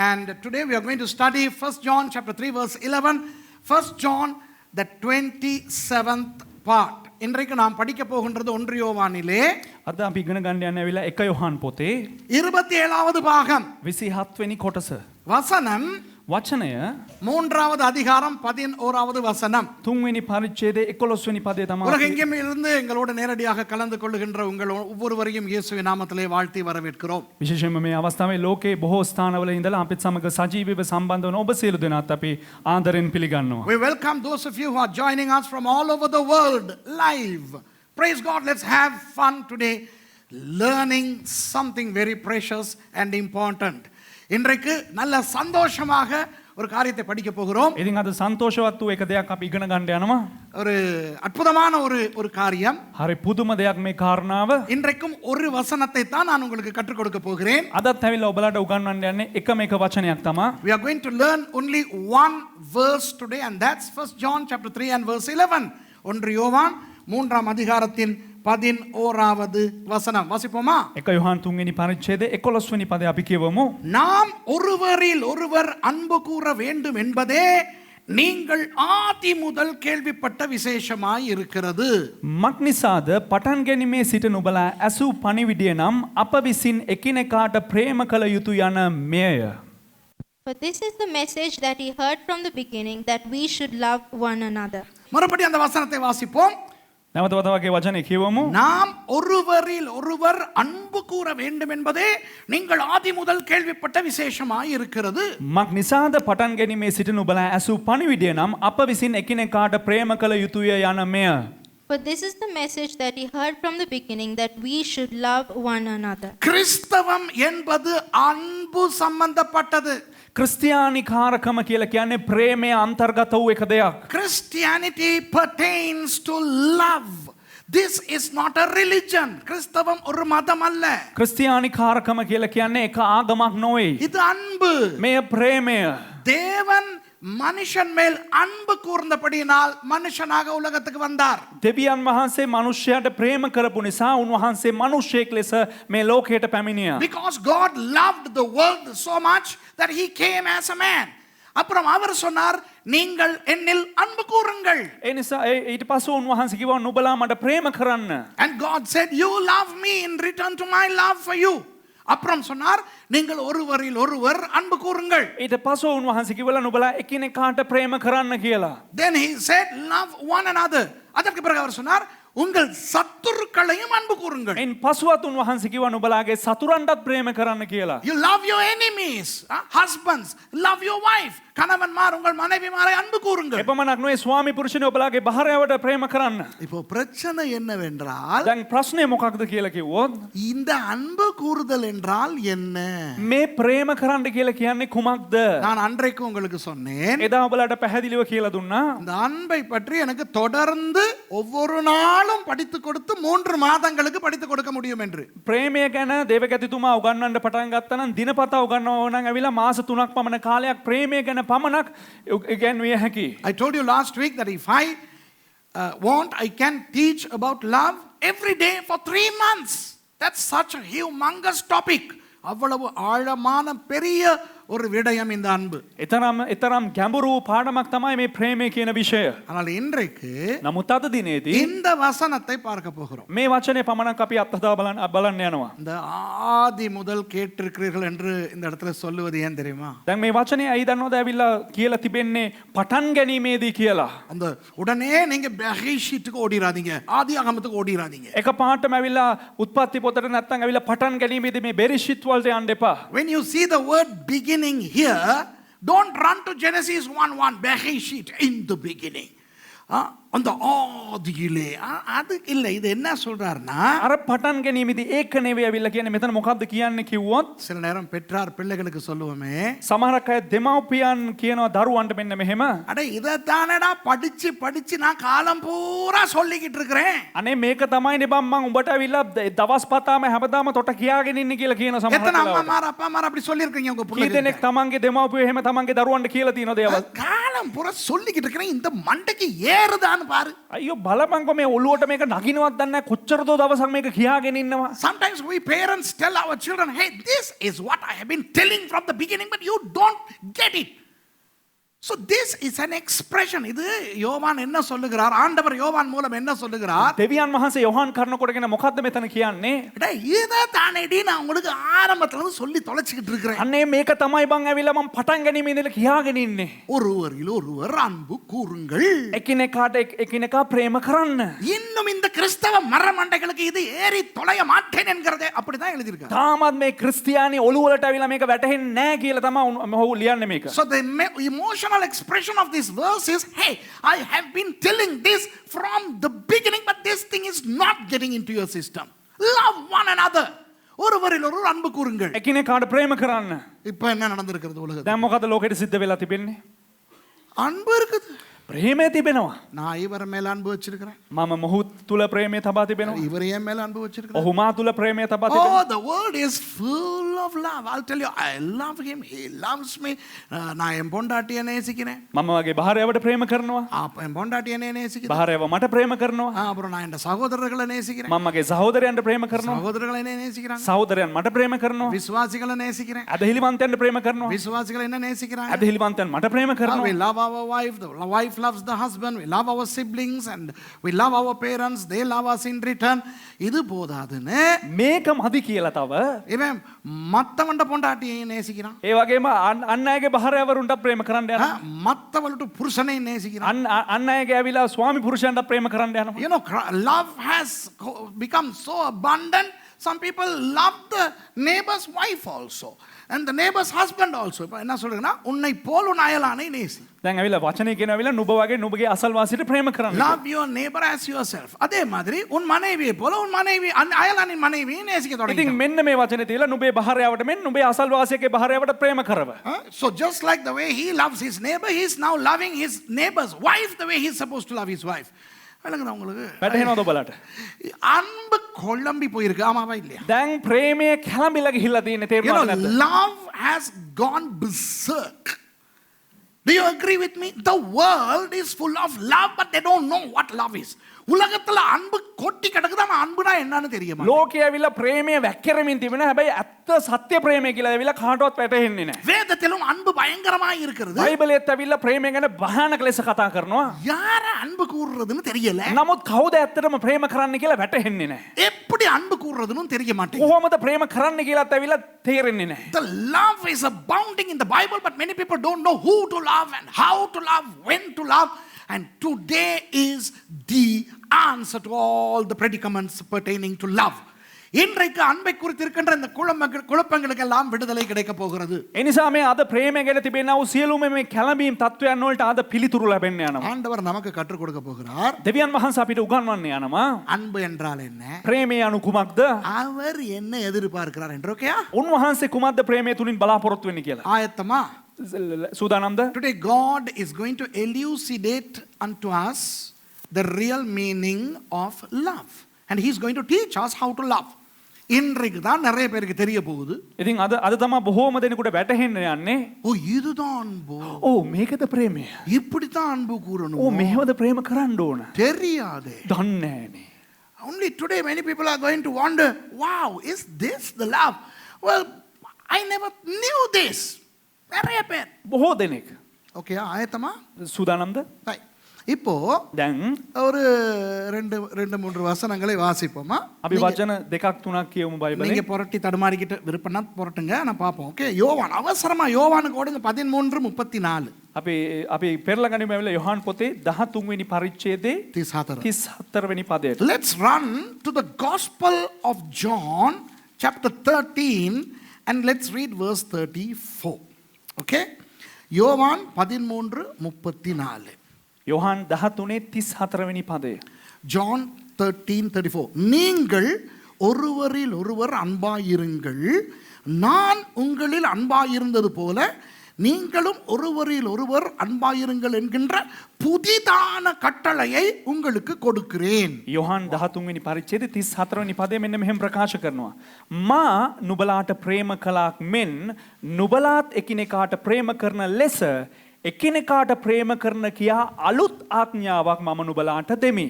And today we are going to study 1 John chapter 3 verse 11. 1 John the 27th part. இன்றைக்கு நாம் படிக்க போகின்றது 1 யோவானிலே අද අපි ඉගෙන ගන්න යන්නේ ඇවිල්ලා 1 යොහන් පොතේ 27வது பாகம் 27 වෙනි කොටස. வசனம் වචනය 3வது அதிகாரம் 11வது வசனம். 3 වෙනි පරිච්ඡේදයේ 11 වෙනි පදය තමයි. உலகெங்கிலும் இருந்து எங்களோடு நேரடியாக கலந்து கொள்ளுகின்ற உங்கள் ஒவ்வொருவரையும் இயேசுவின் நாமத்திலே வாழ்த்தி வரவேற்கிறோம். විශේෂයෙන්ම මේ අවස්ථාවේ ලෝකේ බොහෝ ස්ථානවල ඉඳලා අපිත් සමග සජීවීව සම්බන්ධ වන ඔබ සියලු දෙනාත් අපි ආදරෙන් පිළිගන්නවා. We welcome those of you who are joining us from all over the world live. Praise God. Let's have fun today learning something very precious and important. இன்றைக்கு நல்ல சந்தோஷமாக ஒரு காரியத்தை படிக்க போகிறோம். ඉතින් අද සන්තෝෂවත් වූ එක දෙයක් අපි ඉගෙන ගන්න යනවා. ஒரு அற்புதமான ஒரு காரியம். හරි පුදුම දෙයක් මේ කාරණාව. இன்றைக்கும் ஒரு வசனத்தை தான் நான் உங்களுக்கு கற்றுக் கொடுக்க போகிறேன். අදත් ඇවිල්ලා ඔබලාට උගන්වන්න යන්නේ එකම එක වචනයක් තමයි. We are going to learn only one verse today, and that's 1 John chapter 3 and verse 11. 1 யோவான் 3ஆம் அதிகாரத்தின் 11வது வசனம். வாசிப்போமா? 1 යොහන් 3 වෙනි පරිච්ඡේදයේ 11 වෙනි පදය අපි කියවමු. நாம் ஒருவரில் ஒருவர் அன்பு கூற வேண்டும் என்பதே நீங்கள் ஆதி முதல் கேள்விப்பட்ட விசேஷமாய் இருக்கிறது. මක් නිසාද පටන් ගැනීමේ සිට නුඹලා ඇසූ පණිවිඩය නම් අප විසින් එකිනෙකාට ප්‍රේම කළ යුතු යන මෙය. For this is the message that he heard from the beginning, that we should love one another. மறுபடியும் அந்த வசனத்தை வாசிப்போம். නැවත වතාවගේ වචනේ කියවමු. நாம் ஒருவரில் ஒருவர் அன்பு கூற வேண்டும் என்பதே நீங்கள் ஆதி முதல் கேள்விப்பட்ட விசேஷமாய் இருக்கிறது. මක් නිසාද පටන් ගැනීමේ සිට නුඹලා ඇසූ පණිවිඩය නම් අප විසින් එකිනෙකාට ප්‍රේම කළ යුතුය යන මෙය. For this is the message that he heard from the beginning, that we should love one another. கிறிஸ்தவம் என்பது அன்பு சம்பந்தப்பட்டது. ක්‍රිස්තියානි කාරකම කියලා කියන්නේ ප්‍රේමය අන්තර්ගත වූ එක දෙයක්. Christianity pertains to love. This is not a religion. கிறிஸ்தவம் ஒரு மதம் அல்ல. ක්‍රිස්තියානි කාරකම කියලා කියන්නේ එක ආගමක් නොවේ. இது அன்பு. මෙය ප්‍රේමය. தேவன் மனுஷன் மேல் அன்பு கூர்ந்தபடியினால் மனுஷனாக உலகத்துக்கு வந்தார். දෙවියන් වහන්සේ මනුෂ්‍යයාට ප්‍රේම කරපු නිසා උන්වහන්සේ මනුෂ්‍යයෙක් ලෙස මේ ලෝකයට පැමිණියා. Because God loved the world so much that he came as a man. அப்புறம் அவர் சொன்னார், நீங்கள் என்னில் அன்பு கூறுங்கள். ඒ නිසා ඊට පස්සේ උන්වහන්සේ කිව්වා නුඹලා මට ප්‍රේම කරන්න. And God said, you love me in return to my love for you. அப்புறம் சொன்னார், நீங்கள் ஒருவரில் ஒருவர் அன்பு கூறுங்கள். ඊට පස්සේ උන්වහන්සේ කිව්වලා නුඹලා එකිනෙකාට ප්‍රේම කරන්න කියලා. Then he said, love one another. அதற்கு பிறகு அவர் சொன்னார், உங்கள் சத்துருக்களையும் அன்பு கூறுங்கள். එන් පසුවත් උන්වහන්සේ කිව්වා නුඹලාගේ සතුරන්ටත් ප්‍රේම කරන්න කියලා. You love your enemies. Husbands, love your wife. கணவன்மார் உங்கள் மனைவிமாரை அன்பு கூறுங்கள். එපමණක් නෙවෙයි ස්වාමි පුරුෂයනි ඔබලාගේ භාර්යාවට ප්‍රේම කරන්න. இப்போ பிரச்சனை என்னவென்றால், දැන් ප්‍රශ්නේ මොකක්ද කියලා කිව්වොත් இந்த அன்பு கூறுதல் என்றால் என்ன? මේ ප්‍රේම කරන්න කියලා කියන්නේ කුමක්ද? நான் அன்றைக்கு உங்களுக்கு சொன்னேன், එදා ඔබලාට පැහැදිලිව කියලා දුන්නා. இந்த அன்பை பற்றி எனக்கு தொடர்ந்து ஒவ்வொரு நாளும் படித்து கொடுத்து 3 மாதங்களுக்கு படித்து கொடுக்க முடியும் என்று. ප්‍රේමය ගැන දේවගතිතුමා උගන්වන්න පටන් ගත්තා නම් දිනපතා උගන්වනවා නම් ඇවිල්ලා මාස 3ක් පමණ කාලයක් ප්‍රේමය ගැන පමණක් ඉගෙනවිය හැකි. I told you last week that if I want, I can teach about love every day for 3 months. That's such a humongous topic. அவ்வளவு ஆழமான பெரிய ஒரு விடயம் இந்த அன்பு. එතරම් ගැඹුරු පාඩමක් තමයි මේ ප්‍රේමය කියන විෂය. ஆனால் இன்றைக்கு නමුත් අද දිනේදී இந்த வசனத்தை பார்க்க போகிறோம். මේ වචනේ පමණක් අපි අත්හදා බලන්න යනවා. இந்த ஆதி முதல் கேட்டிருக்கிறீர்கள் என்று இந்த இடத்துல சொல்லுவது ஏன் தெரியுமா? දැන් මේ වචනේ ඇයි දන්නවද ඇවිල්ලා කියලා තිබෙන්නේ පටන් ගැනීමේදී කියලා. அந்த உடனே நீங்க பெஹிஷிட்டுக்கு ஓடிராதீங்க, ஆதியாகமத்துக்கு ஓடிராதீங்க. එක පාටම ඇවිල්ලා උත්පත්ති පොතට නැත්තම් ඇවිල්ලා පටන් ගැනීමේදී මේ බෙරිෂිත් වලට යන්න එපා. When you see the word beginning here, don't run to Genesis 1:1, Bereshit, in the beginning. அந்த ஆதியிலே அது இல்ல. இது என்ன சொல்றாருன்னா, අර පටන් ගැනීමේදී ඒක නෙවෙයි ඇවිල්ලා කියන්නේ. මෙතන මොකක්ද කියන්නේ කිව්වොත් சில நேரம் பெற்றார் பிள்ளைகளுக்கு சொல்லுவோமே, සමහරක් අය දෙමව්පියන් කියනවා දරුවන්ට මෙන්න මෙහෙම, அட இதத்தானடா படிச்சு படிச்சு நான் காலம் பூரா சொல்லிக்கிட்டு இருக்கிறேன். අනේ මේක තමයි නේ බම් මං උඹට ඇවිල්ලා දවස් පතාම හැමදාම තොට කියාගෙන ඉන්නේ කියලා කියන සමහරක් எத்தனை වෙලාවට. அம்மாமார் அப்பா அம்மார் அப்படி சொல்லி இருக்கீங்க உங்க කී பிள்ளைகளுக்கு? දෙනෙක් තමන්ගේ දෙමව්පියෝ එහෙම තමන්ගේ දරුවන්ට කියලා තියෙනවද ඒවා? காலம் நேரம் பூரா சொல்லிக்கிட்டு இருக்கிறேன் இந்த மண்டைக்கு ஏறுதான்னு பாரு. අයියෝ බලපංකො මේ ඔළුවට මේක නගිනවත් දන්නේ නැහැ. කොච්චරදෝ දවසක් මේක කියාගෙන ඉන්නවා. Sometimes we parents tell our children, hey, this is what I have been telling from the beginning, but you don't get it. So this is an expression. இது யோவான் என்ன சொல்லுகிறார்? ஆண்டவர் யோவான் மூலம் என்ன சொல்லுகிறார்? දෙවියන් වහන්සේ යොහාන් කරනකොටගෙන මොකද්ද මෙතන කියන්නේ? டேய் இத தானேடி நான் உங்களுக்கு ஆரம்பத்துல இருந்து சொல்லி தொலைச்சிட்டு இருக்கிறேன். අන්නේ මේක තමයි බං ඇවිල්ලා මම පටන් ගැනීම ඉඳලා කියාගෙන ඉන්නේ. ஒருவரில் ஒருவர் அன்பு கூறுங்கள். එකිනෙකාට එකිනෙකා ප්‍රේම කරන්න. இன்னும் இந்த கிறிஸ்தவ மரமண்டைகளுக்கு இது ஏறி தொலைய மாட்டேன் என்கிறதே அப்படிதான் எழுதியிருக்காரு. තාමත් මේ ක්‍රිස්තියානි ඔළුවලට ඇවිල්ලා මේක වැටහෙන්නේ නැහැ කියලා තමයි ඔහු ලියන්නේ මේක. So the emotional expression of this verse is, hey, I have been telling this from the beginning, but this thing is not getting into your system. Love one another. ஒருவரில் ஒருவர் அன்பு கூறுங்கள். එකිනෙකාට ප්‍රේම කරන්න. இப்போ என்ன நடந்திருக்கிறது உலகத்துல? දැන් මොකද ලෝකෙට සිද්ධ වෙලා තිබෙන්නේ? அன்பு இருக்குது. ප්‍රේමය තිබෙනවා. நான் இவர் மேல அன்பு வச்சிருக்கிறேன். මම මොහු තුල ප්‍රේමය තබා තිබෙනවා. இவர் என் மேல அன்பு வச்சிருக்கிறார். ඔහු මා තුල ප්‍රේමය තබා තිබෙනවා. Oh, the world is full of love. I'll tell you, I love him. He loves me. நான் என் பொண்டாட்டியை நேசிக்கிறேன். මම වගේ භාර්යාවට ප්‍රේම කරනවා. என் பொண்டாட்டியை நேசிக்கிறேன். භාර්යාව මට ප්‍රේම කරනවා. அப்புறம் நான் என் சகோதரர்களை நேசிக்கிறேன். මම මගේ සහෝදරයන්ට ප්‍රේම කරනවා. சகோதரர்களை என்ன நேசிக்கிறாங்க? සහෝදරයන් මට ප්‍රේම කරනවා. விசுவாசிகளை நேசிக்கிறேன். අදහිලිවන්තයන්ට ප්‍රේම කරනවා. விசுவாசிகள் என்ன நேசிக்கிறாங்க? අදහිලිවන්තයන් මට ප්‍රේම We කරනවා. love our wife, the wife loves the husband, we love our siblings, and we love our parents, they love us in return. இது போதாதுன்னு මේක මදි කියලා තව இவன் மத்தவண்ட பொண்டாட்டியை நேசிக்கிறான். ඒ වගේම අන් අයගේ භාර්යාවරුන්ට ප්‍රේම කරන්න යනවා. மத்தவள்ட்ட புருஷனை நேசிக்கிறான். අන් අයගේ ඇවිලා ස්වාමි පුරුෂයන්ට ප්‍රේම කරන්න යනවා. You know, love has become so abundant. Some people love the neighbor's wife also, and the neighbor's husband also. இப்போ என்ன சொல்றேன்னா, உன்னை போல் உன் அயலானை நேசி. දැන් ඇවිල්ලා වචනේ කියන ඇවිල්ලා නුඹ වගේ නුඹගේ අසල්වාසීට ප්‍රේම කරන්න. Love your neighbor as yourself. அதே மாதிரி உன் மனைவியை போல உன் மனைவி அயலானின் மனைவியை நேசிக்க ඉතින් தொடங்கிட்டான். මෙන්න මේ වචනේ තියලා නුඹේ භාර්යාවට මෙන්න නුඹේ අසල්වාසියගේ භාර්යාවට ප්‍රේම කරව. So just like the way he loves his neighbor, he is now loving his neighbor's wife the way he is supposed to love his wife. விளங்குதா உங்களுக்கு? වැටහෙනවද ඔබලට? அன்பு கொள்ளம்பி போயிருக்கு, ஆமாவா இல்லையா? දැන් ප්‍රේමය කැළඹිලා ගිහිල්ලා තියෙන You තේරුණාද know, නැද්ද? love has gone berserk. Do you agree with me? The world is full of love, but they don't know what love is. உலகத்துல அன்பு கொட்டி கிடக்குது, ஆனா அன்புனா என்னன்னு தெரியுமா? ලෝකයේ ඇවිල්ලා ප්‍රේමය වැක්කිරමින් තිබෙනවා. හැබැයි ඇත්ත සත්‍ය ප්‍රේමය කියලා ඇවිල්ලා කාටවත් වැටහෙන්නේ නැහැ. வேதத்திலும் அன்பு பயங்கரமாய் இருக்கிறது. බයිබලයේත් ඇවිල්ලා ප්‍රේමය ගැන භයානක ලෙස කතා කරනවා. யார அன்பு கூறுறதுன்னு தெரியல. නමුත් කවුද ඇත්තටම ප්‍රේම කරන්න කියලා වැටහෙන්නේ නැහැ. எப்படி அன்பு கூறுறதுன்னு தெரிய மாட்டேங்குது. කොහොමද ප්‍රේම කරන්න කියලාත් ඇවිල්ලා තේරෙන්නේ නැහැ. The love is abounding in the Bible, but many people don't know who to love and how to love, when to love. And today is the answer to all the predicaments pertaining to love. இன்றைக்கு அன்பை குறித்து இருக்கின்ற இந்த குழப்பங்களுக்கு எல்லாம் விடுதலை கிடைக்க போகிறது. එනිසා මේ අද ප්‍රේමය ගැන තිබෙනා වූ සියලුම මේ කැළඹීම් තත්වයන් වලට අද පිළිතුරු ලැබෙන්න යනවා. ஆண்டவர் நமக்கு கற்றுக் கொடுக்க போகிறார். දෙවියන් වහන්සේ අපිට උගන්වන්න යනවා. அன்பு என்றால் என்ன? ප්‍රේමය anu කුමක්ද? அவர் என்ன எதிர்பார்க்கிறார் என்று. ஓகேயா? උන්වහන්සේ කුමක්ද ප්‍රේමය තුලින් බලාපොරොත්තු වෙන්නේ කියලා. ஆயத்தமா? සූදානම්ද? Today God is going to elucidate unto us the real meaning of love, and he is going to teach us how to love. இன்றைக்கு தான் நிறைய பேருக்கு தெரிய போகுது. ඉතින් අද තමයි බොහෝම දෙනෙකුට වැටහෙන්න යන්නේ. ஓ இதுதான் அன்பு. ඕ මේකද ප්‍රේමය. இப்படி தான் அன்பு கூறணும். ඕ මෙහෙමද ප්‍රේම කරන්න ඕන. தெரியாதே. දන්නේ නැහනේ. Only today many people are going to wonder, wow, is this the love? Well, I never knew this. நிறைய பேர். බොහෝ දෙනෙක්. ஓகே, ஆயத்தமா? සූදානම්ද? Right. இப்போ දැන් ஒரு ரெண்டு மூன்று வசனங்களை வாசிப்போமா? අපි වචන දෙකක් තුනක් කියමු බයිබලේ. நீங்க புரட்டி தடுமாறிக்கிட்டு விருப்பம்னா புரட்டுங்க, நான் பார்ப்போம். ஓகே, யோவான் அவசரமா யோவானுக்கு ஓடுங்க 13:34. අපි පෙරලා ගනිමු ඇවිල්ලා යොහාන් පොතේ 13 වෙනි පරිච්ඡේදයේ 34 වෙනි පදයට. Let's run to the Gospel of John chapter 13 and let's read verse 34. Okay? யோவான் 13:34. යොහාන් 13:34 වෙනි පදය. John 13:34. நீங்கள் ஒருவரில் ஒருவர் அன்பாயிருங்கள், நான் உங்களில் அன்பாயிருந்தது போல நீங்களும் ஒருவரில் ஒருவர் அன்பாயிருங்கள் என்கின்ற புதிதான கட்டளையை உங்களுக்கு கொடுக்கிறேன். යොහාන් 13 වෙනි පරිච්ඡේදයේ 34 වෙනි පදය මෙන්න මෙහෙම ප්‍රකාශ කරනවා. මා නුඹලාට ප්‍රේම කළාක් මෙන් නුඹලාත් එකිනෙකාට ප්‍රේම කරන ලෙස එකිනෙකාට ප්‍රේම කරන කියා අලුත් ආඥාවක් මම නුබලාට දෙමි.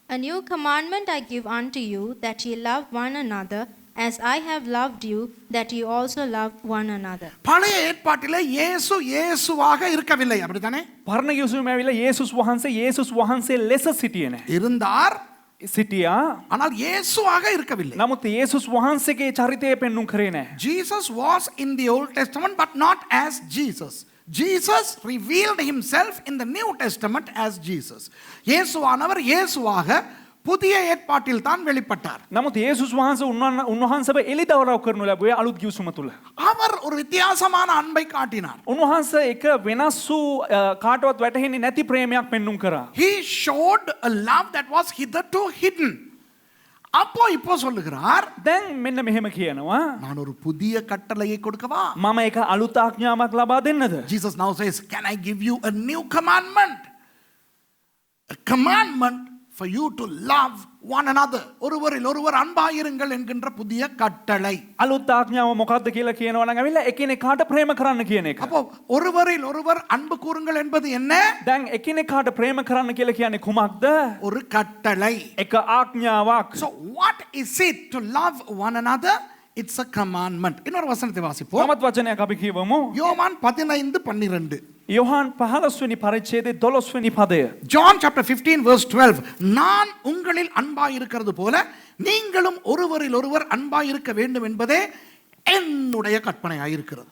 A new commandment I give unto you, that ye love one another, as I have loved you, that ye also love one another. பழைய ஏற்பாட்டிலே இயேசு இயேசுவாக இருக்கவில்லை, அப்படித்தானே? පරණ යුසුම ඇවිල්ලා යේසුස් වහන්සේ ලෙස සිටියේ නැහැ. இருந்தார், සිටියා. ஆனால் இயேசுவாக இருக்கவில்லை. නමුත් යේසුස් වහන්සේගේ චරිතය පෙන්눔 කරේ නැහැ. Jesus was in the Old Testament but not as Jesus. Jesus revealed himself in the New Testament as Jesus. இயேசுவானவர் இயேசுவாக புதிய ஏற்பாட்டில் தான் வெளிப்பட்டார். නමුත් යේසුස් වහන්සේ උන්වහන්සේව එළිදවරව් කරනු ලැබුවේ අලුත් ගිවිසුම තුල. அவர் ஒரு வித்தியாசமான அன்பை காட்டினார். උන්වහන්සේ එක වෙනස් වූ කාටවත් වැටහෙන්නේ නැති ප්‍රේමයක් පෙන්눔 කරා. He showed a love that was hitherto hidden. அப்போ இப்போ சொல்லுகிறார், දැන් මෙන්න මෙහෙම කියනවා. நான் ஒரு புதிய கட்டளையை கொடுக்கவா? මම එක අලුත් ආඥාවක් ලබා දෙන්නද? Jesus now says, can I give you a new commandment? A commandment for you to love one another. ஒருவரில் ஒருவர் அன்பாயிருங்கள் என்கின்ற புதிய கட்டளை. අලුත් ආඥාව මොකක්ද කියලා කියනවා නම් ඇවිල්ලා එකිනෙකාට ප්‍රේම කරන්න කියන එක. அப்போ ஒருவரில் ஒருவர் அன்பு கூறுங்கள் என்பது என்ன? දැන් එකිනෙකාට ප්‍රේම කරන්න කියලා කියන්නේ කුමක්ද? ஒரு கட்டளை. එක ආඥාවක්. So what is it to love one another? It's a commandment. இன்னொரு வசனத்தை வாசிப்போம். තවත් වචනයක් අපි කියවමු. யோவான் 15:12. යොහාන් 15 වෙනි පරිච්ඡේදයේ 12 වෙනි පදය. John chapter 15 verse 12. நான் உங்களில் அன்பாயிருக்கிறது போல நீங்களும் ஒருவரில் ஒருவர் அன்பாயிருக்க வேண்டும் என்பதே என்னுடைய கற்பனையாயிருக்கிறது.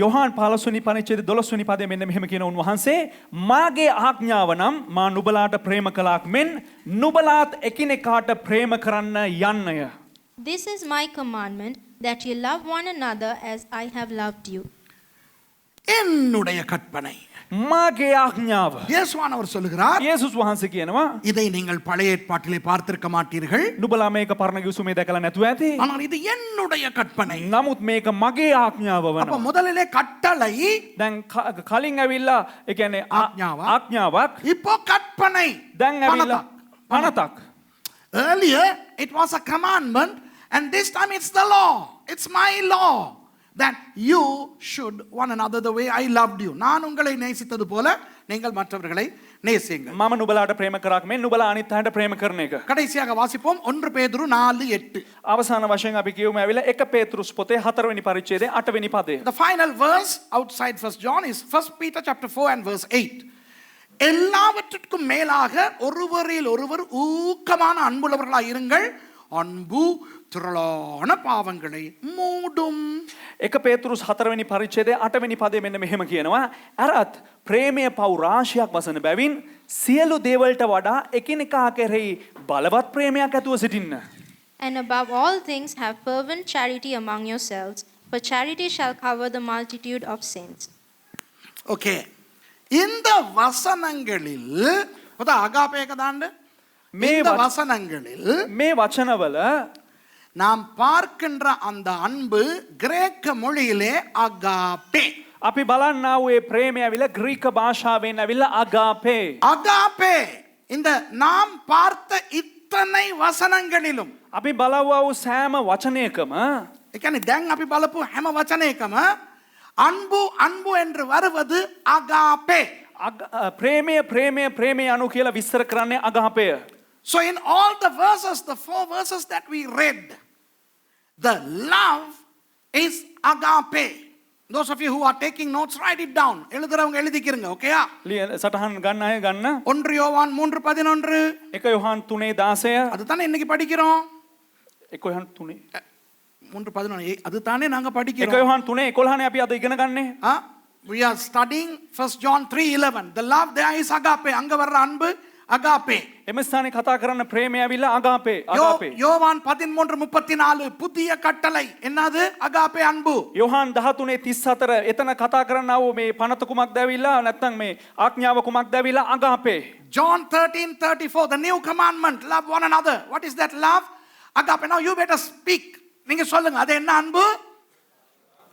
යොහාන් 15 වෙනි පරිච්ඡේදයේ 12 වෙනි පදයේ මෙන්න මෙහෙම කියන උන්වහන්සේ මාගේ ආඥාව නම් මා නුඹලාට ප්‍රේම කළාක් මෙන් නුඹලාත් එකිනෙකාට ප්‍රේම කරන්න යන්නය. This is my commandment, that ye love one another as I have loved you. என்னுடைய கற்பனை. මාගේ ආඥාව. இயேசுவானவர் சொல்லுகிறார், යේසුස් වහන්සේ කියනවා இதை நீங்கள் பழைய ஏற்பாட்டிலே பார்த்திருக்க மாட்டீர்கள், නුඹලා මේක පරණ කිවිසුමේ දැකලා නැතුව ඇති. ஆனால் இது என்னுடைய கற்பனை. නමුත් මේක මගේ ආඥාව அப்ப වෙනවා. முதலிலே கட்டளை, දැන් කලින් ඇවිල්ලා ඒ කියන්නේ ආඥාවක්. இப்போ கற்பனை. දැන් ඇවිල්ලා පනතක්. Earlier it was a commandment and this time it's the law. It's my law that you should one another the way I loved you. நான் உங்களை நேசித்தது போல நீங்கள் மற்றவர்களை நேசியுங்கள். මම නුඹලාට ප්‍රේම කරාක් මෙන් නුඹලා අනිත් අයට ප්‍රේම කරන එක. கடைசியாக வாசிப்போம் 1 பேதுரு 4:8. අවසාන වශයෙන් අපි කියමු ඇවිල්ලා 1 පේතෘස් පොතේ 4 වෙනි පරිච්ඡේදයේ 8 වෙනි පදය. The final verse outside 1 John is 1 Peter chapter 4 and verse 8. எல்லாவற்றிற்கும் மேலாக ஒருவரில் ஒருவர் ஊக்கமான அன்புள்ளவர்களாய் இருங்கள், அன்பு திரளான பாவங்களை மூடும். 1 පේතෘස් 4 වෙනි පරිච්ඡේදයේ 8 වෙනි පදයේ මෙන්න මෙහෙම කියනවා. අරත් ප්‍රේමය පව් රාශියක් වසන බැවින් සියලු දේවල්ට වඩා එකිනෙකා කෙරෙහි බලවත් ප්‍රේමයක් ඇතුව සිටින්න. And above all things have fervent charity among yourselves, for charity shall cover the multitude of sins. Okay. இந்த வசனங்களில் அகாபேக தாண்டு இந்த வசனங்களில் මේ වචනවල நாம் பார்க்கின்ற அந்த அன்பு கிரேக்க மொழியிலே அகாபே. අපි බලන්නා වූ ඒ ප්‍රේමය ඇවිල්ලා ග්‍රීක භාෂාවෙන් ඇවිල්ලා අගාපේ. அகாபே இந்த நாம் பார்த்த இத்தனை வசனங்களிலும் අපි බලවවා වූ සෑම වචනයකම ඒ කියන්නේ දැන් අපි බලපු හැම වචනයකම அன்பு அன்பு என்று வருவது அகாபே. ප්‍රේමය අනු කියලා විස්තර කරන්නේ අගාපය. So in all the verses, the 4 verses that we read, the love is agape. Those of you who are taking notes, write it down. எழுதுறவங்க எழுதிக்கிறங்க, ஓகேயா? සටහන් ගන්න අය ගන්න. 1 யோவான் 3:11. 1 யோவான் 3:16. அதுதானே இன்னைக்கு படிக்கிறோம். 1 யோவான் 3. 3:11. அதுதானே நாங்க 1 படிக்கிறோம். யோவான் 3:11 අපි අද ඉගෙන ගන්නේ. We are studying 1 John 3:11. The love there is agape. அங்க வர்ற அன்பு agape. එම ස්ථානේ කතා කරන්න ප්‍රේමය ඇවිල්ලා අගාපේ. யோவான் 13:34 புதிய கட்டளை என்னது? agape அன்பு. යොහාන් 13:34 එතන කතා කරන්නා වූ මේ පනත කුමක්ද ඇවිල්ලා නැත්නම් මේ ආඥාව කුමක්ද ඇවිල්ලා අගාපේ. John 13:34 the new commandment, love one another. What is that love? Agape. Now you better speak. நீங்க சொல்லுங்க, அது என்ன அன்பு?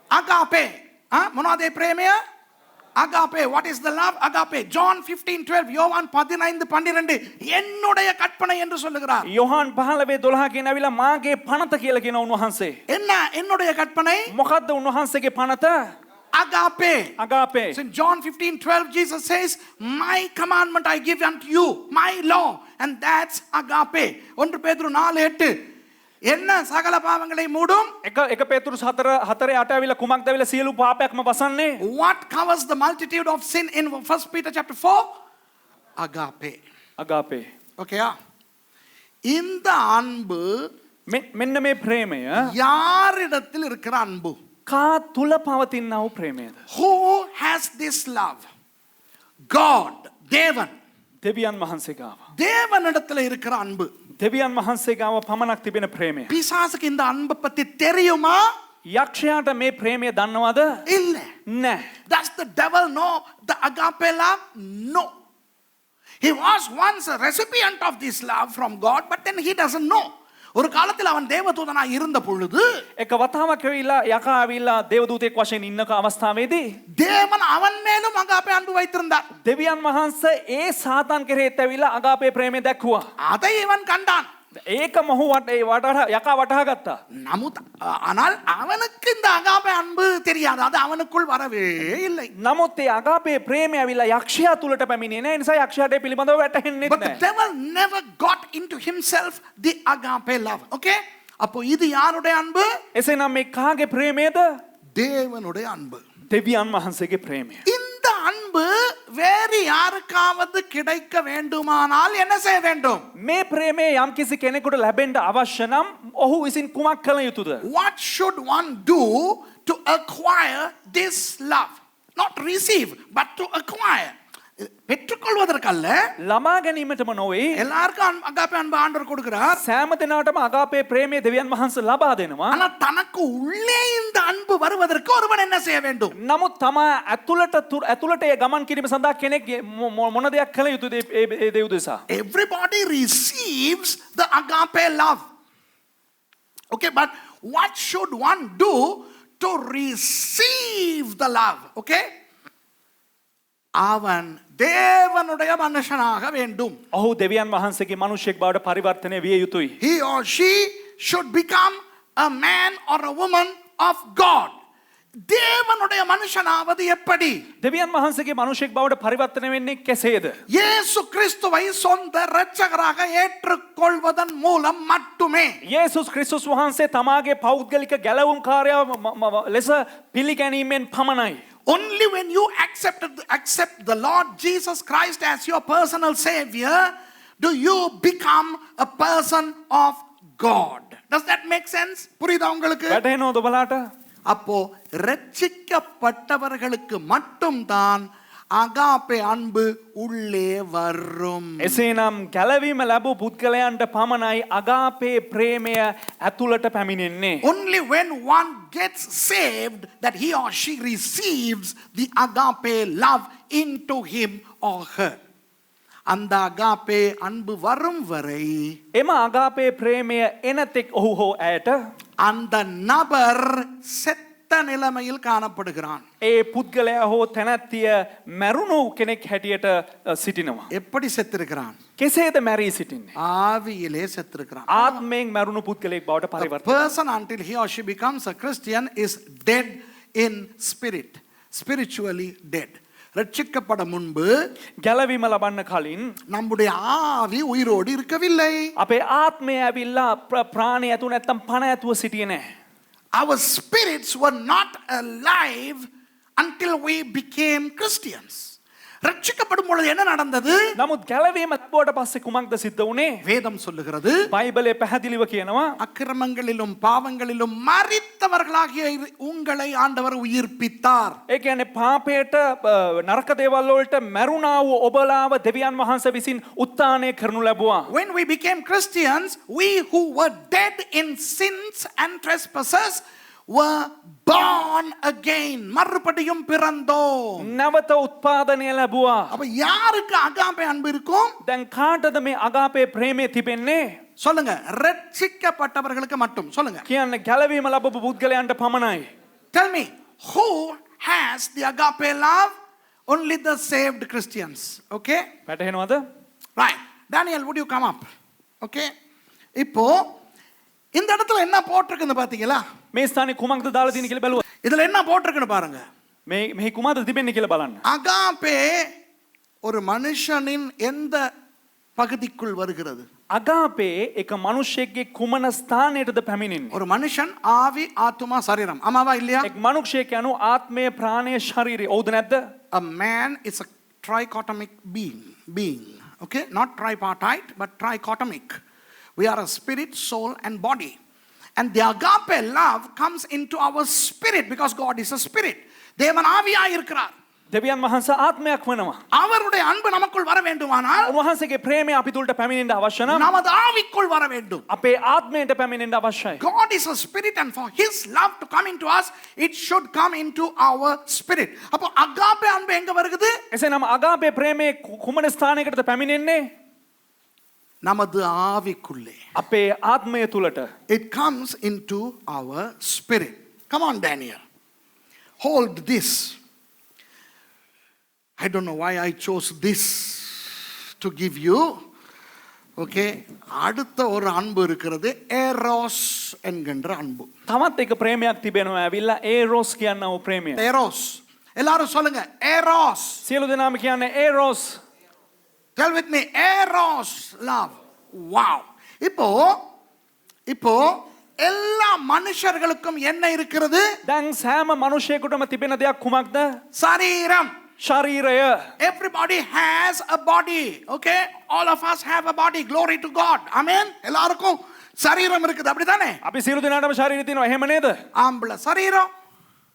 agape. මොනවද ප්‍රේමය? agape. What is the love? agape. John 15:12 யோவான் 15:12 என்னுடைய கற்பனை என்று சொல்லுகிறார். යොහාන් 15:12 කියන ඇවිල්ලා මාගේ පනත කියලා කියන උන්වහන්සේ. என்ன என்னுடைய கற்பனை? මොකද්ද උන්වහන්සේගේ පනත? agape. අගාපේ. So in John 15:12, Jesus says, my commandment I give unto you, my law, and that's agape. 1 Pedro 4:8. என்ன சகல பாவங்களை மூடும்? එක පේතුරු 4:8 ඇවිල්ලා කුමක්ද ඇවිල්ලා සියලු පාපයක්ම වසන්නේ? What covers the multitude of sin in 1 Peter chapter 4? Agape. අගාපේ. Okay, இந்த அன்பு මෙන්න මේ ප්‍රේමය யாரிடத்தில் இருக்கிற அன்பு? කා තුල පවතිනා වූ ප්‍රේමයද? Who has this love? God, தேவன். දෙවියන් වහන්සේ ගාව. தேவனிடத்தில் இருக்கிற அன்பு. දෙවියන් වහන්සේ ගාව පමණක් තිබෙන ප්‍රේමය. பிசாசுக்கு இந்த அன்பை பத்தி தெரியுமா? යක්ෂයාට මේ ප්‍රේමය දන්නවද? இல்ல. නැහැ. Does the devil know the agape love? No. He was once a recipient of this love from God, but then he doesn't know. ஒரு காலத்தில் அவன் தேவதூதனா இருந்த பொழுது එක වතාවක් ඇවිල්ලා යකා ඇවිල්ලා දේවදූතෙක් වශයෙන් ඉන්නක අවස්ථාවේදී தேவன் அவன் மேலும் அகாபே அன்பு வைத்திருந்தார். දෙවියන් වහන්සේ ඒ සාතන් කෙරෙහිත් ඇවිල්ලා අගාපේ ප්‍රේමය දැක්වුවා. அதை இவன் கண்டான். ඒක මොහු යකා වටහා ගත්තා. நமுத் ஆனால் அவனுக்கு இந்த அகாபே அன்பு தெரியாது. அது அவனுக்குள் வரவே இல்லை. නමුත් ඒ අගාපේ ප්‍රේමය ඇවිල්ලා යක්ෂයා තුලට පැමිණේ නැහැ. ඒ නිසා යක්ෂයාට ඒ පිළිබඳව වැටහෙන්නේ But the නැහැ. devil never got into himself the agape love. Okay? அப்போ இது யாருடைய அன்பு? එසේනම් මේ කාගේ ප්‍රේමයද? தேவனுடைய அன்பு. දෙවියන් වහන්සේගේ ප්‍රේමය. இந்த அன்பு வேறு யாருக்காவது கிடைக்க வேண்டுமானால் என்ன செய்ய வேண்டும்? මේ ප්‍රේමය යම් කිසි කෙනෙකුට ලැබෙන්න අවශ්‍ය නම් ඔහු විසින් කුමක් කළ යුතුද? What should one do to acquire this love? Not receive, but to acquire. பெற்றுக்கொள்வதற்கல்ல, ළමා ගැනීමටම නොවේ. எல்லாருக்கும் அகாபே அன்பு ஆண்டவர் கொடுக்கிறார். සෑම දිනකටම අගාපේ ප්‍රේමය දෙවියන් වහන්සේ ලබා දෙනවා. ஆனா தனக்கு உள்ளே இந்த அன்பு வருவதற்கு ஒருவன் என்ன செய்ய வேண்டும்? නමුත් තමා ඇතුළට ඒ ගමන් කිරීම සඳහා කෙනෙක් මොන දෙයක් කළ යුතුද ඒ දේ උදෙසා? Everybody receives the agape love. Okay, but what should one do to receive the love? Okay? அவன் தேவனுடைய மனுஷனாக வேண்டும். ඔහු දෙවියන් වහන්සේගේ මනුෂ්‍යෙක් බවට පරිවර්තනය විය යුතුයි. He or she should become a man or a woman of God. தேவனுடைய மனுஷனாவது எப்படி? දෙවියන් වහන්සේගේ මනුෂ්‍යෙක් බවට පරිවර්තනය වෙන්නේ කෙසේද? இயேசு கிறிஸ்துவை சொந்த இரட்சகராக ஏற்றுக்கொள்வதன் மூலம் மட்டுமே. යේසුස් ක්‍රිස්තුස් වහන්සේ තමාගේ පෞද්ගලික ගැලවුම් කාර්යව ලෙස පිළිගැනීමෙන් පමණයි. Only when you accept the Lord Jesus Christ as your personal savior do you become a person of God. Does that make sense? புரியுதா உங்களுக்கு? වැටහෙනවද ඔබලාට? அப்போ ரட்சிக்கப்பட்டவர்களுக்கு மட்டும்தான் அகாபே அன்பு உள்ளே வரும். එසේනම් ගැලවීම ලැබූ පුද්ගලයන්ට පමණයි අගාපේ ප්‍රේමය ඇතුළට පැමිණෙන්නේ. Only when one gets saved that he or she receives the agape love into him or her. அந்த அகாபே அன்பு வரும் வரை එම අගාපේ ප්‍රේමය එනතෙක් ඔහු හෝ ඇයට அந்த நபர் செத்த நிலைமையில் காணப்படுகிறான். ඒ පුද්ගලයා හෝ තැනැත්තිය මැරුණු කෙනෙක් හැටියට සිටිනවා. எப்படி செத்திருக்கிறான்? කෙසේද මැරී සිටින්නේ? ஆவியிலே செத்திருக்கிறான். ආත්මයෙන් මැරුණු පුද්ගලයෙක් බවට The පරිවර්තනය. person until he or she becomes a Christian is dead in spirit, spiritually dead. ரட்சிக்கப்பட முன்பு ගැලවීම ලබන්න කලින් நம்முடைய ஆவி உயிரோடு இருக்கவில்லை. අපේ ආත්මය ඇවිල්ලා ප්‍රාණය ඇතු නැත්තම් පණ ඇතුව සිටියේ නැහැ. Our spirits were not alive until we became Christians. ரட்சிக்கப்படும் பொழுது என்ன நடந்தது? නමුත් ගැලවීම ලැබුවට පස්සේ කුමක්ද සිද්ධ වුනේ? வேதம் சொல்லுகிறது, බයිබලයේ පැහැදිලිව කියනවා அக்கிரமங்களிலும் பாவங்களிலும் மரித்தவர்களாகிய உங்களை ஆண்டவர் உயிர்ப்பித்தார். ඒ කියන්නේ පාපයට නරක දේවල් වලට මැරුණා වූ ඔබලාව දෙවියන් වහන්සේ විසින් උත්ථානය කරනු ලැබුවා. When we became Christians, we who were dead in sins and trespasses were born again. மறுபடியும் பிறந்தோம். නැවත උත්පාදනය ලැබුවා. அப்ப யாருக்கு அகாபே அன்பு இருக்கும்? දැන් කාටද මේ අගාපේ ප්‍රේමය තිබෙන්නේ? சொல்லுங்க. ரட்சிக்கப்பட்டவர்களுக்கு மட்டும் சொல்லுங்க. කියන්නේ ගැලවීම ලැබපු පුද්ගලයන්ට පමණයි. Tell me, who has the agape love? Only the saved Christians. Okay? වැටහෙනවද? Right. Daniel, would you come up? Okay? இப்போ இந்த இடத்துல என்ன போட்டிருக்குன்னு பாத்தீங்களா? මේ ස්ථානේ කුමක්ද දාලා තියෙන කියලා බැලුවා. இதுல என்ன போட்டிருக்குன்னு பாருங்க. මෙහි කුමද තිබෙන්නේ කියලා බලන්න. அகாபே ஒரு மனுஷனின் எந்த பகுதிக்குள் வருகிறது? අගාපේ එක මනුෂ්‍යයෙක්ගේ කුමන ස්ථානයටද පැමිණෙන්නේ? ஒரு மனுஷன் ஆவி ஆத்துமா சரீரம் ஆமாவா இல்லையா? එක් මනුෂ්‍යයෙක් යනු ආත්මය ප්‍රාණය ශරීරය. ඔව්ද නැද්ද? A man is a trichotomic being, okay, not tripartite but trichotomic. We are a spirit, soul and body, and the agape love comes into our spirit because God is a spirit. தேவன் ஆவியாய் இருக்கிறார். දෙවියන් වහන්සේ ආත්මයක් වෙනවා. அவருடைய அன்பு நமக்குள் வர வேண்டுமானால் උන්වහන්සේගේ ප්‍රේමය අපි තුලට පැමිණෙන්න අවශ්‍ය නම් நமது ஆவிக்குள் வர வேண்டும். අපේ ආත්මයට පැමිණෙන්න අවශ්‍යයි. God is a spirit and for his love to come into us it should come into our spirit. அப்போ அகாபே அன்பு எங்க வருகுது? එසේනම් අගාපේ ප්‍රේමයේ කුමන ස්ථානයකටද පැමිණෙන්නේ? நமது ஆவிக்குள்ளே. අපේ ආත්මය තුලට. It comes into our spirit. Come on, Daniel. Hold this. I don't know why I chose this to give you. Okay. அடுத்த ஒரு அன்பு இருக்கிறது ஏரோஸ் என்கின்ற அன்பு. තවත් එක ප්‍රේමයක් තිබෙනවා ඇවිල්ලා ඒරෝස් කියනව ප්‍රේමය. ஏரோஸ். எல்லாரும் சொல்லுங்க ஏரோஸ். සියලු දෙනාම කියන්නේ ඒරෝස්. Tell with me arrows love. Wow. இப்போ எல்லா மனுஷர்களுக்கும் என்ன இருக்கிறது? දැන් සෑම මනුෂ්‍යයෙකුටම තිබෙන දෙයක් කුමක්ද? சரீரம். ශරීරය. Everybody has a body. Okay? All of us have a body. Glory to God. Amen. எல்லாருக்கும் சரீரம் இருக்குது அப்படிதானே? අපි සියලු දෙනාටම ශරීරය තියෙනවා. එහෙම නේද? ஆம்பளை சரீரம்,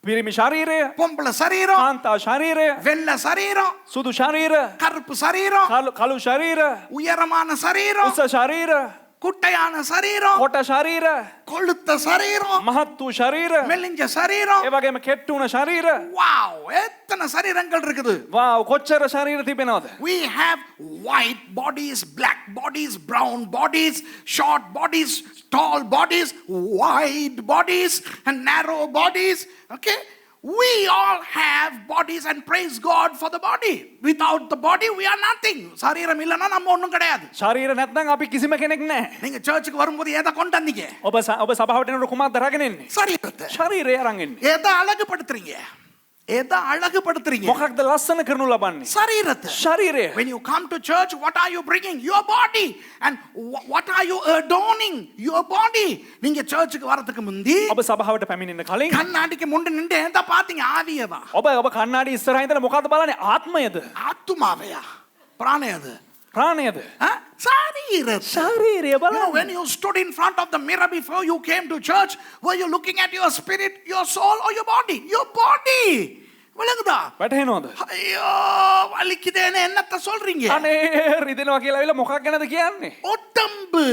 පිරිමි ශරීරය, பொம்பளை சரீரம், කාන්තා ශරීරය, வெள்ளை சரீரம், සුදු ශරීර, கருப்பு சரீரம், කළු ශරීර, உயரமான சரீரம், උස ශරීර, குட்டையான சரீரம், කොට ශරීර, கொழுத்த சரீரம், මහත් වූ ශරීර, மெலிஞ்ச சரீரம். ඒ වගේම කෙට්ටු වුණ ශරීර. Wow, எத்தனை சரீரங்கள் இருக்குது? වාව් කොච්චර ශරීර තිබෙනවද? We have white bodies, black bodies, brown bodies, short bodies, tall bodies, wide bodies, and narrow bodies. Okay? We all have bodies and praise God for the body. Without the body, we are nothing. சரீரம் இல்லைன்னா நம்ம ஒண்ணும் கிடையாது. ශරීර නැත්නම් අපි කිසිම කෙනෙක් නැහැ. நீங்க சர்ச்சுக்கு வரும்போது எதை கொண்டு வந்தீங்க? ඔබ සභාවට එනකොට කුමක්ද අරගෙන එන්නේ? சரீரத்தை. ශරීරය අරන් එන්නේ. எதை அழகுபடுத்துறீங்க? எதை அழகுபடுத்துறீங்க? මොකක්ද ලස්සන කරනු ලබන්නේ? சரீரத்தை. ශරීරය. When you come to church, what are you bringing? Your body. And what are you adorning? Your body. நீங்க சர்ச்சுக்கு வரதுக்கு முந்தி ඔබ සභාවට පැමිණෙන්න කලින් கண்ணாடிக்கு முன்ன நின்று எதை பாத்தீங்க? ஆவியவா? ඔබ කන්නාඩි ඉස්සරහින් ඉඳලා මොකද්ද බලන්නේ? ආත්මයද? ஆத்துமாவையா? பிராணையது? ප්‍රාණයද? சரீரத்தை. ශරීරය You know, බලන්න. when you stood in front of the mirror before you came to church, were you looking at your spirit, your soul, or your body? Your body. விளங்குதா? වැටහෙනවද? ஐயோ வலிக்குதேன்னு என்னத்த சொல்றீங்க? අනේ රිදෙනවා කියලා ඇවිල්ලා මොකක් ගැනද කියන්නේ? உடம்பு.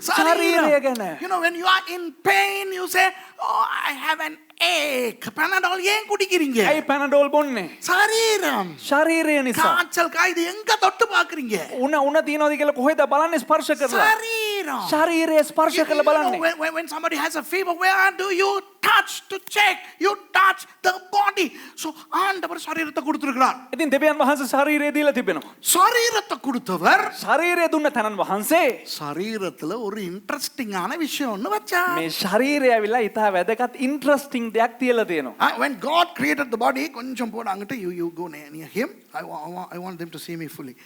சரீரය ගැන. You know, when you are in pain, you say, oh, I have an ache. Panadol ஏன் குடிக்கிறீங்க? ඇයි පැනඩෝල් බොන්නේ? சரீரம். ශරීරය නිසා. காய்ச்சல் காயுது எங்க தொட்டு பாக்குறீங்க? උණ තියනවද කියලා කොහෙද බලන්නේ ස්පර්ශ කරලා? சரீரம். ශරීරය ස්පර්ශ You කරලා know, බලන්නේ. when somebody has a fever, where do you touch to check? You touch the body. So ஆண்டவர் சரீரத்தை கொடுத்திருக்கிறார். ඉතින් දෙවියන් වහන්සේ ශරීරය දීලා තිබෙනවා. சரீரத்தை கொடுத்தவர் ශරීරය දුන්න තැනන් වහන්සේ சரீரத்துல ஒரு இன்ட்ரெஸ்டிங்கான விஷயம் ஒண்ணு வச்சா. මේ ශරීරය ඇවිල්ලා ඉතා වැදගත් ඉන්ට්‍රස්ටිං දෙයක් තියලා තියෙනවා. When God created the body, கொஞ்சம் போடு அங்கிட்டு you go near him. I want them to see me fully.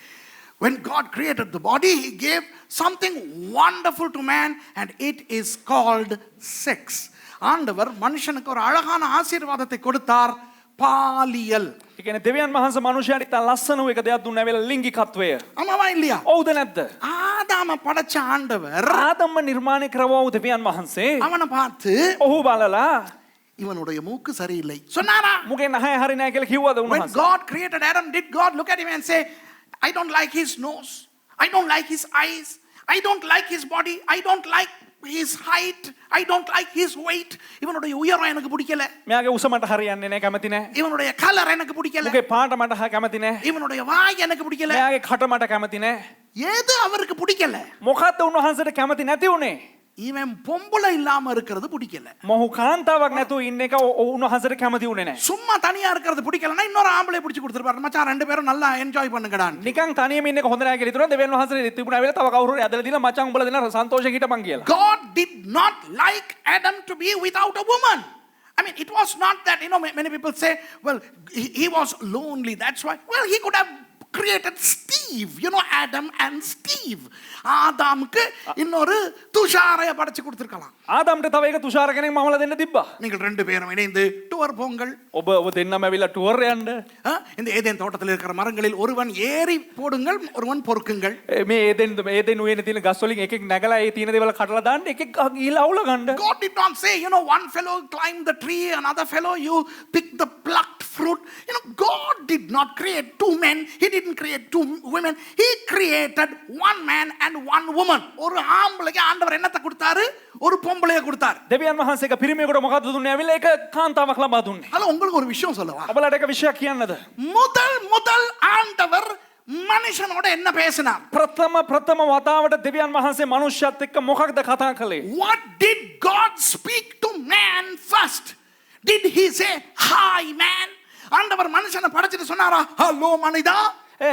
When God created the body, he gave something wonderful to man and it is called sex. ஆண்டவர் மனுஷனுக்கு ஒரு அழகான ஆசீர்வாதத்தை கொடுத்தார், பாலியல். ඒ කියන්නේ දෙවියන් වහන්සේ මනුෂ්‍යයාට ඉතා ලස්සන වූ එක දෙයක් දුන්නා ඇවිල්ලා ලිංගිකත්වය. ஆமாவா இல்லையா? ඔව්ද නැද්ද? ஆதாம படைச்ச ஆண்டவர் ආදම්ම නිර්මාණය කරවෝ දෙවියන් වහන්සේ அவனை பார்த்து ඔහු බලලා இவனுடைய மூக்கு சரியில்லை சொன்னாரா? මුගේ නහය හරි නැහැ කියලා කිව්වද When උන්වහන්සේ? God created Adam, did God look at him and say, I don't like his nose, I don't like his eyes, I don't like his body, I don't like his height, I don't like his weight. இவனுடைய உயரம் எனக்கு பிடிக்கல. මෙයාගේ උස මට හරියන්නේ නැහැ කැමති නැහැ. இவனுடைய கலர் எனக்கு பிடிக்கல. මුගේ පාට මට කැමති නැහැ. இவனுடைய வாய் எனக்கு பிடிக்கல. මෙයාගේ කට මට කැමති නැහැ. எது அவருக்கு பிடிக்கல? මොකද්ද උන්වහන්සේට කැමති නැති උනේ? இவன் பொம்பளை இல்லாம இருக்கிறது பிடிக்கல. මොහු කාන්තාවක් නැතුව ඉන්න එක උන්වහන්සේට කැමති උනේ නැහැ. சும்மா தனியா இருக்கிறது பிடிக்கலன்னா இன்னொரு ஆம்பளை பிடிச்சு கொடுத்துருப்பாரு. மச்சான் ரெண்டு பேரும் நல்லா என்ஜாய் பண்ணுங்கடா. නිකන් තනියම ඉන්න එක හොඳ නැහැ කියලා හිතනවා. දෙවියන් වහන්සේ තිබුණා වෙලාව තව කවුරු හරි ඇදලා දීලා මචං උඹලා දෙන සන්තෝෂයෙන් හිටපන් කියලා. God did not like Adam to be without a woman. I mean, it was not that, many people say, well, he was lonely, that's why. Well, he could have created Steve, Adam and Steve. ஆதாமுக்கு இன்னொரு துஷாரைய படைச்சு கொடுத்திருக்கலாம். ආදම්ට තව එක තුෂාර කෙනෙක් මමලා දෙන්න තිබ්බා. நீங்கள் ரெண்டு பேரும் இணைந்து டூர் போங்கள். ඔබ දෙන්නම ඇවිල්ලා ටුවර් යන්න. இந்த ஏதேன் தோட்டத்தில் இருக்கிற மரங்களில் ஒருவன் ஏறி போடுங்கள், ஒருவன் பொறுக்குங்கள். මේ ඒදෙන් උයනේ තියෙන ගස් වලින් එකෙක් නැගලා ඒ තියෙන දේවල් කඩලා දාන්න, එකෙක් ගිහලා අවුල ගන්න. God did not say, one fellow climbed the tree, another fellow you pick the plucked fruit. God did not create two men. He didn't create two women. He created one man and one woman. ஒரு ஆம்பளைக்கு ஆண்டவர் என்னத்தை கொடுத்தாரு? ஒரு பொம்பளைய கொடுத்தார். දෙවියන් වහන්සේ එක පිරිමියෙකුට මොකද්ද දුන්නේ? ඇවිල්ලා ඒක කාන්තාවක් ලබා දුන්නේ. ஹலோ, உங்களுக்கு ஒரு விஷயம் சொல்லவா? ඔබලාට එක විශයක් කියන්නද? முதல் ஆண்டவர் மனுஷனோட என்ன பேசினார்? ප්‍රථම වතාවට දෙවියන් වහන්සේ මනුෂ්‍යත් එක්ක මොකක්ද කතා කළේ? What did God speak to man first? Did he say, hi man? ஆண்டவர் மனுஷனை படைச்சிட்டு சொன்னாரா, ஹலோ மனிதா?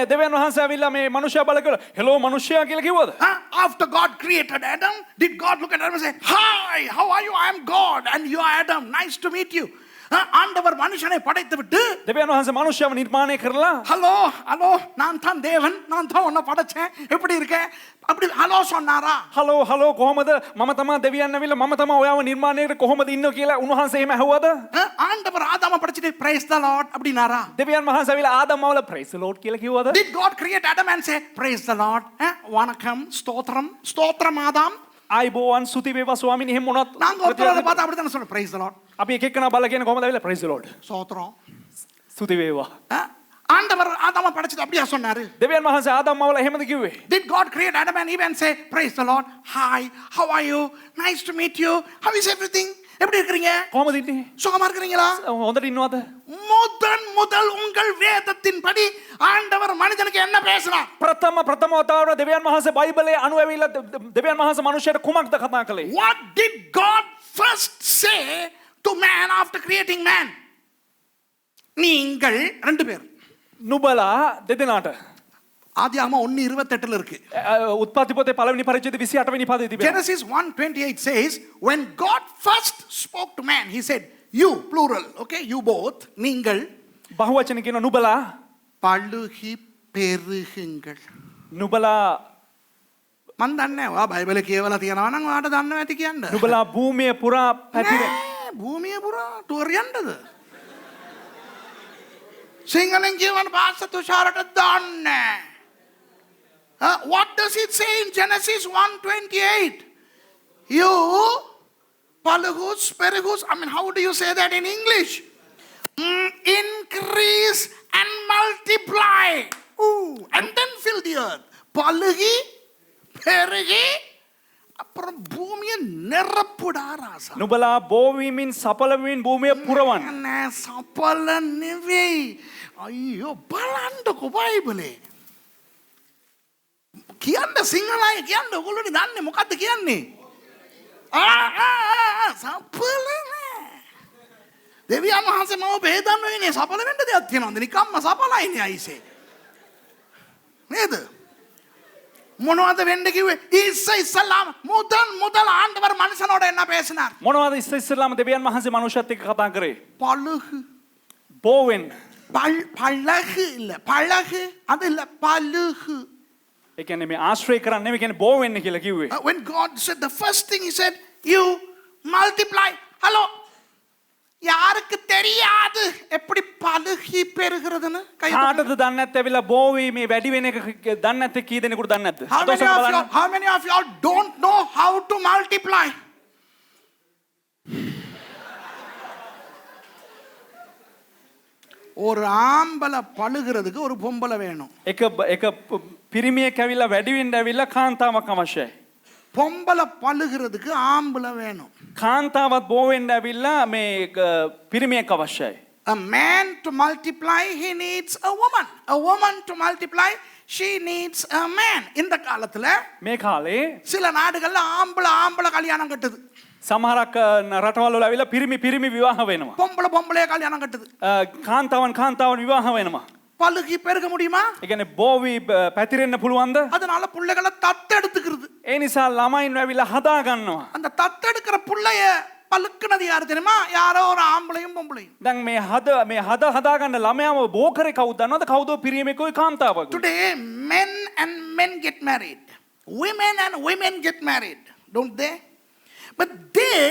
දෙවියන් වහන්සේ ඇවිල්ලා මේ මනුෂ්‍යයා බලකලා හෙලෝ මනුෂ්‍යයා කියලා කිව්වද? After God created Adam, did God look at Adam and say, hi, how are you? I am God and you are Adam. Nice to meet you. ஆண்டவர் மனுஷனை படைத்து விட்டு දෙවියන් වහන්සේ මනුෂ්‍යව නිර්මාණය කරලා ஹலோ நான் தான் தேவன், நான் தான் உன்னை படைச்சேன், எப்படி இருக்க? அப்படி ஹலோ சொன்னாரா? හලෝ කොහමද? මම තමා දෙවියන් ඇවිල්ලා මම තමා ඔයාව නිර්මාණය කරේ කොහමද ඉන්නෝ කියලා උන්වහන්සේ එහෙම ඇහුවද? ஆண்டவர் ஆதாம படைச்சிட்டு praise the Lord அப்படினாரா? දෙවියන් වහන්සේ ඇවිල්ලා ආදම්ව වල praise the Lord කියලා කිව්වද? Did God create Adam and say praise the Lord? வணக்கம், ஸ்தோத்திரம் ஆதாம். ආයිබෝවන් සුති වේවා ස්වාමීනි එහෙම මොනවත් நாங்க ஒருத்தரை பார்த்து அப்படி தான சொல்றோம், praise the Lord. අපි එක එකනා බල කියන කොහමද ඇවිල්ලා praise the Lord ஸ்தோத்திரம். සුති වේවා. ஆண்டவர் ஆதாம படைச்சிட்டு அப்படியே சொன்னாரு. දෙවියන් වහන්සේ ආදම්ව වල එහෙමද කිව්වේ? Did God create Adam and Eve and say praise the Lord? Hi, how are you? Nice to meet you. How is everything? எப்படி இருக்கீங்க? කොහමද ඉන්නේ? சுகமா இருக்கீங்களா? හොඳට ඉන්නවද? முதல் உங்கள் வேதத்தின்படி ஆண்டவர் மனிதனுக்கு என்ன பேசினார்? ප්‍රථම වතාවට දෙවියන් වහන්සේ බයිබලයේ අනුව ඇවිල්ලා දෙවියන් වහන්සේ මනුෂ්‍යයට කුමක්ද කතා කළේ? What did God first say to man after creating man? நீங்கள் ரெண்டு பேர். නුබලා දෙදෙනාට. ஆதியாகமம் 1:28 இருக்கு. උත්පත්ති පොතේ පළවෙනි පරිච්ඡේදය 28 වෙනි පදයේ තිබෙනවා. Genesis 1:28 says, when God first spoke to man, he said, you, plural, okay, you both, நீங்கள் බහුවචන කියන නුබලා பழுகி பெருகுங்கள். නුබලා මන් දන්නේ ඔයා බයිබලේ කියවලා තියනවා නම් ඔයාට දන්නව ඇති කියන්න. නුබලා භූමිය පුරා පැතිර. භූමිය පුරා ටුවර් යන්නද? සිංහලෙන් කියවන පාස්ස තුෂාරට දන්නේ. What does it say in Genesis 1:28? You, Palugus, Perigus, how do you say that in English? Increase and multiply. And then fill the earth. Palugi, Perigi, அப்புறம் பூமியை நிரப்புடா ராசா. නුබලා බෝවීමින් සපලවමින් භූමිය පුරවන්න. සපල නෙවෙයි. අයියෝ බලන්නකෝ බයිබලේ. කියන්න සිංහලයි කියන්න ඔයගොල්ලෝ දන්නේ මොකද්ද කියන්නේ? සපල නෑ. දෙවියන් වහන්සේ මම බෙහෙදන්න වෙන්නේ සපල වෙන්න දෙයක් තියනවද? නිකම්ම සපලයිනේ අයිසේ. නේද? මොනවද වෙන්න කිව්වේ? ඉස්සෙල්ලාම முதல் ஆண்டவர் மனுஷனோட என்ன பேசினார்? මොනවද ඉස්සෙල්ලාම දෙවියන් වහන්සේ මනුෂ්‍යත් එක්ක කතා කරේ? பழுகு. බෝවෙන්. பழகு இல்ல, பழகு அது இல்ல, பழுகு. ඒ කියන්නේ මේ ආශ්‍රය කරන්නේ නෙවෙයි කියන්නේ බෝවෙන්න කියලා කිව්වේ. When God said, the first thing he said, you multiply. Hello, யாருக்கு தெரியாது எப்படி பழுகி பெருகிறதுன்னு? කාටද දන්නේ නැත්te ඇවිල්ලා බෝවී මේ වැඩි වෙන එක දන්නේ නැත්te කී දෙනෙකුට දන්නේ නැද්ද? How many of y'all don't know how to multiply? ஒரு ஆம்பளை பழுகிறதுக்கு ஒரு பொம்பளை வேணும். එක පිරිමියෙක් ඇවිල්ලා වැඩි වෙන්න ඇවිල්ලා කාන්තාවක් අවශ්‍යයි. பொம்பளை பழுகிறதுக்கு ஆம்பளை வேணும். කාන්තාවත් බෝ වෙන්න ඇවිල්ලා මේ පිරිමියෙක් අවශ්‍යයි. A man to multiply, he needs a woman. A woman to multiply, she needs a man. இந்த காலத்துல මේ කාලේ சில நாடுகள்ல ஆம்பளை கல்யாணம் கட்டுது. සමහරක් රටවල් වල ඇවිල්ලා පිරිමි විවාහ වෙනවා. பொம்பளை கல்யாணம் கட்டுது. කාන්තාවන් විවාහ වෙනවා. பழுகி பெருக முடியுமா? ඒ කියන්නේ බෝවි පැතිරෙන්න පුළුවන්ද? அதனால புள்ளைகளை தத்தெடுத்துக்கிறது. ඒ නිසා ළමයින් ඇවිල්ලා හදා ගන්නවා. அந்த தத்தெடுக்கிற புள்ளைய பழுக்குனது யாரு தெரியுமா? யாரோ ஒரு ஆம்பளையும் பொம்பளையும். දැන් මේ හදාගන්න ළමයාම බෝකරේ කවුද දන්නවද? කවුද පිරියමෙකුයි කාන්තාවකුයි. Today, men and men get married. Women and women get married, don't they? But they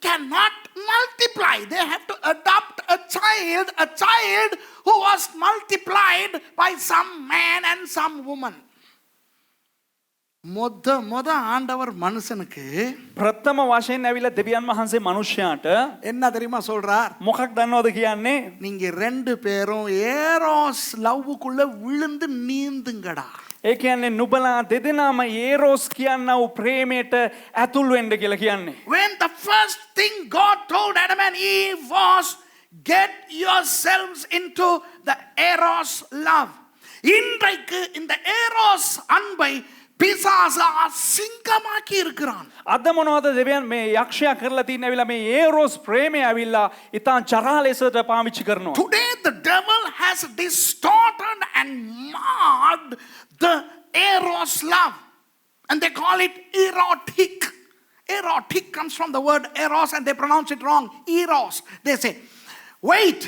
cannot multiply. They have to adopt a child who was multiplied by some man and some woman. மொத ஆண்டவர் மனுஷனுக்கு ප්‍රථම වශයෙන් ඇවිල්ලා දෙවියන් වහන්සේ මනුෂ්‍යයාට என்ன தெரியுமா சொல்றார்? මොකක් දන්නවද කියන්නේ? நீங்க ரெண்டு பேரும் ஏரோஸ் லவ்வுக்குள்ள விழுந்து நீந்துங்கடா. ඒ කියන්නේ නුඹලා දෙදෙනාම ඒරෝස් කියනව ප්‍රේමයට ඇතුල් වෙන්න කියලා කියන්නේ. When the first thing God told Adam and Eve was, get yourselves into the eros love. இன்றைக்கு இந்த ஏரோஸ் அன்பை பிசாசு அசிங்கமாக்கி இருக்கிறான். අද මොනවද දෙවියන් මේ යක්ෂයා කරලා තියෙන ඇවිල්ලා මේ ඒරෝස් ප්‍රේමය ඇවිල්ලා ඉතාල චරා ලෙසට පාවිච්චි කරනවා. Today the devil has distorted and marred the eros love, and they call it erotic. Erotic comes from the word eros and they pronounce it wrong, eros. They say, wait,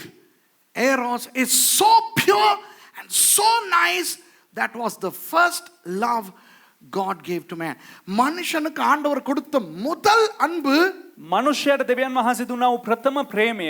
eros is so pure and so nice. That was the first love God gave to man. மனுஷனுக்கு ஆண்டவர் கொடுத்த முதல் அன்பு මනුෂ්‍යයට දෙවියන් වහන්සේ දුන්නා වූ ප්‍රථම ප්‍රේමය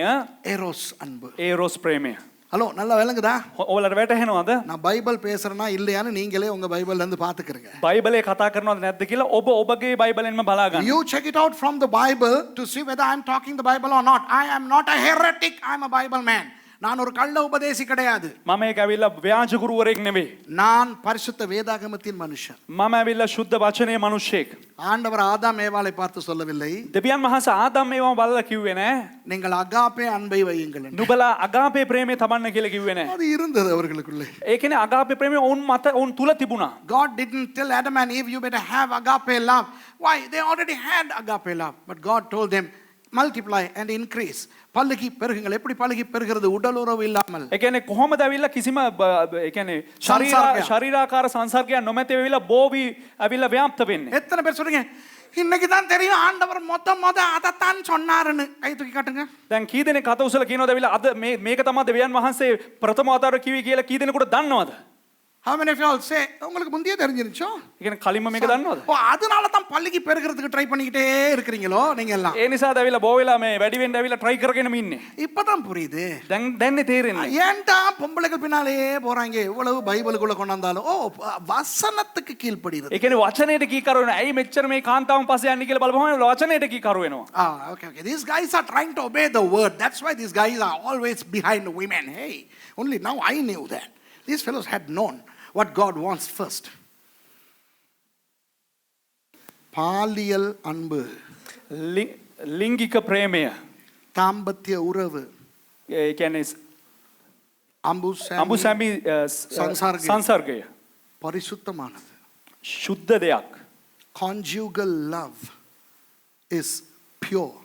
eros அன்பு. ඒරෝස් ප්‍රේමය. ஹலோ, நல்லா விளங்குதா? ඔයාලට වැටහෙනවද? நான் பைபிள் பேசுறேனா இல்லையான்னு நீங்களே உங்க பைபிள்ல இருந்து பாத்துக்கிறீங்க. බයිබලේ කතා කරනවද නැද්ද කියලා ඔබ ඔබගේ බයිබලෙන්ම බලා ගන්න. You check it out from the Bible to see whether I am talking the Bible or not. I am not a heretic, I am a Bible man. நான் ஒரு கள்ள உபதேசி கிடையாது. මම ඒක ඇවිල්ලා ව්‍යාජ ගුරුවරයෙක් නෙවෙයි. நான் பரிசுத்த வேதாகமத்தின் மனுஷன். මම ඇවිල්ලා සුද්ධ වචනේ මිනිහෙක්. ஆண்டவர் ஆதாம் ஏவாளை பார்த்து சொல்லவில்லை, දෙවියන් වහන්සේ ආදම් ඒවම බලලා කිව්වේ නෑ. நீங்கள் அகாபே அன்பை வையுங்கள் என்று. නුඹලා අගාපේ ප්‍රේමය තබන්න කියලා කිව්වේ නෑ. அது இருந்தது அவர்களுக்குள்ளே. ඒ කියන්නේ අගාපේ ප්‍රේමය ඔවුන් මත ඔවුන් තුල තිබුණා. God didn't tell Adam and Eve, you better have agape love. Why? They already had agape love. But God told them, multiply and increase. பல்லுகி பெருகுங்கள். எப்படி பல்லுகி பெருகிறது? உடல் உறவு இல்லாமல். ඒ කියන්නේ කොහොමද ඇවිල්ලා කිසිම ඒ කියන්නේ ශරීරාකාර සංසර්ගයක් නොමැති ඇවිල්ලා බෝවි ඇවිල්ලා ව්‍යාප්ත වෙන්නේ. எத்தனை பேர் சொல்றீங்க, இன்னைக்கு தான் தெரியும் ஆண்டவர் மொத அதத்தான் சொன்னாருன்னு? கை தூக்கி காட்டுங்க. දැන් කී දෙනෙක් අත උසලා කියනවද ඇවිල්ලා අද මේක තමයි දෙවියන් වහන්සේ ප්‍රථම අවතාර කිව්වේ කියලා කී දෙනෙකුට දන්නවද? How many of you all say, உங்களுக்கு முந்தியே தெரிஞ்சிருச்சோ? ඒ කියන්නේ කලින්ම මේක දන්නවද? ஓ, அதனால தான் பல்லுகி பெருகிறதுக்கு ட்ரை பண்ணிக்கிட்டே இருக்கிறீங்களோ நீங்க எல்லாம்? ඒ නිසාද ඇවිල්ලා බෝ වෙලා මේ වැඩි වෙන්න ඇවිල්ලා try කරගෙනම ඉන්නේ. இப்பதான் புரியுது. දැන්නේ තේරෙන්නේ. ஏன்டா பொம்பளைகள் பின்னாலே போறாங்க? இவ்வளவு பைபிளுக்குள்ள கொண்டாந்தாலும் ஓ, வசனத்துக்கு கீழ்ப்படிறது. ඒ කියන්නේ වචනයට කීකරු වෙනවා. ඇයි මෙච්චර මේ කාන්තාවන් පස්සේ යන්නේ කියලා බලපුවම වචනයට කීකරු වෙනවා. Okay. These guys are trying to obey the word. That's why these guys are always behind women. Hey, only now I knew that. These fellows had known what God wants first. பாலியல் அன்பு, ලිංගික ප්‍රේමය, தாம்பத்திய உறவு, ඒ කියන්නේ අඹුසැමි සංසර්ගය பரிசுத்தமானது. සුද්ධ දෙයක්. Conjugal love is pure.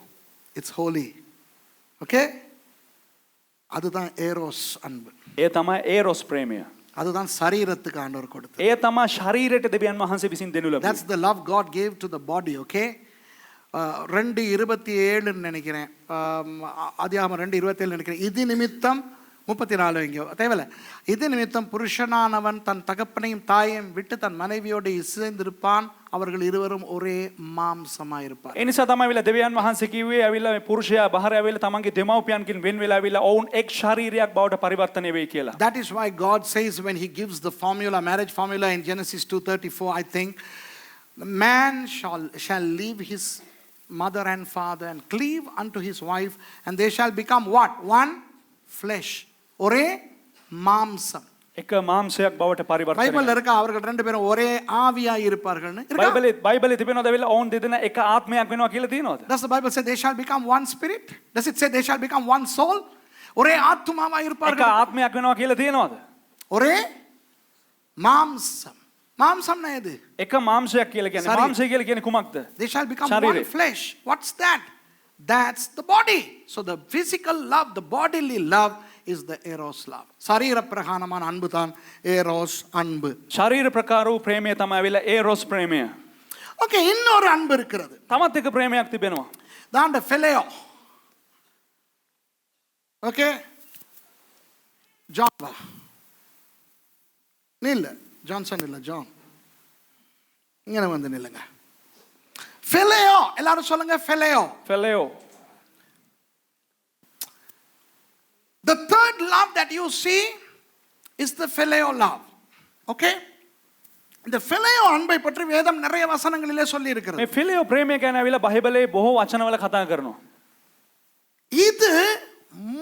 It's holy. Okay? அதுதான் ஏரோஸ் அன்பு. ඒ තමයි ඒරොස් ප්‍රේමය. அதுதான் சரீரத்துக்கு ஆண்டவர் கொடுத்தது. ඒ තමයි ශරීරයට දෙවියන් වහන්සේ විසින් දෙනු ලබන. That's the love God gave to the body, okay? 2:27 நினைக்கிறேன். ஆதியாகமம் 2:27 நினைக்கிறேன். இது நிமித்தம் 34 இங்கே தேவையில்ல. இது நிமித்தம் புருஷனானவன் தன் தகப்பனையும் தாயையும் விட்டு தன் மனைவியோடு இசைந்திருப்பான், அவர்கள் இருவரும் ஒரே மாம்சமாயிருப்பார். ඒ නිසා තමයි විල දෙවියන් වහන්සේ කිව්වේ ඇවිල්ලා මේ පුරුෂයා බහර ඇවිල්ලා තමන්ගේ දෙමව්පියන්ගෙන් වෙන් වෙලා ඇවිල්ලා ඔවුන් එක් ශරීරයක් බවට පරිවර්තනය වෙයි කියලා. That is why God says when he gives the formula, marriage formula in Genesis 2:34, I think, the man shall leave his mother and father and cleave unto his wife, and they shall become what? One flesh. ஒரே மாம்சம். එක මාංශයක් බවට පරිවර්තනය. பைபிள்ல இருக்க அவர்கள் ரெண்டு பேரும் ஒரே ஆவியாய் இருப்பார்கள்னு. බයිබලේ තිබෙනවද ඇවිල්ලා ඔවුන් දෙදෙනා එක ආත්මයක් වෙනවා කියලා තියෙනවද? Does the Bible say they shall become one spirit? Does it say they shall become one soul? ஒரே ஆத்துமாவாய் එක இருப்பார்கள். ආත්මයක් වෙනවා කියලා තියෙනවද? ஒரே மாம்சம். மாம்சம்னா எது? එක මාංශයක් කියලා කියන්නේ. මාංශය කියලා කියන්නේ කුමක්ද? They shall become ශරීරය. one flesh. What's that? That's the body. So the physical love, the bodily love is the eros love. சரீர பிரகாரமான அன்பு தான் eros அன்பு. ශරීර ප්‍රකාර වූ ප්‍රේමය තමයි ඇවිල්ලා ඒරොස් ප්‍රේමය. ஓகே, இன்னொரு அன்பு இருக்கிறது. තමත් එක ප්‍රේමයක් තිබෙනවා. தாண்ட ஃபெலேயோ. ஓகே, ஜான் வா. நீ இல்லை ஜான்சன், இல்லை ஜான். இங்கே வந்து நில்லுங்க. ஃபெலேயோ, எல்லாரும் சொல்லுங்க ஃபெலேயோ. ஃபெலேயோ. The third love that you see is the phileo love. Okay? இந்த phileo அன்பை பற்றி வேதம் நிறைய வசனங்களிலே சொல்லி இருக்கிறது. මේ ෆිලියෝ ප්‍රේමය ගැන ඇවිල්ලා බයිබලයේ බොහෝ වචනවල කතා කරනවා. இது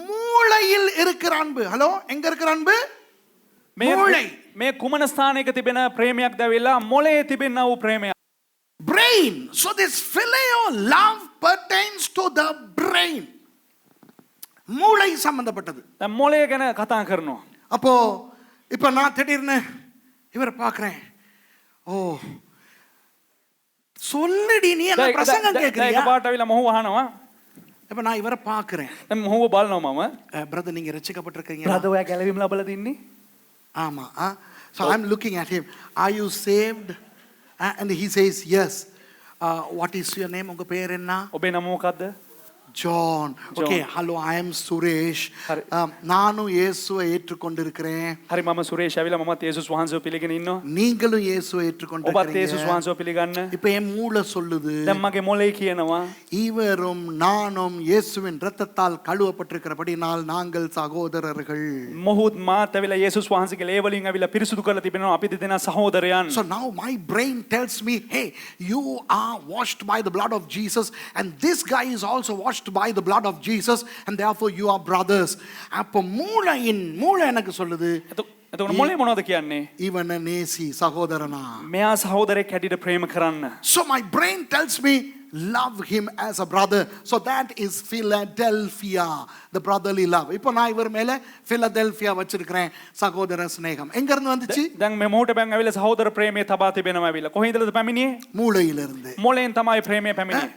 மூளையில் இருக்கிற அன்பு. ஹலோ, எங்க இருக்கிற அன்பு? மூளை. මේ කුමන ස්ථානයක තිබෙන ප්‍රේමයක්ද ඇවිල්ලා මොළයේ තිබෙනා වූ ප්‍රේමයක්. Brain. So this phileo love pertains to the brain. மூளை சம்பந்தப்பட்டது. දැන් මොළය ගැන කතා කරනවා. அப்போ இப்போ நான் திடீர்னு இவரை பார்க்கிறேன். ஓ, சொல்லுடி நீ என்ன பிரசங்கம் கேக்குறியா? ඒක පාට ඇවිල්ලා මොහු අහනවා. இப்போ நான் இவரை பார்க்கிறேன். දැන් මොහුව බලනවා මම. பிரதர் நீங்க ரட்சிக்கப்பட்டிருக்கீங்க? බ්‍රදර් ඔයා ගැලවීම ලැබලා තින්නේ? ஆமா. So I'm looking at him. Are you saved? And he says yes. What is your name? உங்க பேர் என்ன? ඔබේ නම මොකද්ද? John. Okay, hello, I am Suresh. හරි. நானும் இயேசுவை ஏற்றுக்கொண்டிருக்கிறேன். හරි, මම සුරේෂ් ඇවිල්ලා මමත් යේසුස් වහන්සේව පිළිගෙන ඉන්නවා. நீங்களும் இயேசுவை ඔබත් ஏற்றுக்கொண்டிருக்கிறீங்க. යේසුස් වහන්සේව පිළිගන්න. இப்போ என் மூளை சொல்லுது, දැන් මගේ මොළේ කියනවා இவரும் நானும் இயேசுவின் இரத்தத்தால் கழுவப்பட்டிருக்கிறபடினால் நாங்கள் சகோதரர்கள். මොහුත් මාත් ඇවිල්ලා යේසුස් වහන්සේගේ ලේ වලින් ඇවිල්ලා පිරිසුදු කරලා තිබෙනවා. අපි දෙදෙනා සහෝදරයන්. So now my brain tells me, hey, you are washed by the blood of Jesus, and this guy is also washed by the blood of Jesus, and therefore you are brothers. அப்ப மூளை எனக்கு சொல்லுது, එතකොට මොළේ මොනවද කියන්නේ? இவனை நேசி, சகோதரனா. මෙයා සහෝදරයෙක් හැටියට ප්‍රේම කරන්න. So my brain tells me, love him as a brother. So that is Philadelphia, the brotherly love. இப்போ நான் இவர் மேல Philadelphia வச்சிருக்கிறேன், சகோதர ஸ்நேகம். எங்க இருந்து வந்துச்சு? දැන් මේ මොහොත බං ඇවිල්ලා සහෝදර ප්‍රේමය තබා තිබෙනවා ඇවිල්ලා. කොහේඳලද පැමිණියේ? மூளையிலிருந்து. මොළෙන් තමයි ප්‍රේමය පැමිණියේ.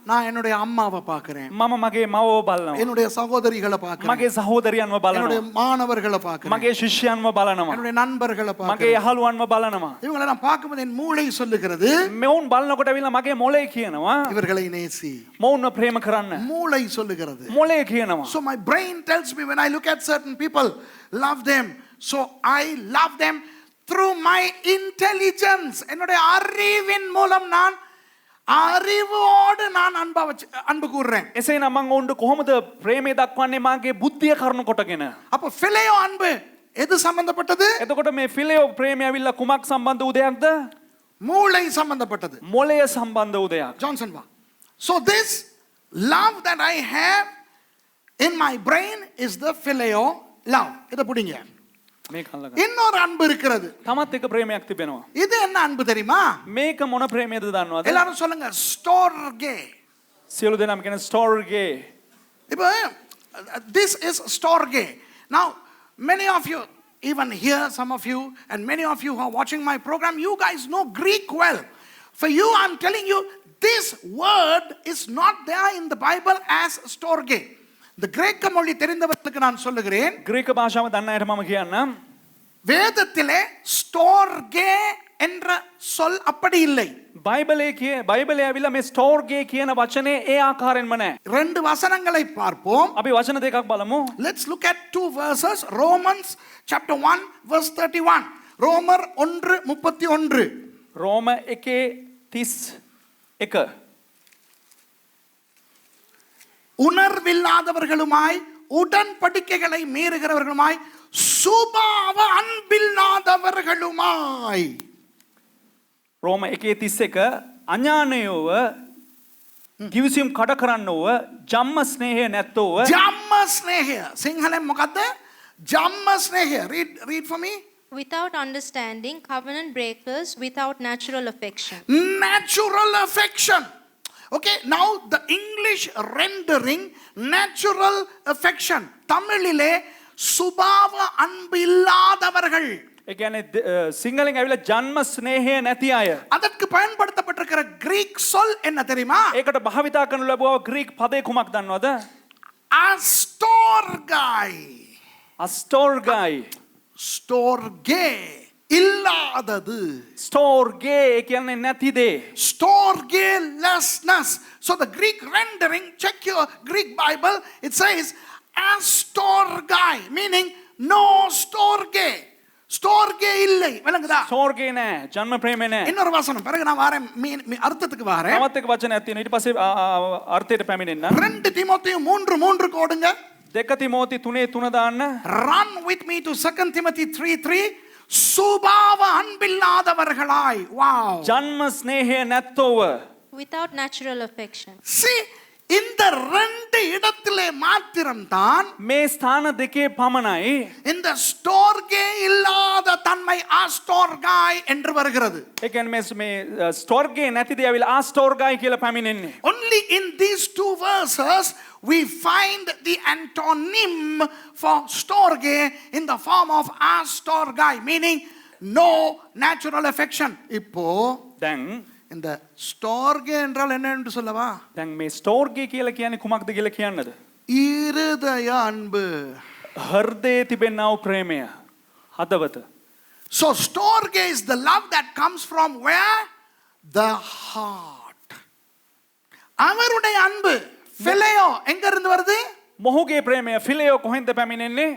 நான் என்னுடைய அம்மாவை பார்க்கிறேன், මම මගේ මවව බලනවා. என்னுடைய சகோதரிகளை பார்க்கிறேன், මගේ සහෝදරියන්ව என்னுடைய බලනවා. மாணவர்களை பார்க்கிறேன், මගේ ශිෂ්‍යයන්ව බලනවා. என்னுடைய நண்பர்களை මගේ பார்க்கிறேன். යහළුවන්ව බලනවා. இவங்களை நான் பார்க்கும்போது என் மூளை சொல்லுகிறது, මෙවුන් බලනකොට ඇවිල්ලා මගේ මොළේ කියනවා இவர்களை நேசி. මොවුන්ව ප්‍රේම කරන්න. மூளை சொல்லுகிறது. මොළේ කියනවා. So my brain tells me when I look at certain people, love them. So I love them through my intelligence. என்னுடைய அறிவின் மூலம் நான் அறிவோடு நான் அன்பு கூறுறேன். එසේනම් මම ඔවුන්ට කොහොමද ප්‍රේමය දක්වන්නේ? මාගේ බුද්ධිය කරුණු කොටගෙන. அப்ப phileo அன்பு எது சம்பந்தப்பட்டது? එතකොට මේ ෆිලියෝ ප්‍රේමය ඇවිල්ලා කුමක් සම්බන්ධ වූ දෙයක්ද? மூளை சம்பந்தப்பட்டது. මොළය සම්බන්ධ වූ දෙයක්. Johnson va. So this love that I have in my brain is the phileo love. இத புடிங்க. මේක අල්ලගන්න. இன்னொரு அன்பு இருக்கிறது. තමත් එක ප්‍රේමයක් තිබෙනවා. இது என்ன அன்பு தெரியுமா? මේක මොන ප්‍රේමයද දන්නවද? எல்லாரும் சொல்லுங்க, storge. සියලු දෙනාම කියන ස්ටෝර්ගේ. இப்போ this is storge. Now many of you, even here some of you and many of you who are watching my program, you guys know Greek well. For you I'm telling you, this word is not there in the Bible as storge. இந்த கிரேக்க மொழி தெரிந்தவர்களுக்கு நான் சொல்லுகிறேன், Greek භාෂාව දන්න අයට මම කියන්නම්. வேதத்திலே ஸ்டோர்கே என்ற சொல் அப்படி இல்லை. බයිබලයේ ඇවිල්ලා මේ ස්ටෝර්ගේ කියන වචනේ ඒ ආකාරයෙන්ම නැහැ. ரெண்டு வசனங்களை பார்ப்போம். අපි වචන දෙකක් බලමු. Let's look at two verses. Romans chapter 1 verse 31. ரோமர் 1:31. රෝම 1:31. உணர்வில்லாதவர்களுமாய் உடன்படிக்கைகளை மீறுகிறவர்களுமாய் சுபாவ அன்பில்லாதவர்களுமாய். රෝම 1:31 අඥානයෝව කිවිසුම් කඩ කරන්නෝව ජම්ම ස්නේහය නැත්තෝව. ජම්ම ස්නේහය සිංහලෙන් මොකද්ද? ජම්ම ස්නේහය. Read for me. Without understanding, covenant breakers, without natural affection. Natural affection. Okay, now the English rendering natural affection. தமிழிலே சுபாவ அன்பு இல்லாதவர்கள். ඒ කියන්නේ සිංහලෙන් ඇවිල්ලා ජන්ම ස්නේහය නැති අය. அதற்கு பயன்படுத்தப்பட்டிருக்கிற கிரீக் சொல் என்ன தெரியுமா? ඒකට භාවිතා කරනු ලැබුවා ග්‍රීක පදේ කුමක් දන්නවද? astorgai. අස්ටෝර්ගයි. Storge இல்லாதது. ස්ටෝර්ගේ ඒ කියන්නේ නැති දේ. Storgelessness. So the Greek rendering, check your Greek Bible, it says astorgai, meaning no storge. Storge இல்லை. விளங்குதா? ස්ටෝර්ගේ නෑ. ජන්ම ප්‍රේමේ නෑ. இன்னொரு வசனம் பிறகு நான் வாரேன் அர்த்தத்துக்கு வாரேன். තවත් එක වචනයක් තියෙනවා. ඊට පස්සේ අර්ථයට පැමිණෙන්න. 2 தீமோத்தேயு 3:3 கோடுங்க. 2 තිමෝති 3:3 දාන්න. Run with me to 2 Timothy 3:3. சுபாவ அன்பில்லாதவர்களாய். Wow. ජන්ම ස්නේහය නැත්තෝව. Without natural affection. See, இந்த 2 இடத்திலே மாத்திரம்தான் මේ ස්ථාන දෙකේ පමණයි இந்த ஸ்டோர்கே இல்லாத தன்மை ஆஸ்டோர்காய் என்று வருகிறது. ඒ කියන්නේ මේ ස්ටෝර්ගේ නැති දේ ඇවිල්ලා ආස්ටෝර්ගායි කියලා පැමිණෙන්නේ. Only in these 2 verses we find the antonym for storge in the form of astorgai, meaning no natural affection. இப்போ දැන් இந்த ஸ்டோர்கே என்றால் என்ன என்று சொல்லவா? දැන් මේ ස්ටෝර්ගේ කියලා කියන්නේ කුමක්ද කියලා කියන්නද? இருதய அன்பு. හෘදයේ තිබෙනා වූ ප්‍රේමය. හදවත. So storge is the love that comes from where? The heart. அவருடைய அன்பு phileo எங்க இருந்து வருது? මොහුගේ ප්‍රේමය ෆිලයෝ කොහෙන්ද පැමිණෙන්නේ?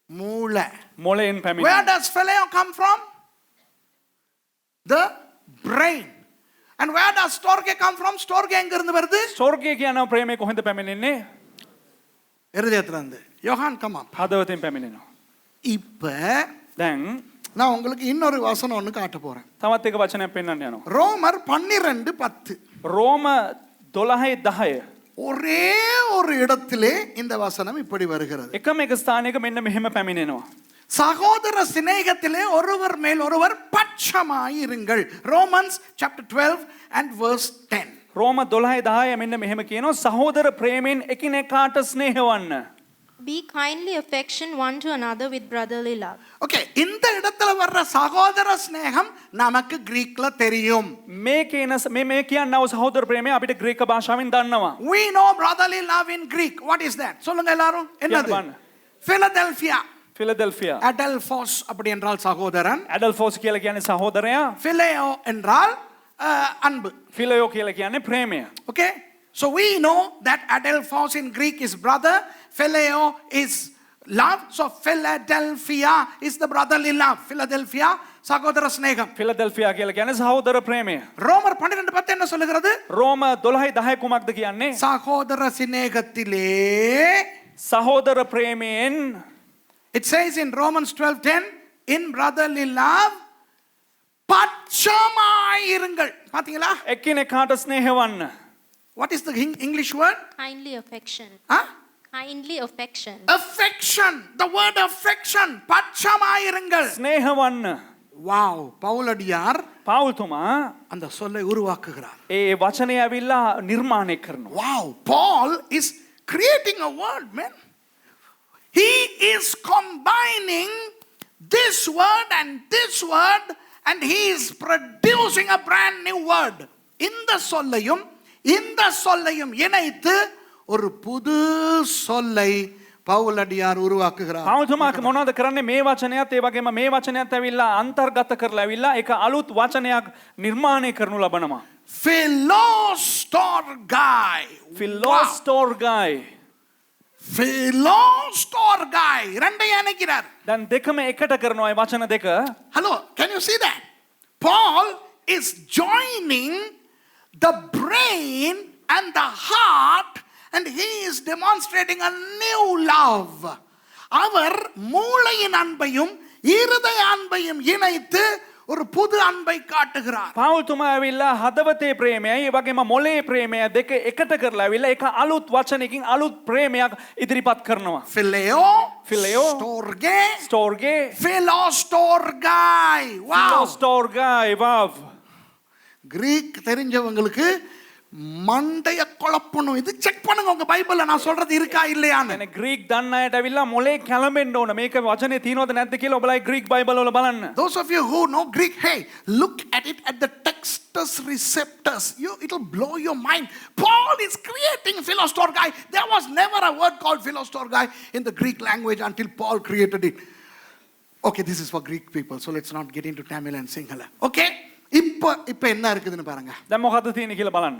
மூளை. මොළයෙන් Where පැමිණෙන්නේ. does phileo come from? The brain. And where does storge come from? Storge எங்க இருந்து வருது? ස්වර්ගය කියන ප්‍රේමය කොහෙන්ද පැමිණෙන්නේ? இருதயத்துல இருந்து. Yohan come up. හදවතෙන් පැමිණෙනවා. இப்ப දැන් நான் உங்களுக்கு இன்னொரு வசனம் ஒன்று காட்ட போறேன். තවත් එක වචනයක් පෙන්වන්න යනවා. ரோமர் 12:10. රෝම 12:10 ஒரே ஒரு இடத்திலே இந்த வசனம் இப்படி வருகிறது. එකම එක ස්ථානයක මෙන්න මෙහෙම පැමිණෙනවා. சகோதர சிநேகத்திலே ஒருவர் மேல் ஒருவர் பட்சமாயிருங்கள். Romans chapter 12 and verse 10. රෝම 12:10 මෙන්න මෙහෙම කියනවා සහෝදර ප්‍රේමයෙන් එකිනෙකාට ස්නේහ වන්න. Be kindly affection one to another with brotherly love. Okay, இந்த இடத்துல வர்ற சகோதர சிநேகம் நமக்கு கிரீக்ல தெரியும். මේ කියනව සහෝදර ප්‍රේමය අපිට ග්‍රීක භාෂාවෙන් දන්නවා. We know brotherly love in Greek. What is that? சொல்லுங்க எல்லாரும். என்னது? Philadelphia. ෆිලදෙල්ෆියා. Adelphos அப்படி என்றால் சகோதரன். ඇඩල්ෆෝස් කියලා කියන්නේ සහෝදරයා. Phileo என்றால் அன்பு. ෆිලයෝ කියලා කියන්නේ ප්‍රේමය. Okay? So we know that Adelphos in Greek is brother, Phileo is love. So Philadelphia is the brotherly love. Philadelphia சகோதர சிநேகம். ෆිලදෙල්ෆියා කියලා කියන්නේ සහෝදර ප්‍රේමය. ரோமர் 12:10 என்ன சொல்லுகிறது? රෝම 12:10 කුමක්ද කියන්නේ? சகோதர சிநேகத்திலே. සහෝදර ප්‍රේමයෙන් It says in Romans 12:10, in brotherly love பட்சமாயிருங்கள். பாத்தீங்களா? එකිනෙකාට ස්නේහ වන්න. What is the English word? Kindly affection. Huh? Kindly affection. Affection. The word affection. பட்சமாயிருங்கள். ස්නේහ වන්න. Wow, பவுலடியார் පාවුල්තුමා அந்த சொல்லை உருவாக்குகிறார். ඒ වචනය ඇවිල්ලා නිර්මාණය කරනවා. Wow, Paul is creating a word, man. He is combining this word and he is producing a brand new word. இந்த சொல்லையும் இணைத்து ஒரு புது சொல்லை පවුලඩියාර උරුවක්කරා. පාවුල්තුමාක මොනවද කරන්නේ මේ වචනයත් ඒ වගේම මේ වචනයත් ඇවිල්ලා අන්තර්ගත කරලා ඇවිල්ලා ඒක අලුත් වචනයක් නිර්මාණය කරනු ලබනවා. Philostorgai. ෆිලෝස්ටෝර්ගයි. Philostorgai. ரெண்டையும் இணைக்கிறார். දැන් දෙකම එකට කරනවා ඒ වචන දෙක. Hello, can you see that? Paul is joining the brain and the heart and he is demonstrating a new love. அவர் மூளையின் அன்பையும் இருதய அன்பையும் இணைத்து ஒரு புது அன்பை காட்டுகிறார். පාවුල්තුමා ඇවිල්ලා හදවතේ ප්‍රේමයයි ඒ වගේම මොළයේ ප්‍රේමය දෙක එකට කරලා ඇවිල්ලා ඒක අලුත් වචනකින් අලුත් ප්‍රේමයක් ඉදිරිපත් කරනවා. Phileo, Phileo, storge, storge, philostorgai. Wow. ෆිලෝස්ටෝර්ගයි வாவ். கிரீக் தெரிஞ்சவங்களுக்கு மண்டைய குழப்பணும். இது செக் பண்ணுங்க உங்க பைபிள்ல நான் சொல்றது இருக்கா இல்லையான்னு. يعني ග්‍රීක් දන්න අයට ඇවිල්ලා මොලේ කැළඹෙන්න ඕන. මේක වචනේ තියෙනවද නැද්ද කියලා ඔබලා ග්‍රීක් බයිබල් වල බලන්න. Those of you who know Greek, hey, look at it at the textus receptus. It'll blow your mind. Paul is creating philostorgai. There was never a word called philostorgai in the Greek language until Paul created it. Okay, this is for Greek people, so let's not get into Tamil and Sinhala. Okay, இப்போ என்ன இருக்குதுன்னு பாருங்க. දැන් මොකද්ද තියෙන්නේ කියලා බලන්න.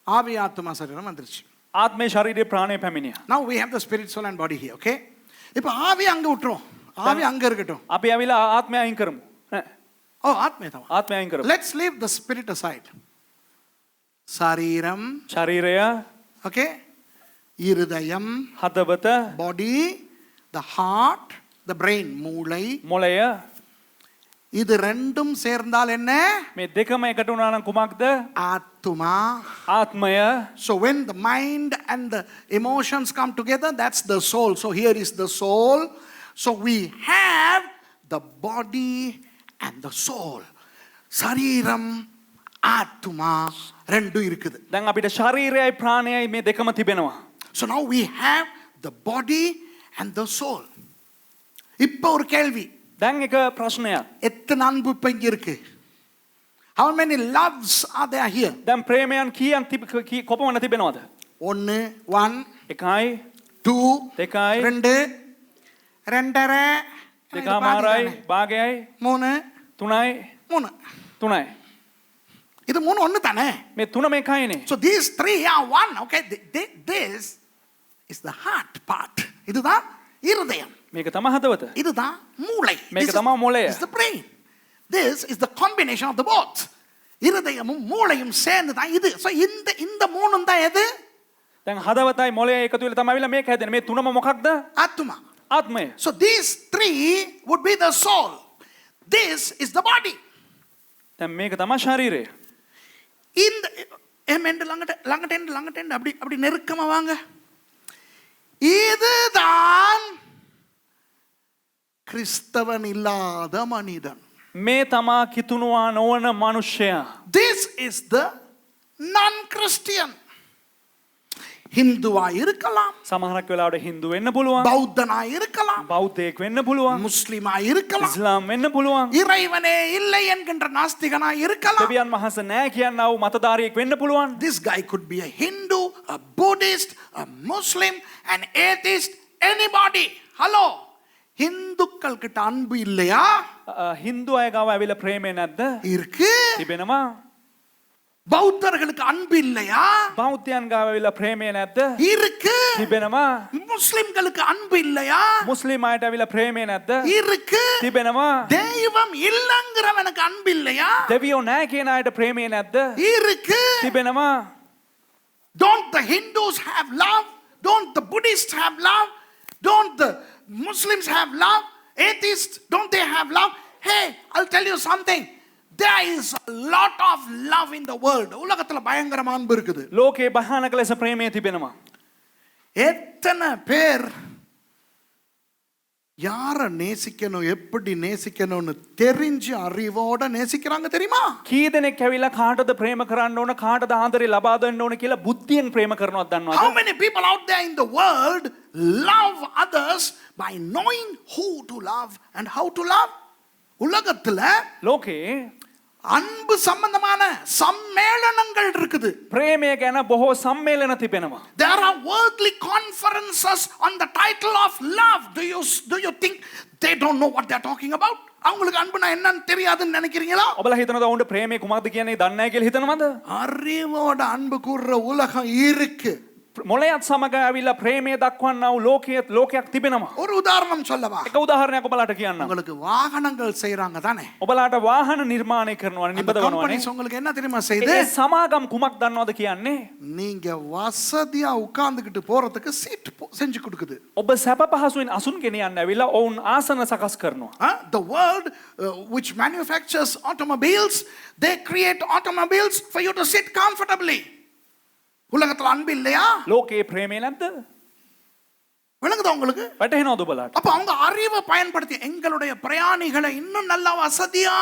ஆவி ஆத்மா சரீரம் வந்துருச்சு. ආත්මේ ශරීරයේ ප්‍රාණය පැමිණියා. Now we have the spirit, soul and body here, okay? இப்போ ஆவி அங்க விட்டுரும். ஆவி அங்க இருக்கட்டும். අපි ඇවිල්ලා ආත්මය අයින් කරමු. Oh, ஆத்மே தான். ආත්මය අයින් කරමු. Let's leave the spirit aside. சரீரம், ශරීරය, okay? இருதயம், හදවත, body, the heart, the brain, மூளை. මොළය இது ரெண்டும் சேர்ந்தால் என்ன? මේ දෙකම එකට වුණා නම් කුමක්ද? ஆத்துமா. ආත්මය. So when the mind and the emotions come together, that's the soul. So here is the soul. So we have the body and the soul. சரீரம், ஆத்துமா ரெண்டும் இருக்குது. දැන් අපිට ශරීරයයි ප්‍රාණයයි මේ දෙකම තිබෙනවා. So now we have the body and the soul. இப்போ ஒரு கேள்வி. දැන් එක ප්‍රශ්නයක්. எத்தனை அன்பு இப்ப இங்க இருக்கு? How many loves are there here? දැන් ප්‍රේමයන් කීයක් කොපමණ තිබෙනවද? 1 1 එකයි 2 දෙකයි 2 2.5 දෙකමාරයි භාගයයි 3 තුනයි 3 තුනයි. இது 3 ஒண்ணு தானே? මේ තුනම එකයිනේ. So these three are one, okay? This is the heart part. இதுதான் இருதயம். මේක තමයි හදවත. இதுதான் மூளை. මේක තමයි මොළය. This is the brain. This is the combination of the both. இருதயமும் மூளையும் சேர்ந்து தான் இது. So இந்த மூணும் தான் எது? දැන් හදවතයි මොළයයි එකතු වෙලා තමයි මේක හැදෙන්නේ. මේ තුනම මොකක්ද? ஆத்துமா. ආත්මය. So these three would be the soul. This is the body. දැන් මේක තමයි ශරීරය. இந்த எமெண்ட் ළඟට அப்படி நெருக்கமா வாங்க. இதுதான் கிறிஸ்தவன் இல்லாத மனிதன். මේ තමා කිතුණුවා නොවන මනුෂ්‍යයා. This is the non-Christian. ஹிந்துவா இருக்கலாம், සමහරක් වෙලාවට හින්දු වෙන්න පුළුවන්. பௌத்தனா இருக்கலாம், බෞද්ධයෙක් වෙන්න පුළුවන්. முஸ்லிமா இருக்கலாம், ඉස්ලාම් වෙන්න පුළුවන්. இறைவனே இல்லை என்கின்ற நாஸ்திகனா இருக்கலாம். දෙවියන් වහන්සේ නැහැ කියනා වූ මතධාරියෙක් වෙන්න පුළුවන්. This guy could be a Hindu, a Buddhist, a Muslim, an atheist, anybody. Hello. ஹிந்துக்கள் கிட்ட அன்பு இல்லையா? හින්දු අය ගාව ඇවිල්ලා ප්‍රේමේ නැද්ද? இருக்கு. තිබෙනවා. பௌத்தர்களுக்கு அன்பு இல்லையா? බෞද්ධයන් ගාව ඇවිල්ලා ප්‍රේමේ නැද්ද? இருக்கு. තිබෙනවා. முஸ்லிம்களுக்கு அன்பு இல்லையா? මුස්ලිම් අයට ඇවිල්ලා ප්‍රේමේ නැද්ද? இருக்கு. තිබෙනවා. தெய்வம் இல்லங்கிறவனுக்கு அன்பு இல்லையா? දෙවියෝ නැහැ කියන අයට ප්‍රේමේ නැද්ද? இருக்கு. තිබෙනවා. Don't the Hindus have love? Don't the Buddhists have love? Don't the Muslims have love? Atheists, don't they have love? Hey, I'll tell you something. There is a lot of love in the world. உலகத்துல பயங்கரமான அன்பு இருக்குது. ලෝකේ භයානක ලෙස ප්‍රේමය තිබෙනවා. எத்தனை பேர் யாரை நேசிக்கணும், எப்படி நேசிக்கணும்னு தெரிஞ்சு அறிவோட நேசிக்கிறாங்க தெரியுமா? කී දෙනෙක් ඇවිල්ලා කාටද ප්‍රේම කරන්න ඕන, කාටද ආදරේ ලබා දෙන්න ඕන කියලා බුද්ධියෙන් ප්‍රේම කරනවද දන්නවද? How many people out there in the world love others by knowing who to love and how to love? உலகத்துல ලෝකේ அன்பு சம்பந்தமான சம்மேளனங்கள் இருக்குது. ප්‍රේමය ගැන බොහෝ සම්මේලන තිබෙනවා. There are worldly conferences on the title of love. Do you think they don't know what they are talking about? அவங்களுக்கு அன்புனா என்னன்னு தெரியாதுன்னு நினைக்கிறீங்களா? ඔබලා හිතනද ඔවුන්ට ප්‍රේමය කුමක්ද කියන්නේ දන්නේ නැහැ කියලා හිතනවද? அறிவோட அன்பு கூறுற உலகம் இருக்கு. මොළයත් සමග ඇවිල්ලා ප්‍රේමය දක්වන්නා වූ ලෝකයක් තිබෙනවා. ஒரு உதாரணம் சொல்லவா? එක උදාහරණයක් ඔබලාට කියන්නම්. உங்களுக்கு வாகனங்கள் செய்றாங்க தானே? ඔබලාට வாහන නිර්මාණය කරනවා නිබදවනවානේ. கம்பெனிஸ் உங்களுக்கு என்ன தெரியுமா செய்யுது? ඒ සමාගම් කුමක් දන්නවද කියන්නේ? நீங்க வசதியா உட்கார்ந்துகிட்டு போறதுக்கு சீட் செஞ்சு கொடுக்குது. ඔබ සැප පහසුවෙන් අසුන් ගෙනියන්න ඇවිල්ලා ඔවුන් ආසන සකස් කරනවා. The world which manufactures automobiles, they create automobiles for you to sit comfortably. உலகத்துல அன்பு இல்லையா? ලෝකේ ප්‍රේමය නැද්ද? விளங்குதா உங்களுக்கு? වැටහෙනවද ඔබලාට? அப்ப அவங்க அறிவை பயன்படுத்தி எங்களுடைய பிரயாணிகளை இன்னும் நல்லா வசதியா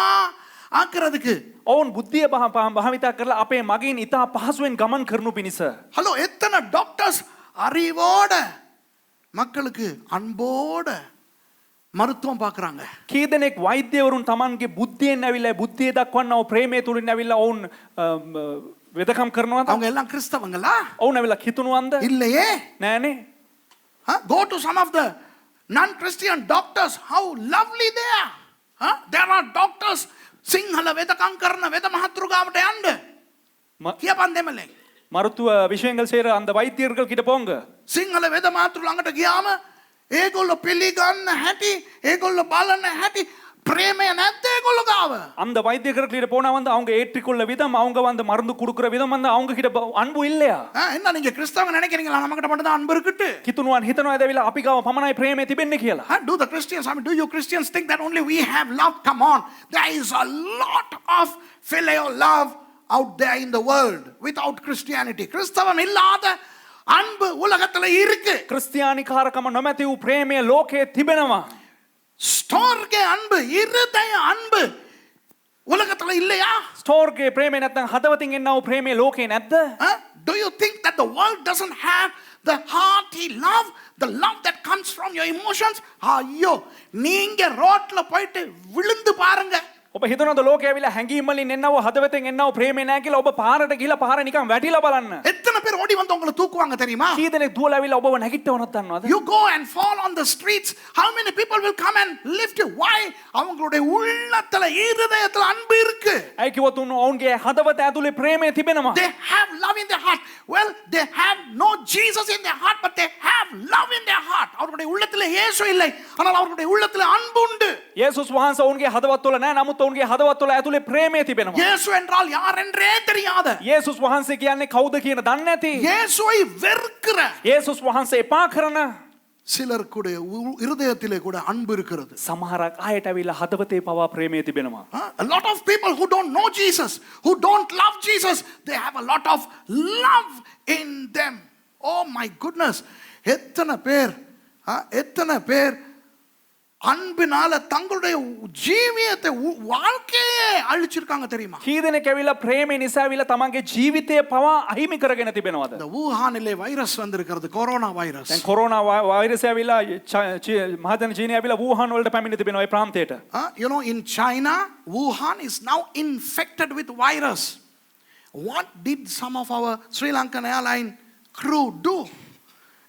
ஆக்குறதுக்கு ඔවුන් බුද්ධිය භාවිතා කරලා අපේ මගින් ඉතා පහසුවෙන් ගමන් කරනු පිණිස. ஹலோ, எத்தனை டாக்டர்ஸ் அறிவோட மக்களுக்கு அன்போட மருத்துவம் பார்க்கறாங்க. කී දෙනෙක් වෛද්‍යවරුන් Tamanගේ බුද්ධියෙන් ඇවිල්ලා බුද්ධිය දක්වන්නව ප්‍රේමය තුලින් ඇවිල්ලා ඔවුන් වෙදකම් කරනවද? அவங்க எல்லாம் கிறிஸ்தவங்களா? ඔවුන් ඇවිල්ලා කිතුණුවන්ද? இல்லையே. නෑනේ. Go to some of the non-Christian doctors, how lovely they are. Huh? There are doctors, Sinhala වෙදකම් කරන වෙද මහතුරු ගාවට යන්න. ம- කියපන් දෙමළෙන්. மருத்துவ விஷயங்கள் செய்யற அந்த வைத்தியர்கள் கிட்ட போங்க. සිංහල වෙද මහතුරු ළඟට ගියාම ඒගොල්ලෝ පිළිගන්න හැටි, ඒගොල්ලෝ බලන හැටි ප්‍රේමය නැද්ද ඒගොල්ලෝ ගාව? அந்த வைத்தியர்கள் கிட்ட போனா வந்து அவங்க ஏற்றிக்கொள்ள விதம், அவங்க வந்து மருந்து கொடுக்கிற விதம் வந்து அவங்க கிட்ட அன்பு இல்லையா? என்ன நீங்க கிறிஸ்தவங்க நினைக்கிறீங்களா நமக்கிட்ட மட்டும் தான் அன்பு இருக்குட்டு? කිතුනුවන් හිතනවා ඇදවිලා අපි ගාව පමණයි ප්‍රේමය තිබෙන්නේ කියලා. Do the Christians, I mean, do you Christians think that only we have love? Come on. There is a lot of filial love out there in the world without Christianity. கிறிஸ்தவம் இல்லாத அன்பு உலகத்துல இருக்கு. ක්‍රිස්තියානිකාරකම නොමැති වූ ප්‍රේමය ලෝකයේ තිබෙනවා. ஸ்டோர்கே அன்பு, இருதய அன்பு உலகத்துல இல்லையா? ස්ටෝර්ගේ ප්‍රේමය නැත්නම් හදවතින් එන්නා වූ ප්‍රේමය ලෝකේ නැද්ද? Huh? Do you think that the world doesn't have the hearty love, the love that comes from your emotions? ஐயோ, நீங்க ரோட்ல போயிட்டு விழுந்து பாருங்க. ඔබ හිතනවද ලෝකයේ ඇවිල්ලා හැංගීම් වලින් එන්නව හදවතෙන් එන්නව ප්‍රේමය නැහැ කියලා? ඔබ පාරට ගිහලා පාර නිකන් වැටිලා බලන්න. எத்தனை பேர் ஓடி வந்து உங்களை தூக்குவாங்க தெரியுமா? කී දෙනෙක් දුවලා ඇවිල්ලා ඔබව නැගිට්ටවනත් දන්නවද? You go and fall on the streets. How many people will come and lift you? Why? அவங்களுடைய உள்ளத்துல இருதயத்துல அன்பு இருக்கு. ඇයි කිව්වොත් ඔවුන්ගේ හදවත ඇතුලේ ප්‍රේමය තිබෙනවා. They have love in their heart. Well, they have no Jesus in their heart, but they have love in their heart. அவர்களுடைய உள்ளத்துல இயேசு இல்லை, ஆனால் அவர்களுடைய உள்ளத்துல அன்பு உண்டு. යේසුස් වහන්සේ ඔවුන්ගේ හදවත්වල නැහැ, නමුත් ඔවුන්ගේ හදවත්වල ඇතුලේ ප්‍රේමය තිබෙනවා. இயேசு என்றால் யார் என்றே தெரியாத, යේසුස් වහන්සේ කියන්නේ කවුද කියන දන්නේ නැති, இயேசுவை வெறுக்கிற යේසුස් වහන්සේ එපා කරන சிலருக்குடைய இருதயத்திலே கூட அன்பு இருக்கிறது. සමහරක් අයට ඇවිල්ලා හදවතේ පවා ප්‍රේමය තිබෙනවා. A lot of people who don't know Jesus, who don't love Jesus, they have a lot of love in them. Oh my goodness. எத்தனை பேர் அன்பினால தங்களுடைய ஜீவியத்தை வாழ்க்கையே அழிச்சிருக்காங்க தெரியுமா? කී දෙනෙක් ඇවිල්ලා ප්‍රේමය නිසා ඇවිල්ලා තමන්ගේ ජීවිතය පවා අහිමි කරගෙන තිබෙනවද? இந்த வூஹானிலே வைரஸ் வந்திருக்கிறது, கொரோனா வைரஸ். දැන් කොරෝනා වෛරසය ඇවිල්ලා මහජන චීනය ඇවිල්ලා වූහාන් වලට පැමිණ තිබෙනවා ඒ ප්‍රාන්තයට. You know, in China, Wuhan is now infected with virus. What did some of our Sri Lankan airline crew do?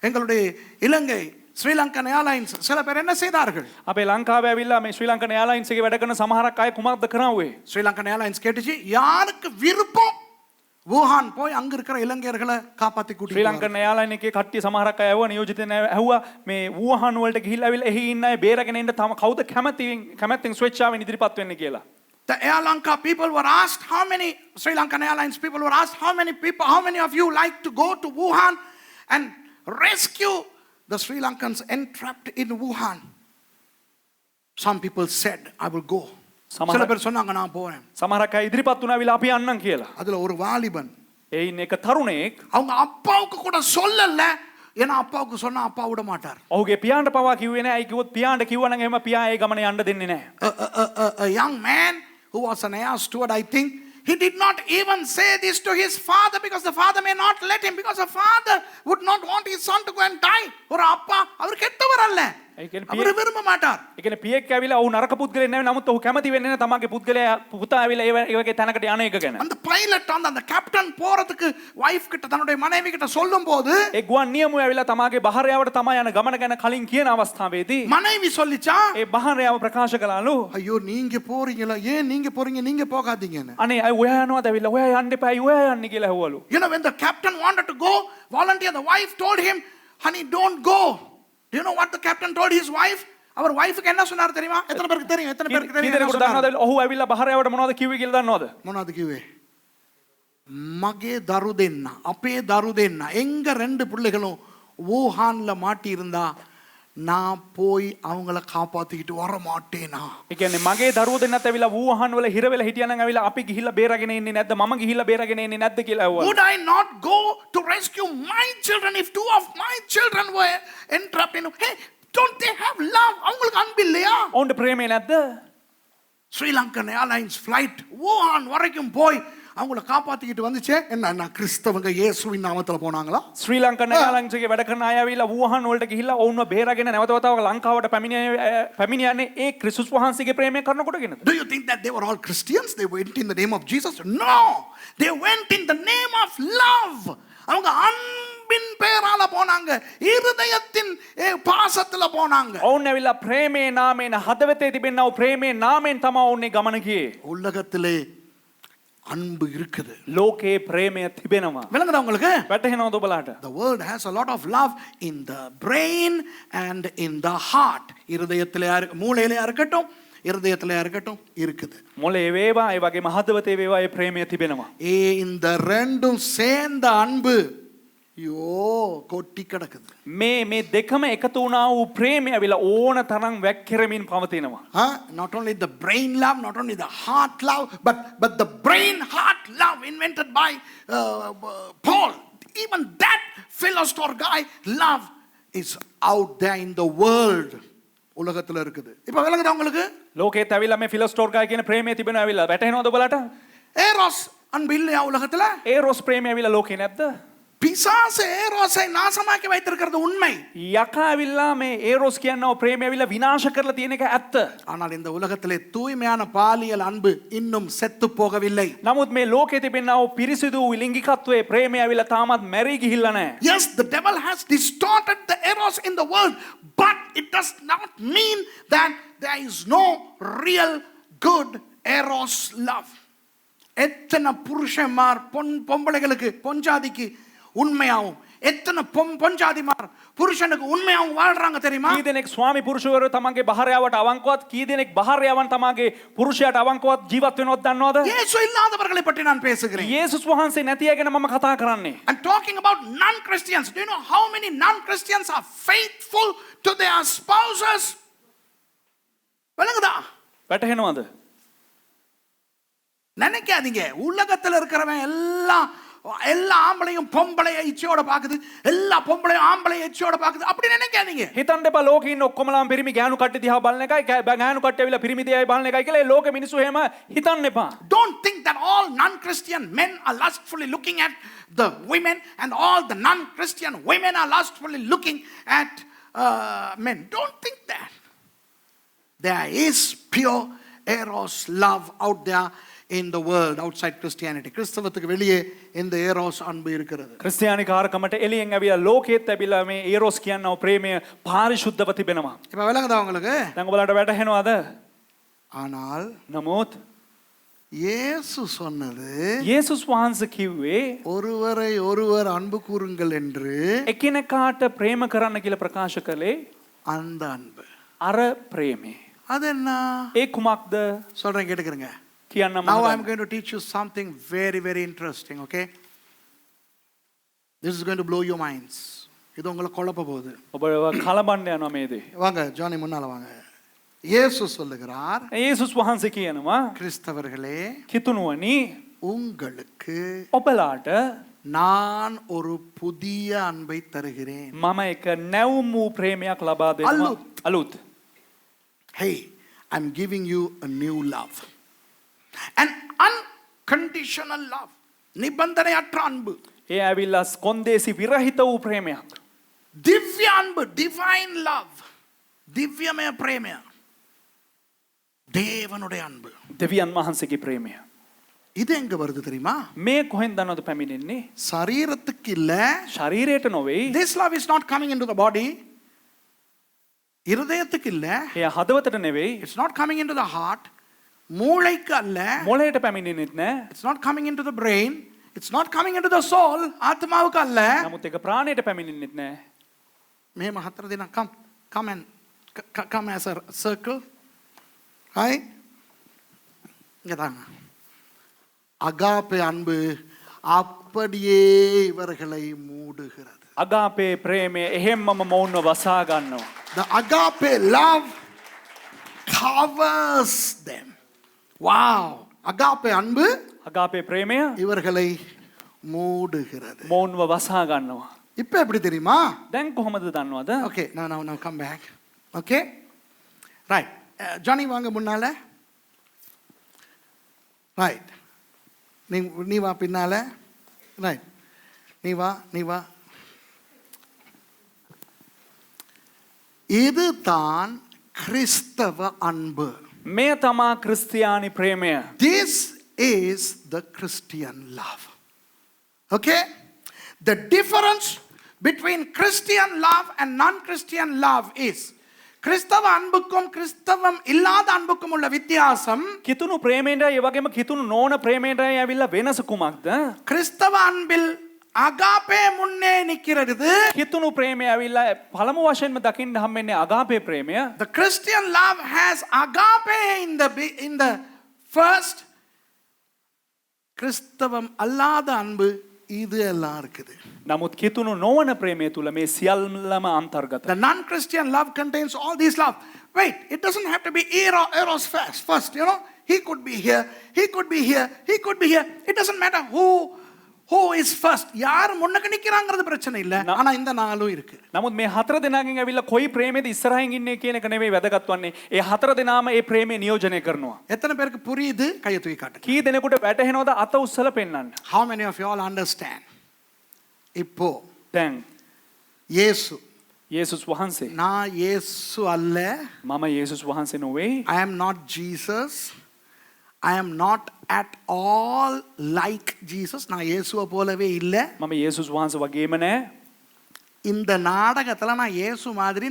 எங்களுடைய இலங்கை ஸ்ரீலங்கன் ஏர்லைன்ஸ் சில பேர் என்ன செய்தார்கள்? අපේ ලංකාවේ ඇවිල්ලා මේ ශ්‍රී ලංකන් එයාලයින්ස් එකේ වැඩ කරන සමහරක් අය කුමක්ද කරාවේ? ஸ்ரீலங்கன் ஏர்லைன்ஸ் கேட்டுச்சு, யாருக்கு விருப்பம் வூஹான் போய் அங்க இருக்கிற இலங்கையர்களை காப்பாத்தி ශ්‍රී கூட்டிட்டு ලංකන් එයාලයින් එකේ කට්ටිය සමහරක් අය ඇහුවා, නියෝජිතයන් ඇහුවා මේ වූහාන් වලට ගිහිල්ලා ඇවිල්ලා එහි ඉන්න අය බේරගෙන ඉන්න තම කවුද කැමැත්තෙන් ස්වේච්ඡාවෙන් ඉදිරිපත් වෙන්නේ කියලා. The Air Lanka people were asked, how many Sri Lankan Airlines people were asked, how many of you like to go to Wuhan and rescue the Sri Lankans entrapped in Wuhan? Some people said, I will go. சில பேர் சொன்னாங்க நான் போறேன். සමහරක් අය ඉදිරිපත් වුණා විලා අපි යන්නම් කියලා. அதுல ஒரு வாலிபன், ඒ ඉන්න එක තරුණයෙක් அவங்க அப்பாவுக்கு கூட சொல்லல, ஏன்னா அப்பாவுக்கு சொன்னா அப்பா விட மாட்டார். ඔහුගේ පියාණ්ඩ පවා කිව්වේ නැහැ. අයි කිව්වොත් පියාණ්ඩ කිව්වනම් එහෙම පියා ඒ ගමනේ යන්න දෙන්නේ නැහැ. A young man who was an air steward, I think, he did not even say this to his father because the father may not let him, because the father would not want his son to go and die. ஒரு அப்பா அவர் கெட்டவர் அல்ல, அவர் விரும்ப மாட்டார். ඒ කියන්නේ පියෙක් ඇවිල්ලා ඔහු නරක පුද්ගලෙක් නෙවෙයි, නමුත් ඔහු කැමති වෙන්නේ නැහැ තමන්ගේ පුද්ගලයා පුතා ඇවිල්ලා ඒ වගේ තැනකට යන එක ගැන. அந்த பைலட் அந்த கேப்டன் போறதுக்கு வைஃப் கிட்ட தன்னுடைய மனைவி கிட்ட சொல்லும்போது ඒ ගුවන් නියමුව ඇවිල්ලා තමාගේ බහරයාවට තමා යන ගමන ගැන කලින් කියන අවස්ථාවේදී மனைவி சொல்லிச்சா, ඒ බහරයාව ප්‍රකාශ කළාලු, ஐயோ நீங்க போறீங்களா, ஏன் நீங்க போறீங்க, நீங்க போகாதீங்கன்னு. අනේ අය ඔයා යනවාද ඇවිල්ලා ඔයා යන්න එපා, අය ඔයා යන්නේ කියලා ඇහුවලු. You know, when the captain wanted to go volunteer, the wife told him, honey, don't go. Do you know what the captain told his wife? அவர் வைஃப்க்கு என்ன சொன்னார் தெரியுமா? எத்தனை பேருக்கு தெரியும்? කීදෙනෙකුට දන්නවද ඔහු ඇවිල්ලා බහරයාවට මොනවද කිව්වේ කියලා දන්නවද? මොනවද කිව්වේ? මගේ දරු දෙන්න, අපේ දරු දෙන්න, எங்க ரெண்டு பிள்ளைகளும் வூஹான்ல மாட்டி இருந்தா நான் போய் அவங்கள காப்பாத்திக்கிட்டு வர மாட்டேனா? ඒ කියන්නේ මගේ දරුවෝ දෙන්නත් ඇවිල්ලා වූහාන් වල හිර වෙලා හිටියනම් ඇවිල්ලා අපි ගිහිල්ලා බේරගෙන ඉන්නේ නැද්ද? මම ගිහිල්ලා බේරගෙන ඉන්නේ නැද්ද කියලා ඇහුවා. Would I not go to rescue my children if two of my children were entrapped in? Hey, don't they have love? அவங்களுக்கு அன்பு இல்லையா? ඔවුන්ට ප්‍රේමය නැද්ද? Sri Lankan Airlines flight Wuhan வரைக்கும் போய் அவங்கள காப்பாத்திக்கிட்டு வந்துச்சே. என்ன கிறிஸ்தவங்க இயேசுவின் நாமத்துல போனாங்களா? ශ්‍රී ලංකන් එයාලයින්ස් එකේ වැඩ කරන අය ඇවිල්ලා වූහාන් වලට ගිහිල්ලා ඔවුන්ව බේරගෙන නැවත වතාවක් ලංකාවට පැමිණියන්නේ ඒ ක්‍රිස්තුස් වහන්සේගේ ප්‍රේමය කරන කොටගෙනද? Do you think that they were all Christians? They went in the name of Jesus? No, they went in the name of love. அவங்க அன்பு அன்பின் பெயரால போனாங்க, இருதயத்தின் பாசத்துல போனாங்க. ඔවුන් ඇවිල්ලා ප්‍රේමේ නාමයෙන් හදවතේ තිබෙනා වූ ප්‍රේමේ නාමයෙන් තමයි ඔවුන් මේ ගමන ගියේ. உலகத்திலே அன்பு இருக்குது. ලෝකේ ප්‍රේමය තිබෙනවා. விளங்குதா உங்களுக்கு? වැටහෙනවද ඔබලාට? The world has a lot of love in the brain and in the heart. இருதயத்திலே மூளையிலே இருக்கட்டும், இருதயத்திலே இருக்கட்டும் இருக்குது. මොලේ වේවා ඒ වගේම හදවතේ වේවා ඒ ප්‍රේමය තිබෙනවා. இந்த ரெண்டும் சேர்ந்த அன்பு ஐயோ கொட்டி கிடக்குது. මේ දෙකම එකතු වුණා වූ ප්‍රේමය ඇවිල්ලා ඕන තරම් වැක්කිරමින් පවතිනවා. Not only the brain love, not only the heart love, but the brain heart love invented by Paul. Even that philosopher guy love is out there in the world. உலகத்துல இருக்குது. இப்ப விளங்குதா உங்களுக்கு? ලෝකෙත් ඇවිල්ලා මේ ෆිලොස්ටෝර් ගාය කියන ප්‍රේමය තිබෙනවා ඇවිල්ලා වැටහෙනවද ඔබලාට? ஏரோஸ் அன்பு இல்லையா உலகத்துல? ඒරොස් ප්‍රේමය ඇවිල්ලා ලෝකේ නැද්ද? பிசாசு ஏரோஸை நாசமாக்கி வைத்திருக்கிறது உண்மை. යකා ඇවිල්ලා මේ ඒරොස් කියනවා ප්‍රේමය ඇවිල්ලා විනාශ කරලා තියෙන එක ඇත්ත. ஆனால் இந்த உலகத்திலே தூய்மையான பாலியல் அன்பு இன்னும் செத்து போகவில்லை. නමුත් මේ ලෝකේ තිබෙනා වූ පිරිසිදු ලිංගිකත්වයේ ප්‍රේමය ඇවිල්ලා තාමත් මැරී ගිහිල්ලා නැහැ. Yes, the devil has distorted the eros in the world, but it does not mean that there is no real good eros love. எத்தனை புருஷன்மார் பொம்பளைகளுக்கு பொஞ்சாதிக்கு உண்மையாவும், எத்தனை பொஞ்சாதிமார் புருஷனுக்கு உண்மையாவும் வாழ்றாங்க தெரியுமா? කී දෙනෙක් ස්වාමි පුරුෂවරු තමන්ගේ භාර්යාවට අවංකවත්, කී දෙනෙක් භාර්යාවන් තමන්ගේ පුරුෂයාට අවංකවත් ජීවත් වෙනවද දන්නවද? இயேசு இல்லாதவர்களை பற்றி நான் பேசுகிறேன். යේසුස් වහන්සේ නැති අය ගැන මම කතා කරන්නේ. I'm talking about non-Christians. Do you know how many non-Christians are faithful to their spouses? விளங்குதா? වැටහෙනවද? நினைக்காதீங்க உலகத்துல இருக்கிறவன் எல்லா ஆம்பளையும் பொம்பளைய இச்சையோட பாக்குது, எல்லா பொம்பளையும் ஆம்பளைய இச்சையோட பாக்குது, அப்படி நினைக்காதீங்க. හිතන්න එපා ලෝකේ ඉන්න ඔක්කොමලාම පිරිමි ගෑනු කට්ටිය දිහා බලන එකයි ගෑනු කට්ටිය ඇවිල්ලා පිරිමි දිහා බලන එකයි කියලා ඒ ලෝකෙ මිනිස්සු එහෙම හිතන්න එපා. Don't think that all non-Christian men are lustfully looking at the women and all the non-Christian women are lustfully looking at men. Don't think that. There is pure eros love out there in the world outside Christianity. கிறிஸ்தவத்துக்கு வெளியே இந்த arrows அன்பு இருக்கிறது. ක්‍රිස්තියානි කාර්කමට එළියෙන් ඇවිල්ලා ලෝකෙත් ඇවිල්ලා මේ ඒරොස් කියනවා ප්‍රේමය පාරිශුද්ධව තිබෙනවා. இப்ப விளங்குதா உங்களுக்கு? දැන් ඔයාලට වැටහෙනවද? ஆனால் නමුත් இயேசு சொன்னது යේසුස් වහන්සේ කිව්වේ ஒருவரை ஒருவர் அன்பு கூறுங்கள் என்று. එකිනෙකාට ප්‍රේම කරන්න කියලා ප්‍රකාශ කළේ அந்த அன்பு. අර ප්‍රේමය. அது என்ன? ඒ කුමක්ද? சொல்றேன் கேட்டுக்கிறங்க. කියන්න Now I am මම going to teach you something very very interesting, okay? This is going to blow your minds. இது உங்களை குழப்ப போகுது. ඔබ කලබන්න යනවා මේ දේ. வாங்க ஜானி முன்னால வாங்க. இயேசு சொல்லுகிறார், යේසුස් වහන්සේ කියනවා கிறிஸ்தவர்களே, කිතුණුවනි உங்களுக்கு ඔබලාට நான் ஒரு புதிய அன்பை தருகிறேன். මම එක නැවුම් වූ ප්‍රේමයක් ලබා දෙනවා. අලුත්. Hey, I'm giving you a new love. An unconditional love. நிபந்தனையற்ற அன்பு. ඒ ඇවිල්ලා කොන්දේසි විරහිත වූ ප්‍රේමයක්. திவ்ய அன்பு, divine love. திவ்யமய பிரேமය. தேவனுடைய அன்பு. දෙවියන් වහන්සේගේ ප්‍රේමය. இது எங்க வருது தெரியுமா? මේ කොහෙන්ද දන්නවද පැමිණෙන්නේ? சரீரத்துக்கு இல்ல. ශරීරයට නොවේ. This love is not coming into the body. இருதயத்துக்கு இல்ல. එය හදවතට නෙවෙයි. It's not coming into the heart. மூளைக்கு அல்ல. මොළයට පැමිණෙන්නෙත් නෑ. It's not coming into the brain. It's not coming into the soul. ஆத்மாவுக்கு அல்ல. නමුත් ඒක ප්‍රාණයට පැමිණෙන්නෙත් නෑ. මේ මහතර දින come as a circle. Hi. இங்க தாங்க. அகாபே அன்பு அப்படியே இவர்களை மூடுகிறது. අගාපේ ප්‍රේමය එහෙම්මම මොවුන්ව වසා ගන්නවා. The agape love covers them. Wow. agape அன்பு අගාපේ ප්‍රේමය இவர்களை மூடுகிறது. මොවුන්ව වසා ගන්නවා. இப்ப எப்படி தெரியுமா? දැන් කොහොමද දන්නවද? Okay, now come back. Okay? Right. Johnny வாங்க முன்னால. Right. நீ வா பின்னால. Right. நீ வா. இதுதான் கிறிஸ்தவ அன்பு. මේ තමා ක්‍රිස්තියානි ප්‍රේමය. This is the Christian love. Okay? The difference between Christian love and non-Christian love is கிறிஸ்தவ அன்புக்கும் கிறிஸ்தவம் இல்லாத அன்புக்கும் உள்ள வித்தியாசம் කිතුණු ප්‍රේමයෙන්ද ඒ වගේම කිතුණු නොවන ප්‍රේමයෙන්ද ඇවිල්ලා වෙනස කුමක්ද? கிறிஸ்தவ அன்பில் அகாபே முன்னே நிக்கிறது. කිතුණු ප්‍රේමය ඇවිල්ලා පළමු වශයෙන්ම දකින්න හම්බෙන්නේ අගාපේ ප්‍රේමය. The Christian love has agape in the first. கிறிஸ்தவம் அல்லாத அன்பு இது எல்லாம் இருக்குது. නමුත් කිතුණු නොවන ප්‍රේමය තුල මේ සියල්ලම අන්තර්ගතයි. The non-Christian love contains all these love. Wait, it doesn't have to be eros first, you know. He could be here, he could be here, he could be here. It doesn't matter who is first. யார் முன்னක நிக்கிறாங்கிறது பிரச்சனை இல்ல. ஆனா இந்த நாளும் இருக்கு. නමුත් මේ හතර දෙනාගෙන් ඇවිල්ලා කොයි ප්‍රේමයේද ඉස්සරහින් ඉන්නේ කියන එක නෙවෙයි වැදගත් වන්නේ. ඒ හතර දෙනාම ඒ ප්‍රේමය නියෝජනය කරනවා. எத்தனை பேருக்கு புரியுது? கையை தூக்கி காட்டுங்க. කී දෙනෙකුට වැටහෙනවද අත උස්සලා පෙන්වන්න. How many of you all understand? இப்போ දැන් இயேசு යේසුස් වහන්සේ நான் இயேசு அல்ல. මම යේසුස් වහන්සේ නොවේ. I am not Jesus. I am not at all like Jesus. நான் இயேசுவை போலவே இல்ல. මම යේසුස් වහන්සේ වගේම නෑ. இந்த நாடகத்துல நான் இயேசு மாதிரி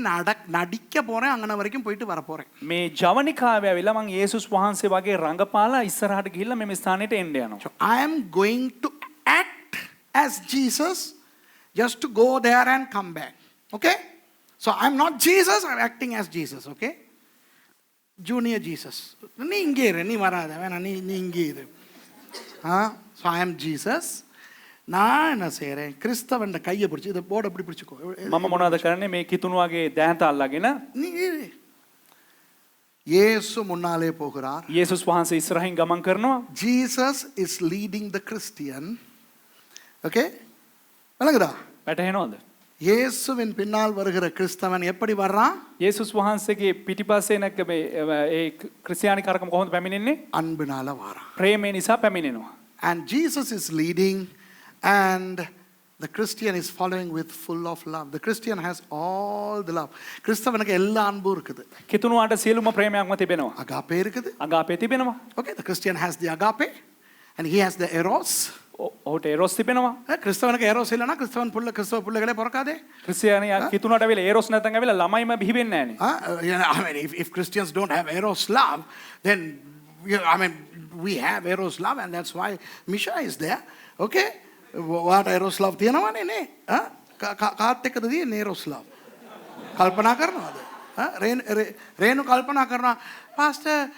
நடிக்க போறேன். அங்கன வரைக்கும் போயிட்டு வர போறேன். මේ ජවනිකාවේ ඇවිල්ලා මම යේසුස් වහන්සේ වගේ රඟපාලා ඉස්සරහට ගිහිල්ලා මේ ස්ථානෙට එන්න යනවා. I am going to act as Jesus just to go there and come back. Okay? So I am not Jesus, I am acting as Jesus. Okay? Junior Jesus. நீ இங்கே இரு, நீ வராத, வேணா நீ இங்கே இரு. So I am Jesus. நான் என்ன செய்யறேன்? கிறிஸ்தவன் கையை பிடிச்சி இதை போர்டு அப்படி பிடிச்சிக்கோ. මම මොනවද කරන්නේ මේ කිතුණුවාගේ දෑත අල්ලගෙන நீ இரு. இயேசு முன்னாலே போகிறார். යේසුස් වහන්සේ ඉස්සරහින් ගමන් කරනවා. Jesus is leading the Christian. Okay? விளங்குதா? වැටහෙනවද? இயேசுவின் பின்னால் வருகிற கிறிஸ்தவன் எப்படி வர்றான்? යේසුස් වහන්සේගේ පිටිපස්සේ නැග මේ ඒ ක්‍රිස්තියානි කරකම කොහොමද පැමිණෙන්නේ? அன்பினால வரான். ප්‍රේමය නිසා පැමිණෙනවා. And Jesus is leading and the Christian is following with full of love. The Christian has all the love. கிறிஸ்தவனுக்கு எல்லா அன்பும் இருக்குது. කිතුණුවාට සියලුම ප්‍රේමයක්ම තිබෙනවා. agape இருக்குது. අගාපේ තිබෙනවා. Okay, the Christian has the agape and he has the eros. ඔහුට එරොස් තිබෙනවා. கிறிஸ்தவனுக்கு eros இல்லனா கிறிஸ்தவன் கிறிஸ்தவ புள்ளைகளே பிறக்காதே. ක්‍රිස්තියානි කිතුණුවාට ඇවිල්ලා එරොස් නැත්නම් ඇවිල්ලා ළමයිම බිහි වෙන්නේ නැහනේ. I mean, if Christians don't have eros love, then I mean, we have eros love and that's why Misha is there. Okay? What eros love තියනවනේ නේ? කාත් එක්කද තියෙන්නේ eros love? කල්පනා කරනවද? රේණු කල්පනා කරනවා පාස්ටර්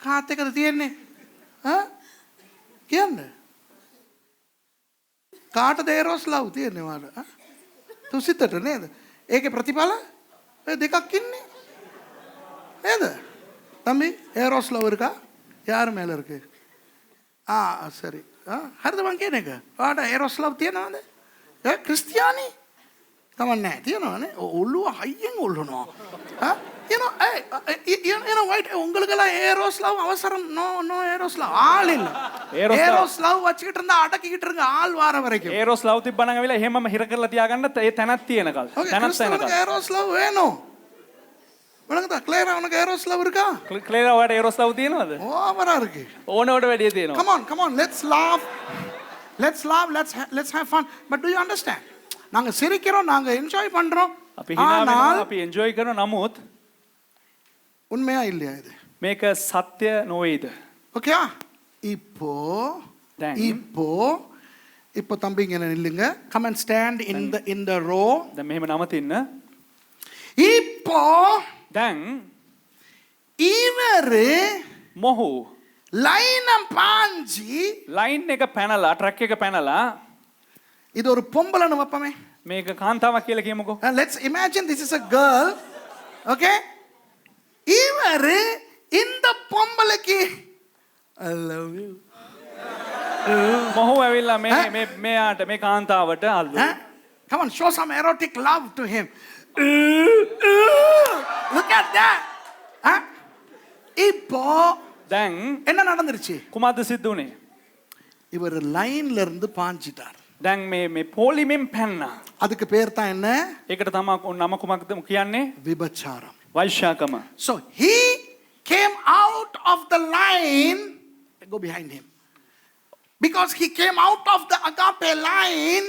කාත් එක්කද තියෙන්නේ? කියන්න. කාටද eros love තියෙන්නේ වාට? තුසිතට නේද? ඒකේ ප්‍රතිඵල දෙකක් ඉන්නේ. නේද? தம்பி eros love இருக்கா? யார் மேல இருக்கு? சரி. හරිද මං කියන එක? ඔයාට eros love තියනවද? ක්‍රිස්තියානි? තමන්නේ තියනවනේ. ඔළුව හයියෙන් ඔල්ලනවා. you know why உங்களுக்கெல்லாம் eros love அவசரம். no eros love. ஆள் இல்ல. eros love வச்சிட்டு இருந்தா அடக்கிட்டு இருங்க ஆள் வார வரைக்கும். එරොස් ලව් තිබ්බනම් ඇවිල්ලා එහෙමම හිර කරලා තියාගන්න ඒ තැනක් තියෙනකල්. තැනක් තියෙනකල්. eros love வேணும். உனக்கு கிளியரா உனக்கு eros love இருக்கா? ක්ලියර් ඔයාට එරොස් ලව් තියෙනවද? ஓவரா இருக்கு. ඕනවට වැඩිය තියෙනවා. come on let's laugh let's have fun. But do you understand? நாங்க சிரிக்கிறோம் நாங்க என்ஜாய் பண்றோம். අපි hina වෙනවා අපි එන්ජොයි කරන නමුත් உண்மையா இல்லையா இது? මේක සත්‍ය නොවේද? ஓகே இப்போ Then. இப்போ தம்பி இங்க நில்லுங்க. come and stand in the row. දැන් මෙහෙම නවතින්න. இப்போ දැන් இவரு මොහු லைன பாஞ்சி ලයින් එක පැනලා ට්‍රක් එක පැනලා இது ஒரு பொம்பளைன்னு வைப்பமே. මේක කාන්තාවක් කියලා කියමුකෝ. let's imagine this is a girl. okay? இவரு இந்த பொம்பளைக்கு I love you. මොහු ඇවිල්ලා මේ මෙයාට මේ කාන්තාවට අල්ලු. come on, show some erotic love to him. look at that. இப்போ දැන් என்ன நடந்துருச்சு? කුමද්ද සිද්ධ උනේ? இவர் லைன்ல இருந்து பாஞ்சிட்டார். දැන් මේ පොලිමෙන් පැන්නා. அதுக்கு பேர் தான் என்ன? ඒකට තමයි නම කුමක්ද කියන්නේ? விபச்சாரம். වෛශ්‍යාකම. So he came out of the line. Go behind him. Because he came out of the agape line,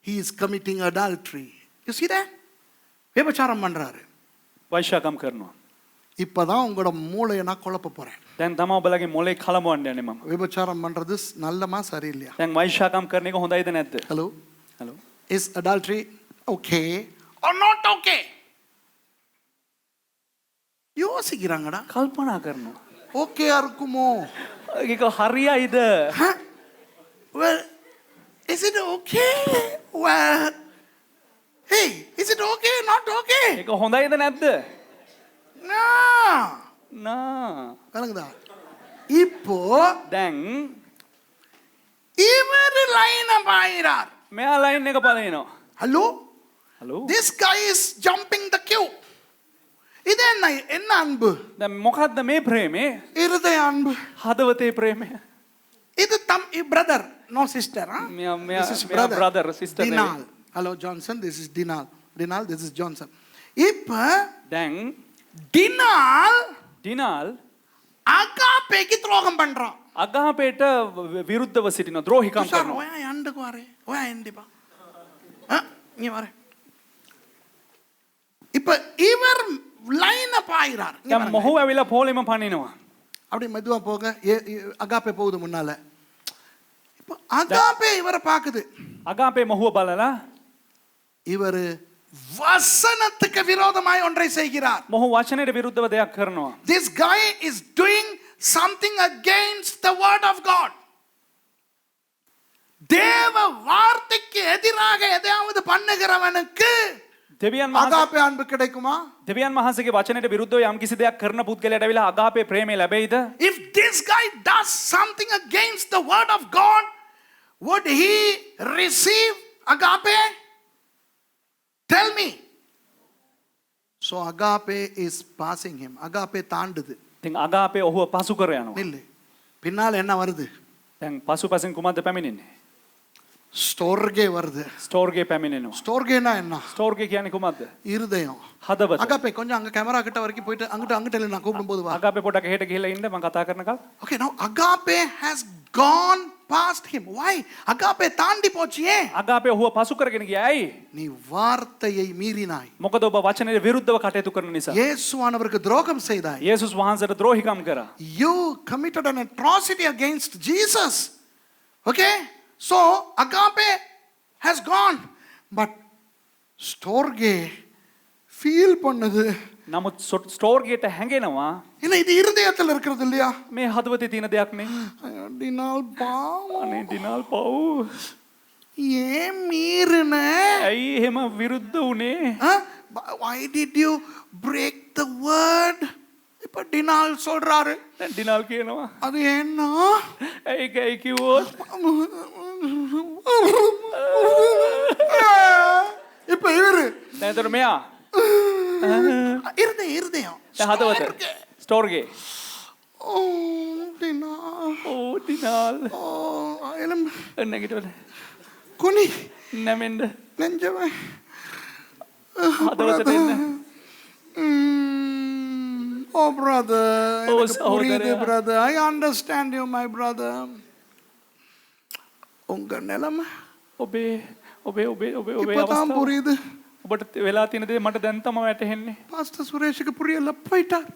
he is committing adultery. You see that? விபச்சாரம் பண்றாரு. වෛශ්‍යාකම් කරනවා. இப்பதான் உங்களோட மூளையை நான் குழப்ப போறேன். දැන් තමයි ඔබලගේ මොලේ කලඹවන්න යන්නේ මම. விபச்சாரம் பண்றது நல்லமா சரியில்லையா? දැන් වෛශ්‍යාකම් කරන එක හොඳයිද නැද්ද? Hello? Hello. Is adultery okay or not okay? யோசிக்கிறாங்கடா. කල්පනා කරනවා. ஓகேயா இருக்குமோ? ඒක හරියයිද? Huh? Well, is it okay? Well, hey, is it okay? Not okay? ඒක හොඳයිද නැද්ද? No. නා. விளங்குதா? இப்போ දැන් இவர் லைன் பாயிறார். මෙයා ලයින් එක පලනවා. Hello? Hello. This guy is jumping the queue. இது என்ன அன்பு? දැන් මොකද්ද මේ ප්‍රේමේ? இருதய அன்பு. හදවතේ ප්‍රේමය. இது brother, no sister. Huh? This is මෙයා brother, sister Dinal. Hello Johnson, this is Dinal. Dinal, this is Johnson. இப்ப දැන් டினால் அகாபேக்கு துரோகம் பண்றான். අගාපේට විරුද්ධව සිටින ද්‍රෝහිකම් சார் කරනවා. ඔයා යන්නකෝ අරේ. ඔයා එන්නපා. இங்க வர. இப்ப இவர் லைன் பாயிறார். දැන් මොහු ඇවිල්ලා පොලෙම පනිනවා. அப்படி மெதுவா போக அகாபே போகுது முன்னால. இப்ப அகாபே இவரை பாக்குது. අගාපේ මොහුව බලලා இவர் வசனத்துக்கு விரோதமாய் ஒன்றை செய்கிறார். මොහු වචනයට විරුද්ධව දෙයක් කරනවා. This guy is doing something against the word of God. தேவ வார்த்தைக்கு எதிராக எதையாவது பண்ணுகிறவனுக்கு දෙවියන් වහන්සේ அகாபே அன்பு கிடைக்குமா? දෙවියන් වහන්සේගේ වචනයට විරුද්ධව යම් කිසි දෙයක් කරන පුද්ගලයාට ඇවිල්ලා අගාපේ ප්‍රේමය ලැබෙයිද? If this guy does something against the word of God, would he receive agape? Tell me. So agape is passing him. Agape தாண்டுது. ඉතින් අගාපේ ඔහුව පසු කර යනවා. நில்லு. பின்னால் என்ன வருது? දැන් පසුපසින් කුමක්ද පැමිණෙන්නේ? ஸ்டோர்கே வருது. ස්ටෝර්ගේ පැමිණෙනවා. ஸ்டோர்கேனா என்ன? ස්ටෝර්ගේ කියන්නේ කුමක්ද? இருதயம். හදවත. அகாபே கொஞ்சம் அங்க கேமரா கிட்ட வரைக்கும் போயிட்டு அங்கிட்ட நான் கூப்பிடும்போது வா. අගාපේ පොඩක් එහෙට ගිහිල්ලා ඉන්න මම කතා කරනකල්. Okay, now agape has gone past him. Why? agape தாண்டி போச்சு ஏன்? අගාපේ ඔහුව පසු කරගෙන ගියා. ඇයි? நீ வார்த்தையை மீறினாய். මොකද ඔබ වචනයට විරුද්ධව කටයුතු කරන නිසා. இயேசுவானவருக்கு துரோகம் செய்தாய். යේසුස් වහන්සේට ද්‍රෝහිකම් කරා. You committed an atrocity against Jesus. Okay? So agape has gone. But storge feel பண்ணது. නමුත් ස්ටෝර්ගේට හැඟෙනවා என்ன இது இருதயத்தில் இருக்கிறது இல்லையா? මේ හදවතේ තියෙන දෙයක් නේ. டினால் பாவம். අනේ දිනාල් පව්. ஏன் மீறின? ඇයි එහෙම විරුද්ධ වුණේ? Why did you break the word? இப்ப டினால் சொல்றாரு. දැන් දිනාල් කියනවා அது என்ன? ඇයි කිව්වොත් இப்ப இவரு දැන් එතකොට මෙයා இருதயம் දැන් හදවත ස්ටෝර්ගේ டினால் ඕ දිනාල් எலும்பு නැගිටවල குனி නැමෙන්න நெஞ்சமே හදවතට එන්න. Oh brother, Oh, புரியுது சகோதரா. brother. I understand you, my brother. உங்க நிலைமை ඔබේ இப்பதான் අවස්ථාව புரியுது. ඔබට වෙලා තියෙන දේ මට දැන් තමයි වැටහෙන්නේ. Pastor சுரேஷுக்கு புரியல போயிட்டார்.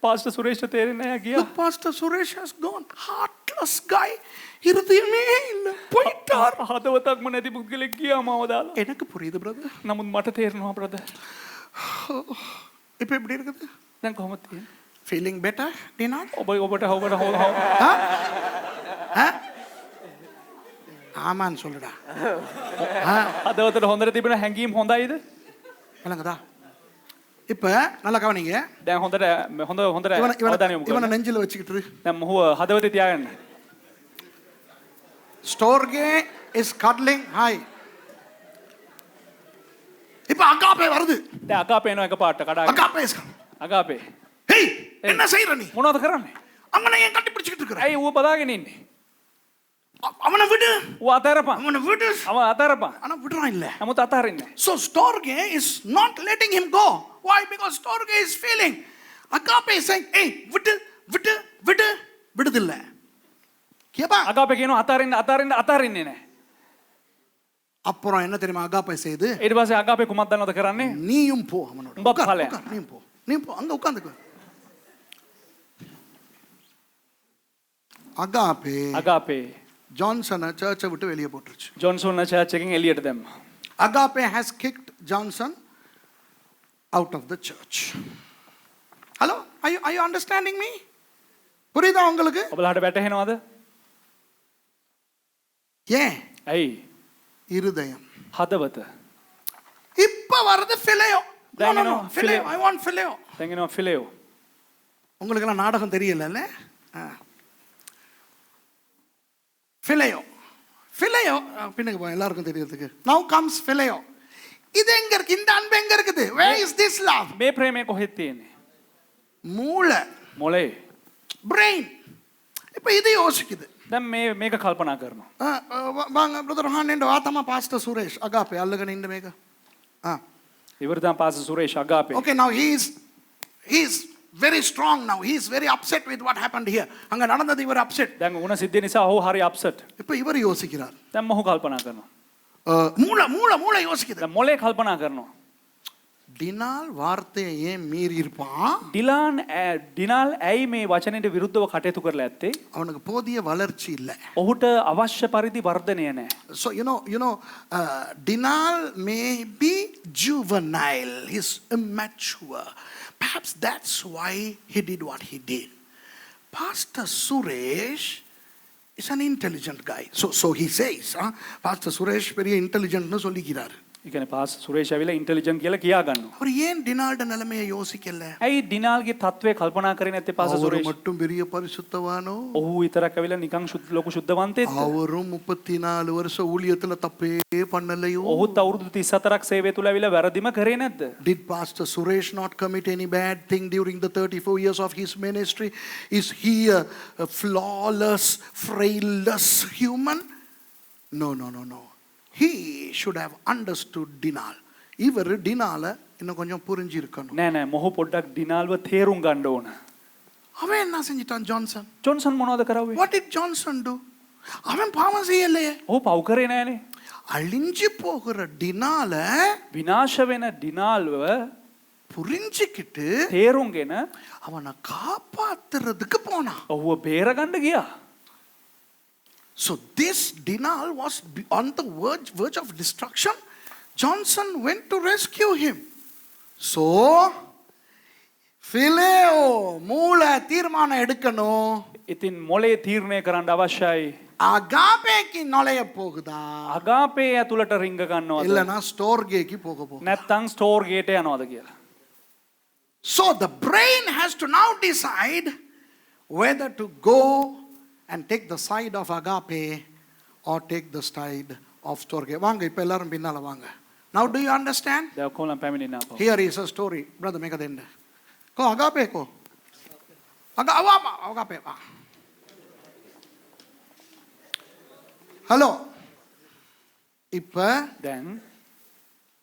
පාස්ටර් සුරේෂ්ට තේරෙන්නේ නැහැ ගියා. Pastor Suresh has gone. Heartless guy. இருதயமே இல்ல போயிட்டார். හදවතක්ම නැති පුද්ගලෙක් ගියා මාව දාලා. எனக்கு புரியுது brother. නමුත් මට තේරෙනවා බ්‍රදර්. இப்போ எப்படி இருக்குது? දැන් කොහොමද තියෙන්නේ? Feeling better, Dinar? ඔබට ஆமான்னு சொல்லுடா. හදවතට හොඳට තිබෙන හැඟීම් හොඳයිද? விளங்குதா? இப்ப நல்லா கவனிங்க. දැන් හොඳට අවධානය යොමු இவனை කරන්න. நெஞ்சில வச்சுக்கிட்டு දැන් මොහුව හදවතේ තියාගන්න. ஸ்டோர்கே இஸ் cuddling high. இப்ப அகாபே வருது. දැන් අගාපේ එනවා එකපාරට කඩාගෙන. அகாபே අගාපේ. ஹேய் என்ன செய்யற நீ? මොනවද කරන්නේ? அவனை ஏன் கட்டி பிடிச்சிட்டு இருக்கற? ඇයි ඌව බදාගෙන ඉන්නේ? அவனை விடு. ඌ අතාරපන්. அவனை விடு. අව අතාරපන්. ஆனா விடுறான் இல்ல. නමුත් අතාරින්නේ. So Storge is not letting him go. Why? Because Storge is feeling. Agape is saying, hey, விடுதில்ல. கேப்பா? අගාපේ කියනවා අතාරින්නේ නැහැ. அப்புறம் என்ன தெரியுமா அகாப்பை செய்து, ඊට පස්සේ අගාපේ කුමක් දන්නවද කරන්නේ? நீயும் போ அவனோட. உங்க உட்கார், பாலே. உட்கார், நீயும் போ. நீயும் போ. அங்க உட்கார்ந்துக்கோ. அகாப்பே අගාපේ ஜான்சனை சர்ச்சை விட்டு வெளியே போட்டுருச்சு. ජොන්සන් චර්ච් එකෙන් එළියට දැම්මා. Agape has kicked Johnson out of the church. Hello? Are you understanding me? புரியுதா உங்களுக்கு? ඔබලාට වැටහෙනවද? ஏன்? ඇයි? இருதயம். හදවත. இப்ப வருது பிலேயோ. No, no, no. Phileo. Phileo. I want Phileo. දැන් එනවා ෆිලෙයෝ. உங்களுக்கெல்லாம் நாடகம் தெரியலல்ல? Phileo. Phileo. பின்னுக்கு போ, எல்லாருக்கும் தெரியறதுக்கு. Now comes Phileo. இது எங்க இருக்கு? இந்த அன்பு எங்க இருக்குது? Where is this love? මේ ප්‍රේමය කොහෙද තියෙන්නේ? மூளை. මොලේ. brain. இப்ப இது யோசிக்குது. දැන් මේක කල්පනා කරනවා. வாங்க பிரதர் ஹானேண்ட வாத்தமா பாஸ்டர் சுரேஷ் அகாப்பே அல்லகன இந்த மேக. ඉවරදන් පාස Suresh අගාපේ. Okay, now he is very strong now. He is very upset with what happened here. அங்க நடந்தது இவர் upset. දැන් උණ සිද්ධිය නිසා ඔහු හරි අප්සෙට්. இப்ப இவர் யோசிக்கிறார். දැන් මොහු කල්පනා කරනවා. மூளை யோசிக்குது. දැන් මොලේ කල්පනා කරනවා. டினால் வார்த்தையை ஏன் மீறி இருப்பான்? ඩිනාල් ඇයි මේ වචනෙට විරුද්ධව කටයුතු කරලා ඇත්තේ? அவனுக்கு போதிய வளர்ச்சி இல்ல. ඔහුට අවශ්‍ය පරිදි වර්ධනය නැහැ. So you know Dinal may be juvenile, he's immature. Perhaps that's why he did what he did. Pastor Suresh is an intelligent guy. So he says, Pastor Suresh very intelligent nu சொல்லிக்கிறார். ඒ කියන්නේ pass Suresh ඇවිල්ලා intelligent කියලා කියා ගන්නවා. அவர் ஏன் டினால்ட நிலைமையை யோசிக்கல? ඇයි ඩිනාල්ගේ තත්ත්වය කල්පනා කරේ නැත්තේ පාස් அவர் සුරේෂ්? மட்டும் பெரிய பரிசுத்தவானோ? ඔහු විතරක් ඇවිල්ලා නිකන් ලොකු ශුද්ධවන්තයෙක්ද? அவரும் 34 வருஷம் ஊழியத்துல தப்பே பண்ணலையோ? ඔහුත් අවුරුදු 34ක් සේවය තුල ඇවිල්ලා වැරදිම කරේ නැද්ද? Did Pastor Suresh not commit any bad thing during the 34 years of his ministry? Is he a flawless, frailless human? No. He should have understood Dinal. இவர் டினால இன்னும் கொஞ்சம் புரிஞ்சு இருக்கணும். නෑ මොහු පොඩ්ඩක් ඩිනාල්ව තේරුම් ගන්න ඕන. அவன் என்ன செஞ்சிட்டான் ஜான்சன்? ජොන්සන් මොනවද කරාවේ? What did Johnson do? அவன் பாவம் செய்யலையே. ඔහු පව් කරේ නෑනේ. அழிஞ்சு போகிற டினால විනාශ වෙන ඩිනාල්ව புரிஞ்சுக்கிட்டு තේරුම්ගෙන அவனை காப்பாத்துறதுக்கு போனான். ඔහුව බේරගන්න ගියා. So this Dinal was on the verge of destruction. Johnson went to rescue him. So Phileo மூளை தீர்மானம் எடுக்கணும். ඉතින් මොලේ තීරණය කරන්න අවශ්‍යයි. அகாபேக்கு நுழைய போகுதா? අගාපේ ඇතුළට රිංග ගන්නවද? இல்லனா ஸ்டோர்கேக்கு போக போகுதா? නැත්තම් ස්ටෝර් ගේට යනවද කියලා. So the brain has to now decide whether to go and take the side of agape or take the side of storge. வாங்க இப்ப எல்லாரும் பின்னால வாங்க. Now do you understand? දැන් කොහොමද පැමිණෙන්නේ අපෝ? Here is a story. Brother මේක දෙන්න. කො agape කො? agape வா. ஹலோ. இப்ப දැන්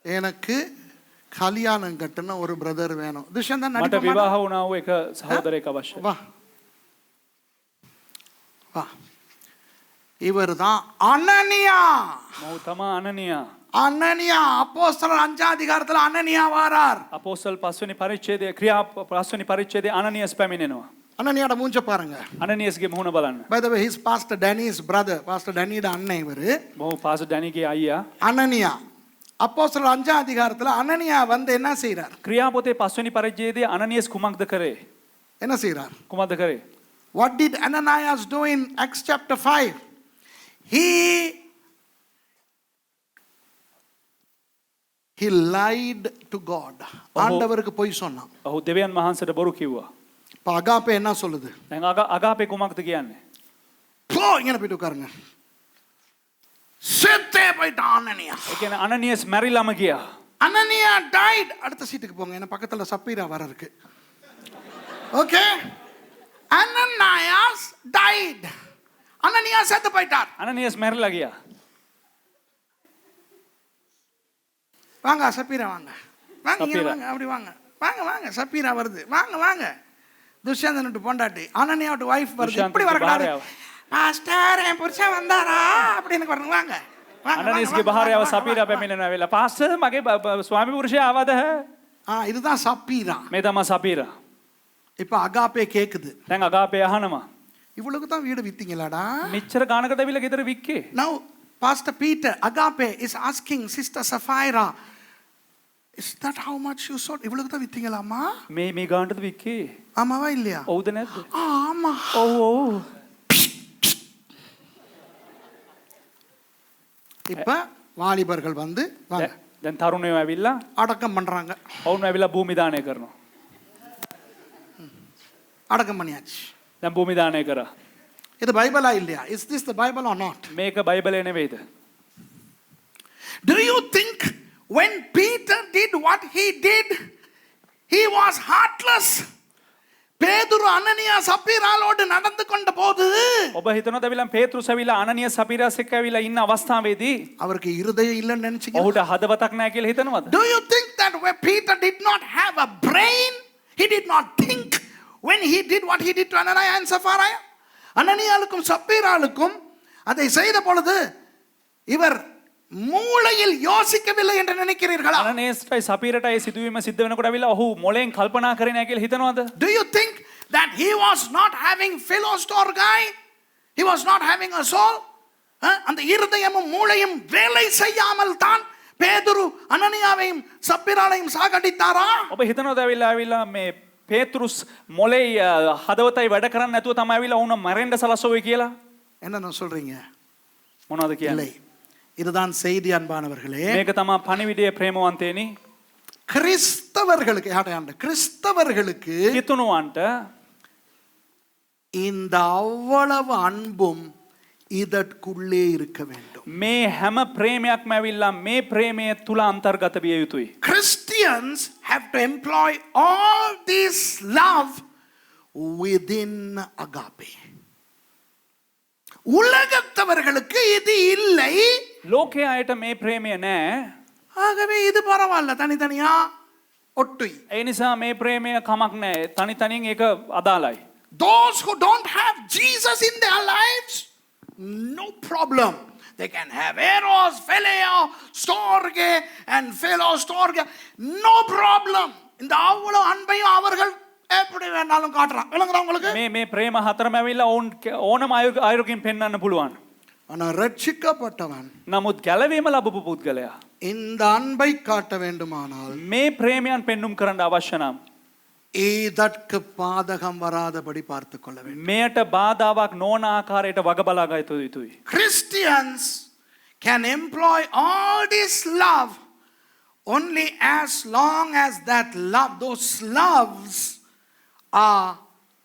எனக்கு கல்யாணம் கட்டன ஒரு பிரதர் வேணும். துஷ்யந்தன் මට நடிக்க විවාහ වුණා වූ එක සහෝදරයෙක් අවශ්‍යයි. வா. வா. இவர்தான் அனனியா. මොහු තමා අනනියා. அனனியா அப்போஸ்தலர் 5 அதிகாரத்துல அனனியா வாரார். අපෝස්තල් 5 වෙනි පරිච්ඡේදයේ ක්‍රියා 5 වෙනි පරිච්ඡේදයේ අනනියස් පැමිණෙනවා. அனனியாட மூஞ்ச பாருங்க. අනනියස්ගේ මුහුණ බලන්න. By the way, his pastor Danny's brother, Pastor Danny ட அண்ணன் இவரு. මොහු පාස් ඩැනිගේ අයියා. அனனியா. அப்போஸ்தலர் 5 அதிகாரத்துல அனனியா வந்து என்ன செய்றார்? ක්‍රියා පොතේ 5 වෙනි පරිච්ඡේදයේ අනනියස් කුමක්ද කරේ? என்ன செய்றார்? කුමක්ද කරේ? What did Ananias do in Acts chapter 5? He lied to God. ஆண்டவருக்கு பொய் சொன்னான். ඔහු දෙවියන් වහන්සේට බොරු කිව්වා. இப்ப அகாபே என்ன சொல்லுது? දැන් අගාපේ කුමක්ද කියන්නේ? போ இங்க போய் உட்காருங்க. செத்தே போயிட்டான் அனனியா. ඒ කියන්නේ අනනියස් මැරිලාම ගියා. அனனியா died. அடுத்த சீட்டுக்கு போங்க. என்ன பக்கத்துல சப்பீரா வர இருக்கு. ஓகே? Ananias died. அனனியா செத்து போயிட்டார். අනනියස් මැරිලා ගියා. வாங்க சப்பீரா வாங்க. வாங்க இங்க சப்பீரா. வாங்க அப்படி வாங்க. வாங்க சப்பீரா வருது. வாங்க. துஷ்யந்தனோட பொண்டாட்டி அனனியாவோட வைஃப் வருது. இப்படி வரக்கூடாது. பாரே. மாஸ்டர் என் புருஷன் வந்தாரா அப்படின்னு வரணும். வாங்க අනනිස්ගේ භාර්යාව සපීරා පැමිණෙන වෙලාව පාස්ටර් මගේ ස්වාමි පුරුෂයා ආවද? இதுதான் சப்பீரா. මේ තමයි සපීරා. இப்ப அகாப்பே கேக்குது. දැන් අගාපේ අහනවා. இவ்வளவுக்கு தான் வீடு வித்தீங்களாடா? මෙච්චර ගානකට ඇවිල්ලා ගෙදර වික්කේ. Now Pastor Peter Agape is asking Sister Sapphira, is that how much you sold? இவ்வளவுக்கு தான் வித்தீங்களாமா? මේ ගානටද වික්කේ? ஆமாவா இல்லையா? ඔව්ද නැද්ද? ஆமா. ඔව් ඔව්. இப்ப வாலிபர்கள் வந்து வாங்க දැන් තරුණයෝ ඇවිල්ලා அடக்கம் பண்றாங்க. ඔවුන් ඇවිල්ලා භූමි දානය කරනවා. அடக்கம் பண்ணியாச்சு. දැන් භූමි දානය කරා. இது பைபிளா இல்லையா? Is this the Bible or not? මේක බයිබලේ නෙවෙයිද? Do you think when Peter did what he did, he was heartless? பேதுரு அனனியா சப்பீராலோடு நடந்து கொண்ட போது ඔබ හිතනවද ඇවිල්ලා පේතෘස් ඇවිල්ලා අනනිය සපීරස් එක්ක ඇවිල්ලා ඉන්න අවස්ථාවේදී அவருக்கு இருதயம் இல்லைன்னு நினைச்சீங்க? ඔහුට හදවතක් නැහැ කියලා හිතනවද? Do you think that when Peter did not have a brain, he did not think when he did what he did to Ananias and Sapphira? அனனியாளுக்கும் சப்பீராளுக்கும் அதை செய்த பொழுது இவர் மூளையில் யோசிக்கவில்லை என்று நினைக்கிறீர்களா? අනනේස්ටයි සපීරටයි සිදුවීම සිද්ධ වෙනකොට ඇවිල්ලා ඔහු මොලෙන් කල්පනා කරේ නැහැ කියලා හිතනවද? Do you think that he was not having philostorgai? He was not having a soul? அந்த இருதயமும் மூளையும் வேலை செய்யாமல் தான் பேதுரு அனனியாவையும் சப்பீராளையும் சாகடித்தாரா? ඔබ හිතනවද ඇවිල්ලා මේ පේතෘස් මොලේ හදවතයි වැඩ කරන්නේ නැතුව තමයි ඇවිල්ලා වුණ මරෙන්න සලසුවේ කියලා? என்ன சொல்றீங்க? මොනවද කියන්නේ? இல்லை. இதுதான் செய்தி அன்பானவர்களே. මේක තමයි පණිවිඩයේ ප්‍රේමවන්තේනි. கிறிஸ்தவர்களுக்கு கிறிஸ்தவர்களுக்கு හිතනුවන්ට இந்த அவ்வளவு அன்பும் இதற்குள்ளே இருக்க வேண்டும். මේ හැම ප්‍රේමයක්ම ඇවිල්ලා මේ ප්‍රේමය තුල අන්තර්ගත විය යුතුයි. Christians have to employ all this love within agape. உலகத்தவர்களுக்கு இது இல்லை. ලෝකයේ අයට මේ ප්‍රේමය නැහැ. ஆகவே இது பரவாயில்ல, தனித்தனியா ஒட்டுයි. ඒ නිසා මේ ප්‍රේමය කමක් නැහැ. තනි තනියෙන් ඒක අදාළයි. Those who don't have Jesus in their lives, no problem. They can have eros, phileo, storge and philostorge. No problem. இந்த அவ்வளவு அன்பையும் அவர்கள் எப்படி வேணாலும் காட்டுறான். விளங்குறா உங்களுக்கு? මේ ප්‍රේම හතරම ඇවිල්ලා ඕන් ඕනම අයුරකින් පෙන්වන්න පුළුවන්. ஆனா ரட்சிக்கப்பட்டவன் නමුත් ගැලවීම ලැබපු පුද්ගලයා இந்த அன்பை காட்ட வேண்டுமானால் මේ ප්‍රේමයන් පෙන්눔 කරන්න අවශ්‍ය නම් இதற்கு பாதகம் வராதபடி பார்த்துக் கொள்ள வேண்டும். මෙයට බාධාවක් නොවන ආකාරයට වග බලා ගත යුතුයි. Christians can employ all this love only as long as that love, those loves are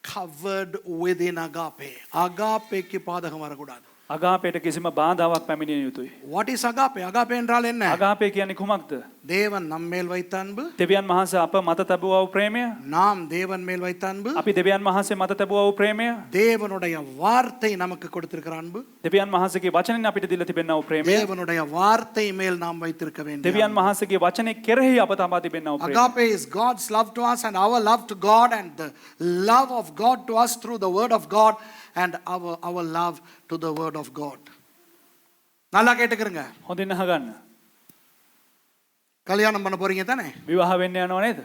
covered within agape. Agape-க்கு பாதகம் வரக்கூடாது. අගාපයට කිසිම බාධාවක් පැමිණිය යුතුයි. What is agape? agape என்றால் என்ன? අගාපය කියන්නේ කුමක්ද? தேவன் நம்மேல் வைத்த அன்பு, දෙවියන් වහන්සේ අප මත තබුවා වූ ප්‍රේමය, நாம் தேவன் மேல் வைத்த அன்பு, අපි දෙවියන් වහන්සේ මත තබුවා වූ ප්‍රේමය, தேவனுடைய வார்த்தை நமக்கு கொடுத்திருக்கிற அன்பு, දෙවියන් වහන්සේගේ වචනෙන් අපිට දීලා තිබෙනා වූ ප්‍රේමය, தேவனுடைய வார்த்தை மேல் நாம் வைத்திருக்க வேண்டும். දෙවියන් වහන්සේගේ වචනේ කෙරෙහි අප තබා තිබෙනා වූ ප්‍රේමය. Agape is God's love to us and our love to God and the love of God to us through the word of God and our love to the word of God. நல்லா கேட்டுக்கிறங்க. හොඳින් අහගන්න. கல்யாணம் பண்ண போறீங்க தானே? විවාහ වෙන්න යනව නේද?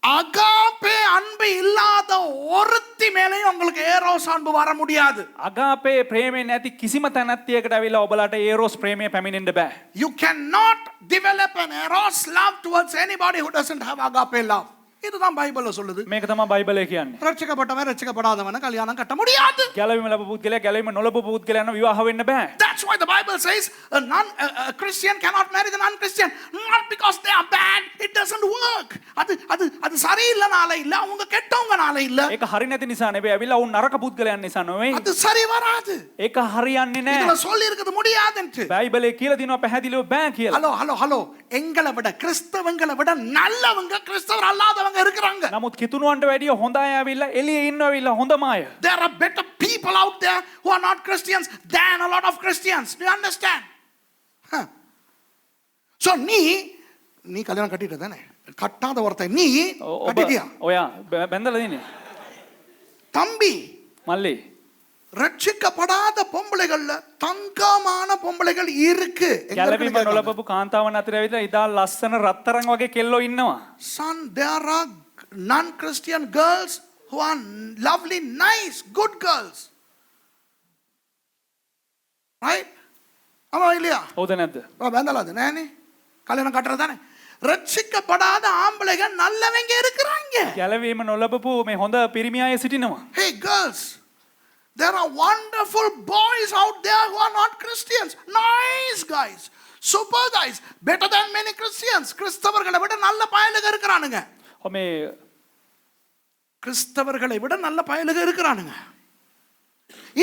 அகாபே அன்பு இல்லாத ஒருத்தி மேலேயும் உங்களுக்கு ஏரோஸ் அன்பு வர முடியாது. අගාපේ ප්‍රේමේ නැති කිසිම තැනැත්තියකට ඇවිල්ලා ඔබලාට ඒරෝස් ප්‍රේමය පැමිණෙන්න බෑ. You cannot develop an eros love towards anybody who doesn't have agape love. இதுதான் பைபிள்ல சொல்லுது. මේක තමයි බයිබලයේ කියන්නේ. ரட்சிக்கப்பட்டவன் ரட்சிக்கப்படாதவன கல்யாணம் கட்ட முடியாது. ගැලවීම ලැබපු පුද්ගලයා ගැලවීම නොලබපු පුද්ගලයාට විවාහ වෙන්න බෑ. That's why the Bible says a Christian cannot marry the non-Christian. Not because they are bad. It doesn't work. அது சரியில்லனால இல்ல, அவங்க கெட்டவங்கனால இல்ல. ඒක හරි නැති නිසා නෙවෙයි. ඇවිල්ලා උන් නරක පුද්ගලයන් නිසා නෙවෙයි. அது சரி வராது. ඒක හරියන්නේ இதுல නැහැ. சொல்லி இருக்குது முடியாதுன்னு. බයිබලයේ කියලා දිනවා පැහැදිලිව බෑ කියලා. ஹலோ எங்களை விட கிறிஸ்தவங்களை விட நல்லவங்க கிறிஸ்தவர் அல்லாதவங்க இருக்கிறாங்க. නමුත් කිතුණුවන්ට වැඩිය හොඳ අය ඇවිල්ලා එළියේ ඉන්නවවිල්ලා හොඳම අය. There are better people out there who are not Christians than a lot of Christians. Do you understand? Huh. So நீ கல்யாணம் கட்டிட்ட தானே? கட்டாத ஒருத்தன் நீ கட்டிட்டியா? ඔයා බැඳලා දිනේ. தம்பி, මල්ලි ரட்சிக்கப்படாத பொம்பளைகள்ல தங்க வெட்கமான பொம்பளைகள் இருக்கு. எங்க ගැලවීම இருக்குன்னு கேட்கலாம். නොලබපු කාන්තාවන් අතර ඇවිල්ලා ඉදා ලස්සන රත්තරන් වගේ කෙල්ලෝ ඉන්නවා. Son, there are non-Christian girls who are lovely, nice, good girls. Right? ஆமா இல்லையா? හවුද නැද්ද? வேந்தலாது நானே கல்யாணம் கட்டுறது தானே. ரட்சிக்கப்படாத ஆம்பளைகள் நல்லவங்க இருக்கிறாங்க. ගැලවීම නොලබපු මේ හොඳ පිරිමි අය සිටිනවා. Hey girls, there are wonderful boys out there who are not Christians. Nice guys, super guys, better than many Christians. கிறிஸ்தவர்களை விட நல்ல பயலுக இருக்கிறானுங்க. මේ கிறிஸ்தவர்களை விட நல்ல பயலுக இருக்கிறானுங்க.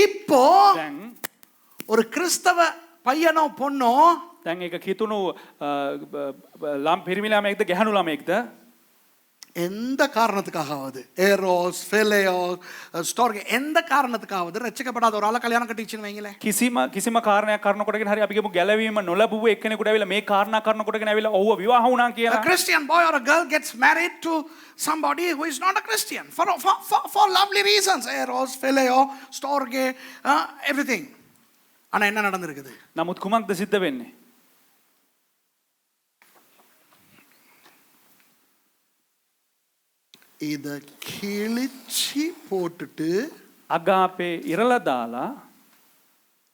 இப்போ දැන් ஒரு கிறிஸ்தவ பையனோ பொண்ணோ දැන් ඒක කිතුණු ළම් පිරිමි ළමයෙක්ද ගැහණු ළමයෙක්ද எந்த காரணத்துக்காகவது ஏரோஸ் ஃபெலேயோஸ் ஸ்டோர்கே எந்த காரணத்துக்காவது ரட்சிக்கப்படாத ஒரு ஆளை கல்யாணம் கட்டிச்சுன்னு வைங்களேன். කිසිම කාරණයක් කරන කොටගෙන හරි අපි කියමු ගැලවීම නොලබුව එක්කෙනෙකුට ඇවිල්ලා මේ කාරණා කරන කොටගෙන ඇවිල්ලා ඔව්ව විවාහ වුණා A කියලා. Christian boy or a girl gets married to somebody who is not a Christian for lovely reasons. Eros, phileo, storge, everything. ஆனா என்ன நடந்திருக்குது? නමුත් කුමක්ද සිද්ධ වෙන්නේ? இத கிழிச்சி போட்டுட்டு අගාපේ ඉරලා දාලා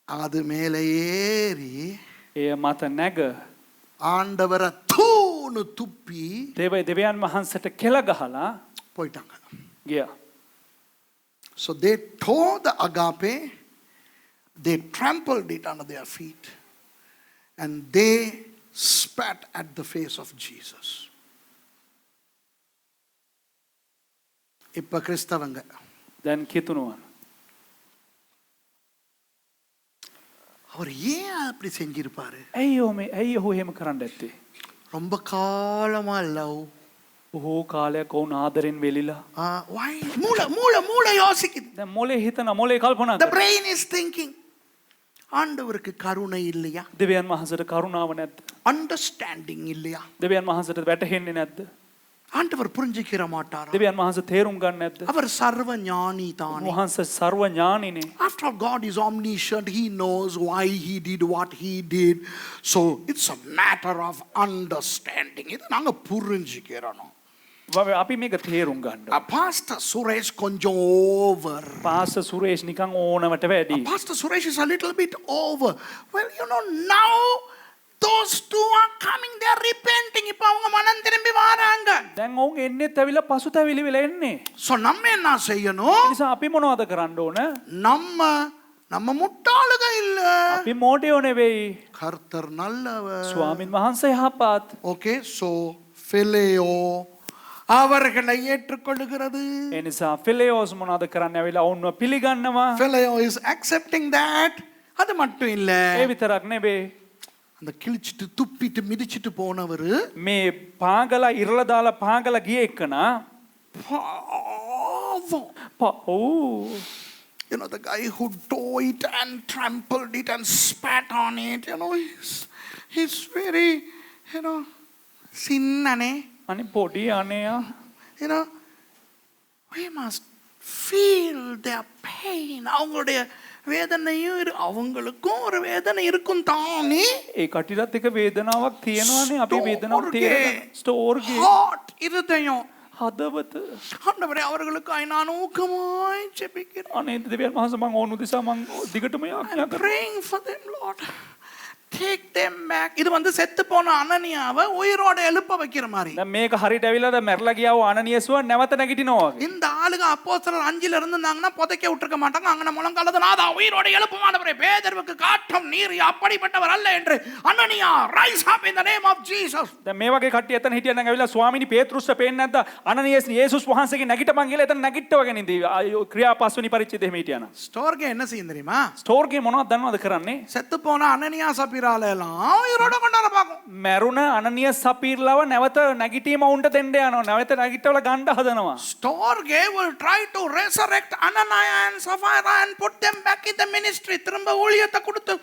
அது மேலே ஏறி එය මත නැග ஆண்டவரை தூணு துப்பி දෙවියන් වහන්සේට කෙල ගහලා போயிட்டாங்க. ගියා. So they tore the agape, they trampled it under their feet, and they spat at the face of Jesus. இப்ப கிறிஸ்தவங்க දැන් කිතුණුවන් அவர் ஏன் அப்படி செஞ்சிருப்பாரு? ඇයි ඔහු එහෙම කරන්න ඇත්තේ? ரொம்ப காலமா லவ் බොහෝ කාලයක් ඔවුන් ආදරෙන් වෙලිලා why மூளை யோசிக்குது. දැන් මොලේ හිතන මොලේ කල්පනා The කරනවා. brain is thinking. ஆண்டவருக்கு கருணை இல்லையா? දෙවියන් වහන්සේට කරුණාව නැද්ද? Understanding இல்லையா? දෙවියන් වහන්සේට වැටහෙන්නේ නැද්ද? ஆண்டவர் புரிஞ்சிக்கிற மாட்டாரா? දෙවියන් වහන්සේ තේරුම් ගන්න නැද්ද? அவர் சர்வ ஞானி தானே. වහන්සේ ਸਰව ඥානිනේ. After all, God is omniscient. He knows why he did what he did. So it's a matter of understanding. இது நாங்க புரிஞ்சிக்கிறோம். අපි මේක තේරුம் ගන්න. Pastor Suresh கொஞ்சம் over. පාස්ටර් සුරේෂ් නිකන් ඕනවට වැඩි. Pastor Suresh is a little bit over. Well, now those two are coming. They are repenting. இப்ப அவங்க மனம் திரும்பி வராங்க. දැන් ඔවුන් එන්නෙත් ඇවිල්ලා පසුතැවිලි වෙලා එන්නේ. So நம்ம என்ன செய்யணும்? ඒ නිසා අපි මොනවද කරන්න ඕන? நம்ம முட்டாளுக இல்ல. අපි මෝඩයෝ නෙවෙයි. கர்த்தர் நல்லவர். ස්වාමින් වහන්සේ යහපත්. Okay, so phileo அவர்களை ஏற்றுக்கொள்கிறது. ඒ නිසා ෆිලෙෝස් මොනවද කරන්න ඇවිල්ලා ඔවුන්ව පිළිගන්නවා. Phileo is accepting that. அது மட்டும் இல்ல. ඒ විතරක් නෙවෙයි. அந்த கிழிச்சிட்டு துப்பிட்டு மிதிச்சிட்டு போனவர் මේ පාගලා ඉරලා දාලා පාගලා ගිය එකනා you know, the guy who tore it and trampled it and spat on it, he's very, sinnane. අනේ පොඩි අනේයා. We must feel their pain. அவங்களுடைய வேதனையும் அவங்களுக்கும் ஒரு வேதனை இருக்கும் தானே. ඒ කටිරත් එක වේදනාවක් තියෙනවානේ. අපි වේදනාව තේරෙන ස්ටෝර්ගේ ஹார்ட் இருதயம் හදවත. ஆண்டவரே அவர்களுக்காய் நான் ஊக்கமாய் ஜெபிக்கிறேன். අනේ දෙවියන් වහන්සේ මම ඕනු දිසා මම දිගටම යාඥා කරනවා. Praying for them, Lord. Take them back. இது செத்து போன அனனியாவை உயிரோட எழுப்ப வைக்கிற மாதிரி. දැන් මේක හරියට ඇවිල්ලා දැන් මැරලා ගියා වූ අනනියස්ව නැවත නැගිටිනවා වගේ. இந்த ஆளுங்க அப்போஸ்தலர் 5ல இருந்தாங்கன்னா புதைக்க விட்டுருக்க மாட்டாங்க. அங்கன முழங்காலத நாதா உயிரோட எழுப்புமானவரே பேதுருவுக்கு காட்டும் நீர் அப்படிப்பட்டவர் அல்ல என்று அனனியா rise up in the name of Jesus. දැන් මේ වගේ කට්ටිය එතන හිටියනම් ඇවිල්ලා ස්වාමීනි පේත්‍රුස්ට පේන්නේ නැද්ද? අනනියස් යේසුස් වහන්සේගේ නැගිටපන් කියලා එතන නැගිට්ටවගෙන ඉඳී. ක්‍රියා 5 වෙනි පරිච්ඡේදයේ එහෙම හිටියානම්. ஸ்டோர்கே என்ன செய்யும் தெரியுமா? ස්ටෝර්ගේ මොනවද දන්නවද කරන්නේ? செத்து போன அனனியா சபீரா சப்பீரால எல்லாம் உயிரோட கொண்டாட பார்க்கும். මැරුණ අනනිය සපීර්ලව නැවත නැගිටීම උන්ට දෙන්න යනවා. නැවත නැගිටවල ගන්න හදනවා. Storge will try to resurrect Ananias and Sapphira and put them back in the ministry. திரும்ப ஊழியத்தை கொடுத்து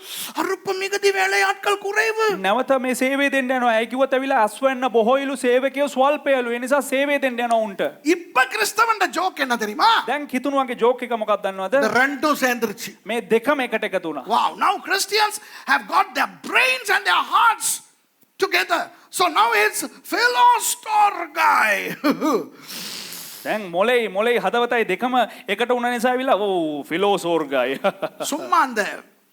அறுப்பு மிகுதி வேலையாட்கள் குறைவு. නැවත මේ සේවය දෙන්න යනවා. ඒ කිව්වොත් ඇවිල්ලා අස්වැන්න බොහෝයිලු සේවකයෝ ස්වල්පයලු. ඒ නිසා සේවය දෙන්න යනවා උන්ට. இப்ப கிறிஸ்தவன் ஜோக் என்ன தெரியுமா? දැන් කිතුණුවන්ගේ ජෝක් එක මොකක්ද දන්නවද? இந்த ரெண்டும் சேர்ந்துருச்சு. මේ දෙකම එකට එකතු වුණා. Wow, now Christians have got their brains and their hearts together. So now it's Philostor-guy. දැන් මොලේ හදවතයි දෙකම එකට වුණ නිසා ඇවිල්ලා ෆිලෝසෝර්ගයි. சும்மா அந்த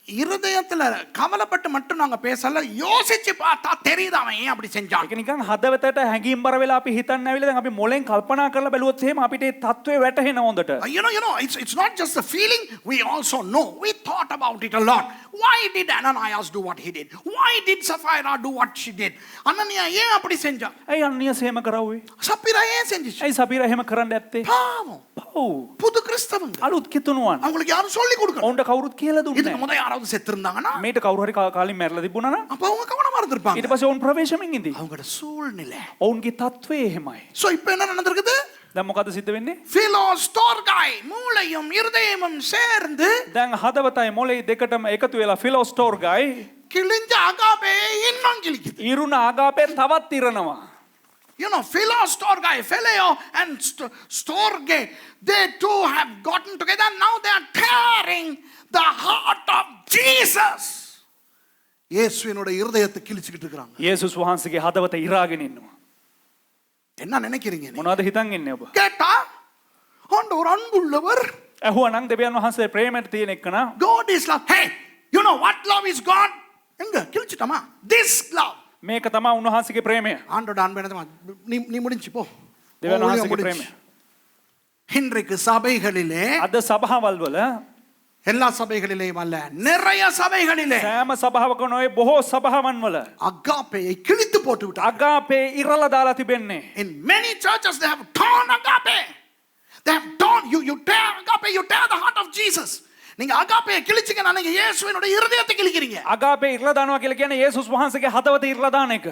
இருதயத்துல கவலைப்பட்டு மட்டும் நாங்க பேசல, யோசிச்சு பார்த்தா தெரியுது அவன் ஏன் அப்படி செஞ்சான். ඒක නිකන් හදවතට හැඟීම් බර වෙලා අපි හිතන්න ඇවිල්ලා දැන් අපි මොලෙන් කල්පනා කරලා බැලුවොත් එහෙම අපිට ඒ தત્ත්වය වැටහෙන හොඳට. You know, it's not just a feeling. We also know. We thought about it a lot. Why did Ananias do what he did? Why did Sapphira do what she did? Ananias ஏன் அப்படி செஞ்சா? ඇයි අන්නියස් එහෙම කරවුවේ? சப்பீரா ஏன் செஞ்சுச்சு? ඇයි සපීරා එහෙම කරන්න ඇත්තේ? பாவம். ඔව්. புது கிறிஸ்தவங்க. අලුත් කිතුණුවන්. அவங்களுக்கு யாரும் சொல்லி கொடுக்கணும். ඔවුන්ට කවුරුත් කියලා දුන්නේ இதுக்கு முத யாராவது செத்து இருந்தாங்கன்னா මේට කවුරු හරි කාලින් මැරලා තිබුණා නම් அப்ப அவங்க கவனமா இருந்திருப்பாங்க. ඊට පස්සේ ඔවුන් ප්‍රවේශමෙන් ඉඳි. அவங்களோட சூழ்நிலை. ඔවුන්ගේ තත්ත්වය එහෙමයි. சோ இப்போ என்ன நடந்திருக்குது? දැන් මොකද සිද්ධ වෙන්නේ? Philostor-guy மூளையும் இருதயமும் சேர்ந்து දැන් හදවතයි මොලේ දෙකටම එකතු වෙලා ෆිලෝස්ටෝර් ගයි கிழிஞ்ச அகாபே இன்னும் கிழிக்குது. ඉරුණ ආගාපේ තවත් ඉරනවා. You know, Philostor-guy, Phileo and Storge, they too have gotten together. Now they are tearing the heart of Jesus. இயேசுவினுடைய இருதயத்தை கிழிச்சிட்டு இருக்காங்க. යේසුස් වහන්සේගේ හදවත ඉරාගෙන ඉන්නවා. என்ன நினைக்கிறீங்க நீங்க? මොනවද හිතන් ඉන්නේ ඔබ? கேட்டா ஆண்டவர் அன்புள்ளவர். ඇහුවනම් දෙවියන් වහන්සේ ප්‍රේමයට තියෙන එකන God is love. Hey, you know what love is God? எங்க கிழிச்சிட்டமா? This love. මේක තමයි උන්වහන්සේගේ ප්‍රේමය. ஆண்டோட அன்பு என்னதுமா? நீ முடிஞ்சு போ. දෙවියන් වහන්සේගේ ප්‍රේමය. இன்றைக்கு சபைகளிலே අද සභාවල් වල எல்லா சபைகளிலேயும் அல்ல, நிறைய சபைகளிலே සෑම සභාවක නොවේ බොහෝ සභාවන් වල அகாப்பையை கிழித்து போட்டு விட்டார். අගාපේ ඉරලා දාලා තිබෙන්නේ. In many churches they have torn agape. They have torn you tear agape, you tear the heart of Jesus. நீங்க அகாப்பையை கிழிச்சீங்கன்னா நீங்க இயேசுவினுடைய இருதயத்தை கிழிக்கிறீங்க. අගාපේ ඉරලා දානවා කියලා කියන්නේ යේසුස් වහන්සේගේ හදවත ඉරලා දාන එක.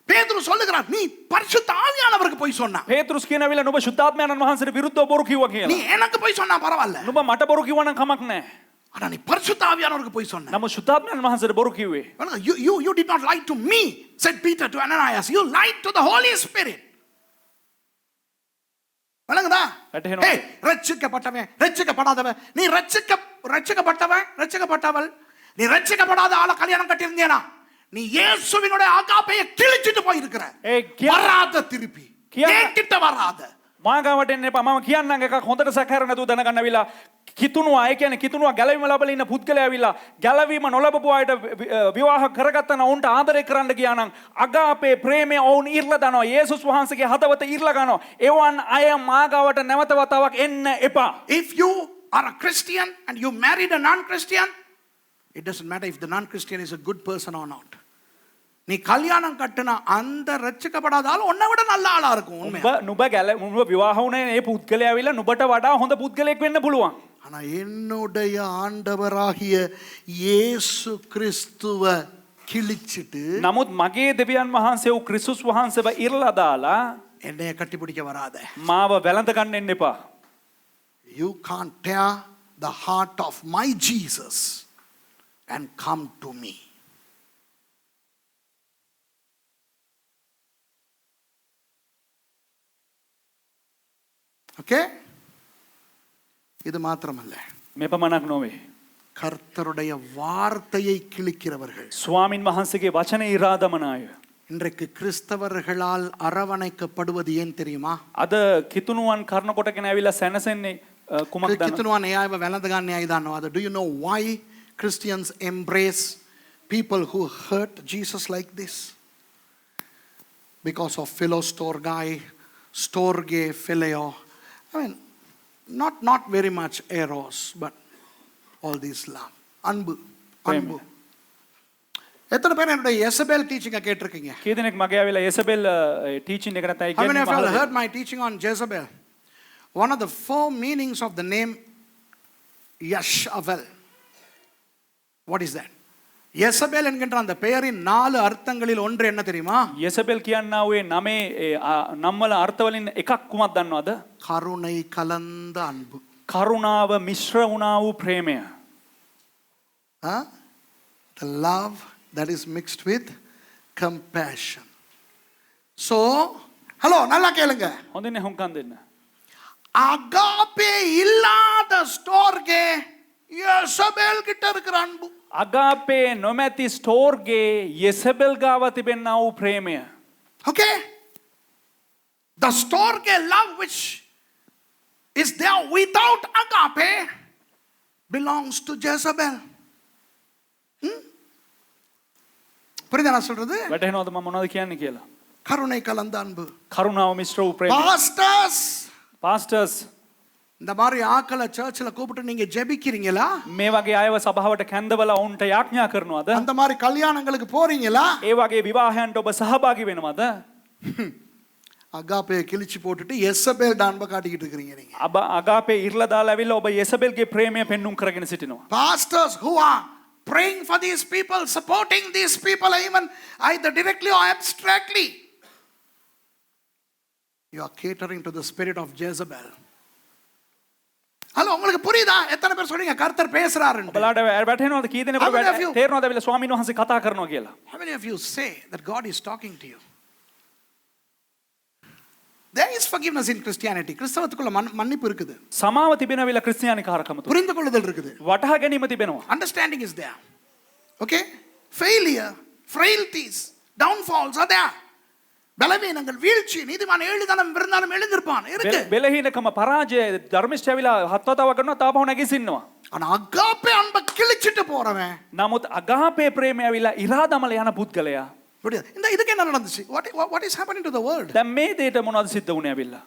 பேதுரு சொல்லுகிறார், நீ பரிசுத்த ஆவியானவருக்கு போய் சொன்னா, පේතෘස් කියනවිලා නුඹ ශුද්ධාත්මයන්න් වහන්සේට විරුද්ධව බොරු කිව්වා நீ කියලා. எனக்கு போய் சொன்னா பரவாயில்ல, නුඹ මට බොරු කිව්වා නම් කමක් නැහැ. ஆனா நீ பரிசுத்த ஆவியானவருக்கு போய் சொன்ன. නමුත් ශුද්ධාත්මයන්න් වහන්සේට බොරු කිව්වේ. You did not lie to me, said Peter to Ananias. You lied to the Holy Spirit. வணங்குதா? වැටහෙනවා. ஏய், ரட்சிக்கப்பட்டவன், ரட்சிக்கப்படாதவன், நீ ரட்சிக்கப்பட்டவன், ரட்சிக்கப்பட்டவள், நீ ரட்சிக்கப்படாத ஆளை கல்யாணம் கட்டியிருந்தேனா, நீ இயேசுவினுடைய ஆகாப்பையை கிழிச்சிட்டு போயிருக்கிற. ஏய், வராத திருப்பி கேட்டிட்ட வராத. මාගාවට එන්න එපා. මම කියන්නම් එකක් හොඳට සැකහැර නැතුව දැනගන්න අවිලා කිතුණුවා. ඒ කියන්නේ කිතුණුවා ගැලවීම ලැබලා ඉන්න පුද්ගලයා ඇවිල්ලා ගැලවීම නොලබපු අයට විවාහ කරගත්තා නම් උන්ට ආදරය කරන්න ගියා නම් අගාපේ ප්‍රේමය ඔවුන් ඉර්ලා දානවා. යේසුස් වහන්සේගේ හදවත ඉර්ලා ගන්නවා. එවන් අය මාගාවට නැවත වතාවක් එන්න එපා. If you are a Christian and you married a non-Christian, it doesn't matter if the non-Christian is a good person or not. நீ கல்யாணம் கட்டினா அந்த ரட்சிக்கப்படாத ஆள் உன்னை விட நல்ல ஆளா இருக்கும். නුඹ විවාහ වුණේ ඒ පුද්ගලයා ඇවිල්ලා නුඹට වඩා හොඳ පුද්ගලයෙක් වෙන්න පුළුවන්. ஆனா என்னுடைய ஆண்டவராகிய இயேசு கிறிஸ்துவ கிழிச்சிட்டு නමුත් මගේ දෙවියන් වහන්සේ වූ ක්‍රිස්තුස් වහන්සේව ඉරලා දාලා என்னைய கட்டிப்பிடிக்க வராத. මාව වැළඳ ගන්න එන්න එපා. You can't tear the heart of my Jesus and come to me. Okay? இது மாத்திரமல்ல, මේ පමණක් නොවේ. கர்த்தருடைய வார்த்தையை கிழிக்கிறவர்கள் ස්වාමින් වහන්සේගේ වචන ඉරා දමන අය. இன்றைக்கு கிறிஸ்தவர்களால் அரவணைக்கப்படுவது ஏன் தெரியுமா? අද කිතුණුවන් කරන කොටගෙන ඇවිල්ලා සැනසෙන්නේ කුමක්ද? කිතුණුවන් එයාව වැළඳ ගන්න ඇයි දන්නවද? Do you know why Christians embrace people who hurt Jesus like this? Because of Philostor-guy, Storge, Phileo. I mean, not very much eros, but all this love. அன்பு. எத்தனை பேர் என்னுடைய எசபெல் டீச்சிங்கை கேட்டிருக்கீங்க? කී දෙනෙක් මගේ ඇවිල්ලා යේසබෙල් ටීචින් එක නැතයි How many of you කියන්නේ? have heard my teaching on Jezebel? One of the 4 meanings of the name Yashavel. What is that? Jezebel என்கின்ற அந்த பெயரின் 4 அர்த்தங்களில் ஒன்று என்ன தெரியுமா? යෙසබෙල් කියන්නා වූ නමේ නම්වල අර්ථවලින් එකක් කුමක් දන්නවද? கருணை கலந்த அன்பு. කරුණාව මිශ්‍ර වුණා වූ ප්‍රේමය. Huh? The love that is mixed with compassion. So, hello, நல்லா கேளுங்க. හොඳින් හුම්කන් දෙන්න. அகாபே இல்லாத ஸ்டோர்கே எசபேல் கிட்ட இருக்கிற அன்பு. අගාපේ නොමැති ස්ටෝර්ගේ යෙසබෙල් ගාව තිබෙන්නා වූ ප්‍රේමය. Okay? The storge love which is there without agape belongs to Jezebel. புரியுதா நான் சொல்றது? වැටහෙනවද මම මොනවද කියන්නේ කියලා? கருணை கலந்த அன்பு. කරුණාව මිශ්‍ර වූ ප්‍රේමය. Pastors, පාස්ටර්ස් இந்த மாதிரி ஆக்களை சர்ச்சில் கூப்பிட்டு நீங்க ஜெபிக்கிறீங்களா? මේ වගේ අයව සභාවට කැඳවලා ඔවුන්ට යාඥා කරනවද? அந்த மாதிரி கல்யாணங்களுக்கு போறீங்களா? ඒ වගේ විවාහයන්ට ඔබ සහභාගී වෙනවද? அகாப்பையை கிழிச்சு போட்டுட்டு எசபேல் அன்பை காட்டிக்கிட்டு இருக்கிறீங்க நீங்க. අගාපේ ඉර්ලා දාලා ඇවිල්ලා ඔබ යෙසබෙල්ගේ ප්‍රේමය පෙන්눔 කරගෙන සිටිනවා. Pastors who are praying for these people, supporting these people even either directly or abstractly, you are catering to the spirit of Jezebel. Hello, உங்களுக்கு புரியுதா? எத்தனை பேர் சொல்றீங்க கர்த்தர் பேசுறாரு? ඔබලාට වැටහෙනවද කී දෙනෙකුට How many of you- තේරෙනවද ඇවිල්ලා ස්වාමීන් වහන්සේ කතා කරනවා කියලා? How many of you say that God is talking to you? There is forgiveness in Christianity. கிறிஸ்தவத்துக்குள்ள மன்னிப்பு இருக்குது. සමාව තිබෙනවිලා ක්‍රිස්තියානි කාරකම තුල. புரிந்து கொள்ளுதல் இருக்குது. වටහා ගැනීම තිබෙනවා. Understanding is there. Okay? Failure, frailties, downfalls are there. பலவீனங்கள், வீழ்ச்சி, நீதிமான் 7 தரம் விருந்தாலும் எழுந்திருப்பான் இருக்கு. බෙලහීනකම පරාජය ධර්මිෂ්ඨ ඇවිල්ලා හත්වතාව කරනවා තාපහු නැගිසින්නවා. ஆனா அகாப்பே அன்பை கிழிச்சிட்டு போறவன் නමුත් අගාපේ ප්‍රේමය ඇවිල්ලා ඉරා දමල යන පුද්ගලයා புரியுது? இந்த இதுக்கு என்ன நடந்துச்சு? What is happening to the world? දැන් මේ දෙයට මොනවද සිද්ධ වුනේ ඇවිල්ලා?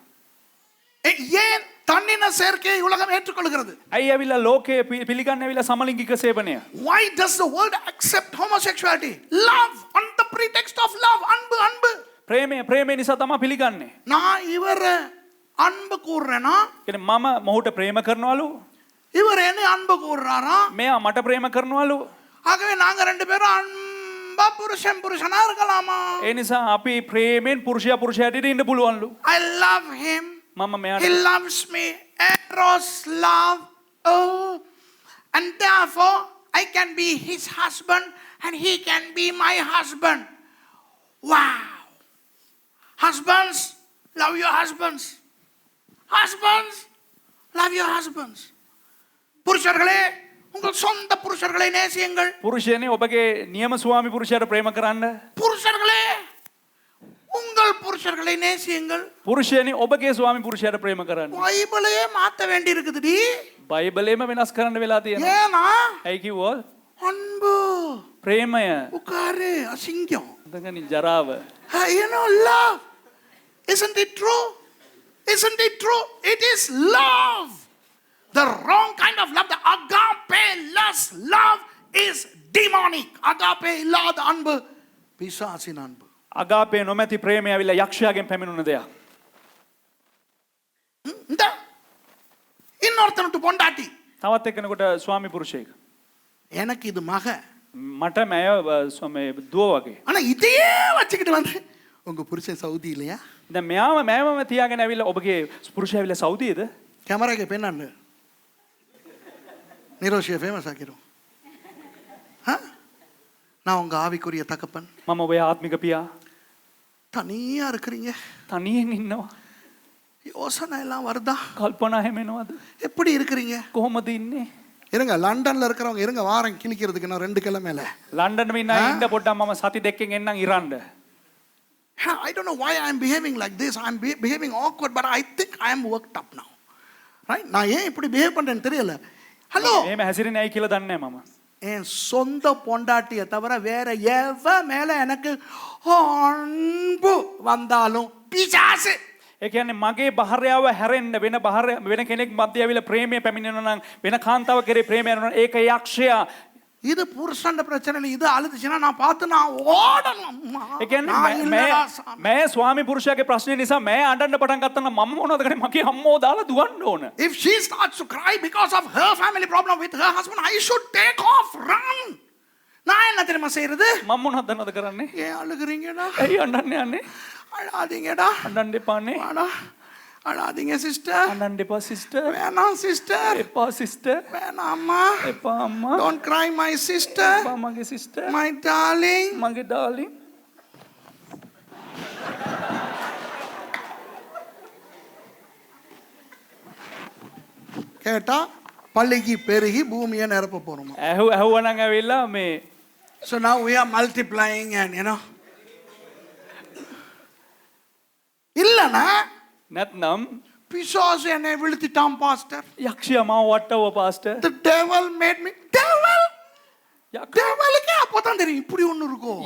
ஏன் தன்னின சேர்க்கையை உலகம் ஏற்றுக்கொள்கிறது? ඇයි ඇවිල්ලා ලෝකයේ පිළිගන්නේ ඇවිල්ලා සමලිංගික සේවනය? Why does the world accept homosexuality? Love, on the pretext of love. அன்பு அன்பு. ප්‍රේමය නිසා තමයි පිළිගන්නේ. நான் இவர அன்பு கூறுறேனா, කියන්නේ මම මොහුට ප්‍රේම කරනවලු, இவர் என்ன அன்பு கூறுறாரா? මෙයා මට ප්‍රේම කරනවලු. ஆகவே நாங்க 2 பேரும் அன்பா புருஷனா இருக்கலாமா? ඒ නිසා අපි ප්‍රේමෙන් පුරුෂයා ඉඳ පුළුවන්ලු. I love him. මම He මෙයාට loves me. Eros love. Oh. And therefore I can be his husband and he can be my husband. Wow. Husbands, love your husbands. Husbands, love your husbands. புருஷர்களே, உங்கள் சொந்த புருஷர்களை நேசியுங்கள். පුරුෂයනේ ඔබගේ නියම ස්වාමි පුරුෂයාට ප්‍රේම කරන්න. புருஷர்களே, உங்கள் புருஷர்களை நேசியுங்கள். පුරුෂයනේ ඔබගේ ස්වාමි පුරුෂයාට ප්‍රේම කරන්න. பைபிளையே மாத்த வேண்டி இருக்குதுடி. බයිබලෙම වෙනස් කරන්න වෙලා තියෙනවා. ஏனா? ඇයි කිව්වොත්? அன்பு. ප්‍රේමය உட்காரு, அசிங்கம். දඟනි ජරාව. You know, love. Isn't it true? Isn't it true? It is love. The wrong kind of love, the agape-less love is demonic. Agape illada anbu, பிசாசின் அன்பு. අගාපේ නොමැති ප්‍රේමය ඇවිල්ලා යක්ෂයාගෙන් පැමිණුණ දෙයක්. இந்த இன்னொருத்தனுட்டு பொண்டாட்டி. තවත් එක්කෙනෙකුට ස්වාමි පුරුෂයෙක්. எனக்கு இது மக. මට මය මේ දුව වගේ. ஆனா இதையே வச்சுக்கிட்டு வந்து உங்க புருஷன் சவுதி இல்லையா? දැන් මෑවම තියාගෙන ඇවිල්ලා ඔබගේ පුරුෂයා ඇවිල්ලා සෞදියේද? கேமராக்கு பெண்ணாண்டு நிரோஷிய ஃபேமஸ் ஆக்கிரும். நான் உங்க ஆவிக்குரிய தகப்பன். මම ඔබේ ආත්මික පියා. தனியா இருக்கிறீங்க. තනියෙන් ඉන්නවා. யோசனை எல்லாம் வருதா? කල්පනා හැමෙනවද? எப்படி இருக்கிறீங்க? කොහොමද ඉන්නේ? இருங்க, லண்டன்ல இருக்கிறவங்க இருங்க, வாரம் கிழிக்கிறதுக்கு நான் 2 கிழமையில. ලන්ඩන් ඉන්න ඉන්න පොඩ්ඩක් මම සති දෙකකින් එන්නම් ඉරන්න. I don't know why I'm behaving like this. I'm behaving awkward, but I think I am worked up now. Right? நான் ஏன் இப்படி பிஹேவ் பண்றேன்னு தெரியல. ஹலோ, එහෙම හැසිරෙන්නේ ඇයි කියලා දන්නේ නැහැ මම. என் சொந்த பொண்டாட்டியை தவிர வேற எவ மேல எனக்கு அன்பு வந்தாலும் பிசாசு. ඒ කියන්නේ මගේ බහරයාව හැරෙන්න වෙන කෙනෙක් මැද ඇවිල්ලා ප්‍රේමය පැමිණෙනවා නම් වෙන කාන්තාව කෙරේ ප්‍රේමය යනවා නම් ඒක යක්ෂයා. இது புருஷன் பிரச்சனை இல்லை. இது அழுதுச்சுன்னா நான் பார்த்து நான் ஓடணும். ඒ කියන්නේ මෑ ස්වාමි පුරුෂයාගේ ප්‍රශ්නේ නිසා මෑ අඬන්න පටන් ගත්තා නම් මම මොනවද කරන්නේ? මගේ අම්මෝ දාලා දුවන්න ඕන. If she starts to cry because of her family problem with her husband, I should take off, run. நான் என்ன தெரியுமா செய்யறது? මම මොනවද දන්නවද කරන්නේ? ஏன் அழுகுறீங்கடா? ඇයි අඬන්න යන්නේ? அழாதீங்கடா. අඬන්න එපානේ. வாடா. அழாதீங்க சிஸ்டர். අඬන්න එපා සිස්ටර්. வேணாம் சிஸ்டர். එපා සිස්ටර්. வேணாம் அம்மா. එපා අම්මා. Don't cry my sister. එපා මගේ සිස්ටර්. My darling. මගේ ඩාර්ලින්. கேட்டா பள்ளிக்கு பெருகி பூமியை நிரப்ப போறோமா. ඇහුවනම් ඇවිල්ලා මේ So now we are multiplying and இல்லனா නැත්නම් பிசாசு என்னை விழுத்திட்டான் பாஸ்டர். යක්ෂයා මාව වට්ටව pastor. The devil made me. Devil. යක- devilக்கு அப்பதான் தெரியும் இப்படி ஒண்ணு இருக்கும்.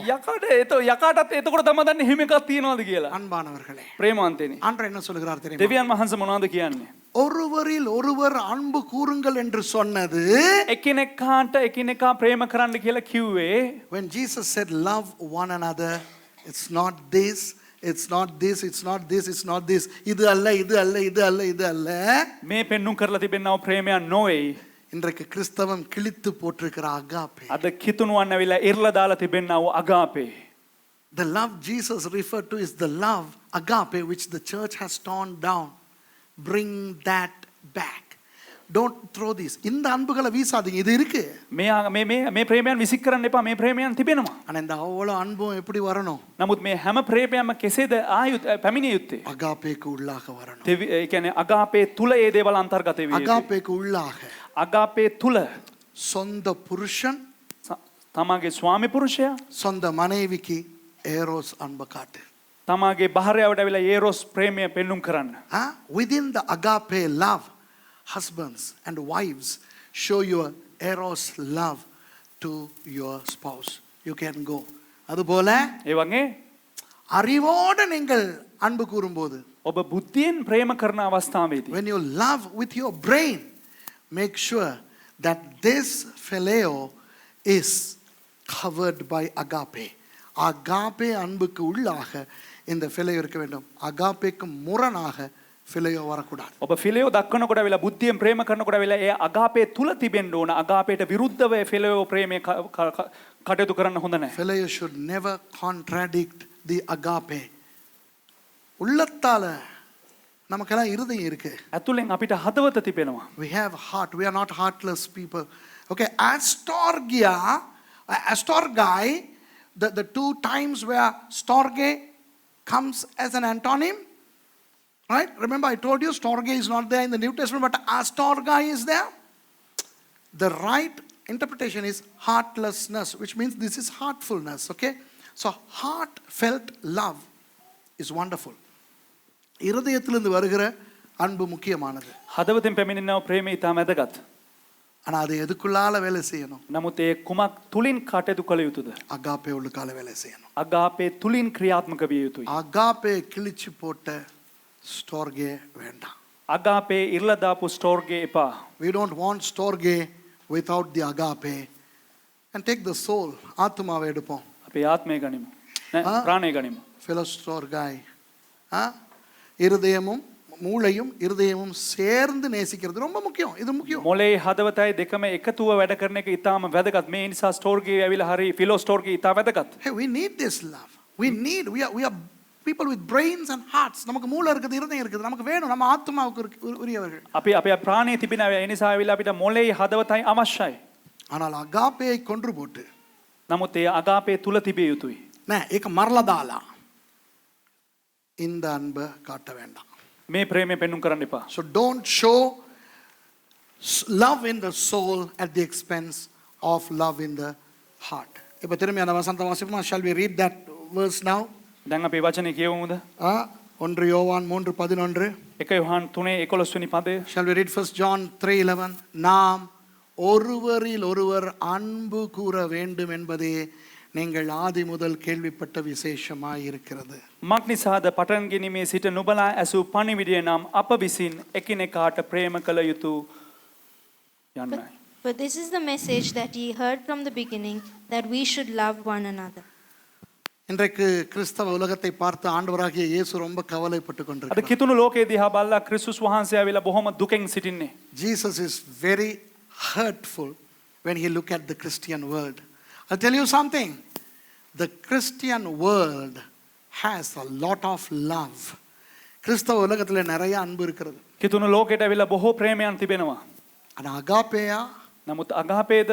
යකාටත් එතකොට තමයි දන්නේ හිම එකක් තියනවාද කියලා. அன்பானவர்களே, ප්‍රේමාන්තේනි. ஆண்டவர் என்ன சொல்கிறார் தெரியுமா? දෙවියන් වහන්සේ මොනවද කියන්නේ? ஒருவரில் ஒருவர் அன்பு கூறுங்கள் என்று சொன்னது, එකිනෙකාට එකිනෙකා ප්‍රේම කරන්න කියලා කිව්වේ when Jesus said love one another, it's not this, it's not this, it's not this, it's not this. இது அல்ல, இது அல்ல, இது அல்ல, இது அல்ல. මේ පෙන්눔 කරලා තිබෙනව ප්‍රේමයක් නොවේ. இன்றைக்கு கிறிஸ்தவம் கிழித்து போட்டிருக்கிற அகாப்பே. අද කිතුණුවන් ඇවිල්ලා ඉරලා දාලා තිබෙනව අගාපේ. The love Jesus referred to is the love agape which the church has torn down. Bring that back. Don't throw this. இந்த அன்புகளை வீசாதீங்க. இது இருக்கு. මේ ප්‍රේමයන් විසික් කරන්න එපා. මේ ප්‍රේමයන් තිබෙනවා. ஆனா இந்த அவ்வளவு அன்பும் எப்படி வரணும்? නමුත් මේ හැම ප්‍රේමයක්ම කෙසේද පැමිණිය යුත්තේ? அகாப்பேக்கு உள்ளாக வரணும். ඒ කියන්නේ අගාපේ තුල ඒ දේවල් අන්තර්ගත වෙයි. அகாப்பேக்கு உள்ளாக අගාපේ තුල சொந்த புருஷன் තමාගේ ස්වාමි පුරුෂයා சொந்த மனைவிக்கு ஏரோஸ் அன்பை காட்டு. තමාගේ භාර්යාවට ඇවිල්ලා ඒරොස් ප්‍රේමය පෙන්눔 කරන්න. Within the agape love, husbands and wives show your eros love to your spouse. You can go. அதுபோல ඒ වගේ அறிவோடு நீங்கள் அன்பு கூறும்போது, ඔබ බුද්ධියෙන් ප්‍රේම කරන අවස්ථාවේදී when you love with your brain, make sure that this phileo is covered by agape. agape அன்புக்கு உள்ளாக இந்த phileo இருக்க வேண்டும். agapeக்கு முரணாக phileo வரக்கூடாது. ඔබ ෆිලයෝ දක්වනකොට වෙලා බුද්ධියෙන් ප්‍රේම කරනකොට වෙලා ඒ අගාපේ තුල තිබෙන්න ඕන. අගාපේට විරුද්ධව ෆිලයෝ ප්‍රේමය කටයුතු කරන්න හොඳ නැහැ. phileo should never contradict the agape. உள்ளத்தால நமக்கெல்லாம் இருதயம் இருக்கு. ඇතුලෙන් අපිට හදවත තිබෙනවා. We have heart. We are not heartless people. Okay, astorgai, the two times where storge comes as an antonym, right? Remember I told you storge is not there in the New Testament, but astorgai is there. The right interpretation is heartlessness, which means this is heartfulness. Okay, so heartfelt love is wonderful. இருதயத்திலிருந்து வருகிற அன்பு முக்கியமானது. හදවතෙන් පැමිණෙනව ප්‍රේමය ඉතාම වැදගත්. ஆனா அது எதுக்குள்ளால வேலை செய்யணும்? නමුත් ඒ කුමක් තුලින් කටයුතු කළ යුතුද? அகாப்பே உள்ளுக்கால வேலை செய்யணும். අගාපේ තුලින් ක්‍රියාත්මක විය යුතුයි. அகாப்பே கிழிச்சு போட்ட ஸ்டோர்கே வேண்டாம். අගාපේ ඉරලා දාපු ස්ටෝර්ගේ එපා. We don't want storge without the agape. And take the soul. ஆத்துமாவை எடுப்போம். අපේ ආත්මය ගනිමු. ප්‍රාණය ගනිමු. Philostorgai. இருதயமும் மூளையும் இருதயமும் சேர்ந்து நேசிக்கிறது ரொம்ப முக்கியம். இது முக்கியம். මොලේ හදවතයි දෙකම එකතුව වැඩ කරන එක ඉතාම වැදගත්. මේ නිසා ස්ටෝර්ගේ ඇවිල්ලා හරි ෆිලෝ ස්ටෝර්ගේ ඉතා වැදගත්. Hey, we need this love. We are people with brains and hearts. நமக்கு மூளை இருக்குது, இருதயம் இருக்குது. நமக்கு வேணும். நம்ம ஆத்துமாவுக்கு உரியவர்கள். අපි අපේ ප්‍රාණය තිබෙන ඒ නිසා ඇවිල්ලා අපිට මොලේ හදවතයි අවශ්‍යයි. ஆனால் அகாப்பேயை கொன்று போட்டு නමුත් ඒ අගාපේ තුල තිබිය යුතුයි. නෑ ඒක මරලා දාලා இந்த அன்பை காட்ட வேண்டாம். මේ ප්‍රේමය පෙන්눔 කරන්න එපා. So don't show love in the soul at the expense of love in the heart. இப்ப திரும்பி அந்த வசனத்தை வாசிப்போமா? Shall we read that verse now? දැන් අපි වචනේ කියවමුද? 1 யோவான் 3:11. 1 யோவான் 3:11 වෙනි පදය. Shall we read 1 John 3:11? நாம் ஒருவரில் ஒருவர் அன்பு கூற வேண்டும் என்பதே நீங்கள் ஆதி முதல் கேள்விப்பட்ட விசேஷமாய் இருக்கிறது. මක් නිසාද පටන් ගැනීමේ සිට නුඹලා ඇසූ පණිවිඩය නම් අප විසින් එකිනෙකාට ප්‍රේම කළ යුතු යන්නයි. But this is the message that ye heard from the beginning, that we should love one another. இன்றைக்கு கிறிஸ்தவ உலகத்தை பார்த்து ஆண்டவராகிய இயேசு ரொம்ப கவலைப்பட்டு අද கொண்டிருக்கிறார். කිතුණු ලෝකයේ දිහා බලලා ක්‍රිස්තුස් වහන්සේ ආවිලා බොහොම දුකෙන් සිටින්නේ. Jesus is very hurtful when he look at the Christian world. I'll tell you something. The Christian world has a lot of love. கிறிஸ்தவ உலகத்துல நிறைய அன்பு இருக்கிறது. කිතුණු ලෝකයට ඇවිල්ලා බොහෝ ප්‍රේමයන් තිබෙනවා. ஆனா அகாபேயா නමුත් අගාපේද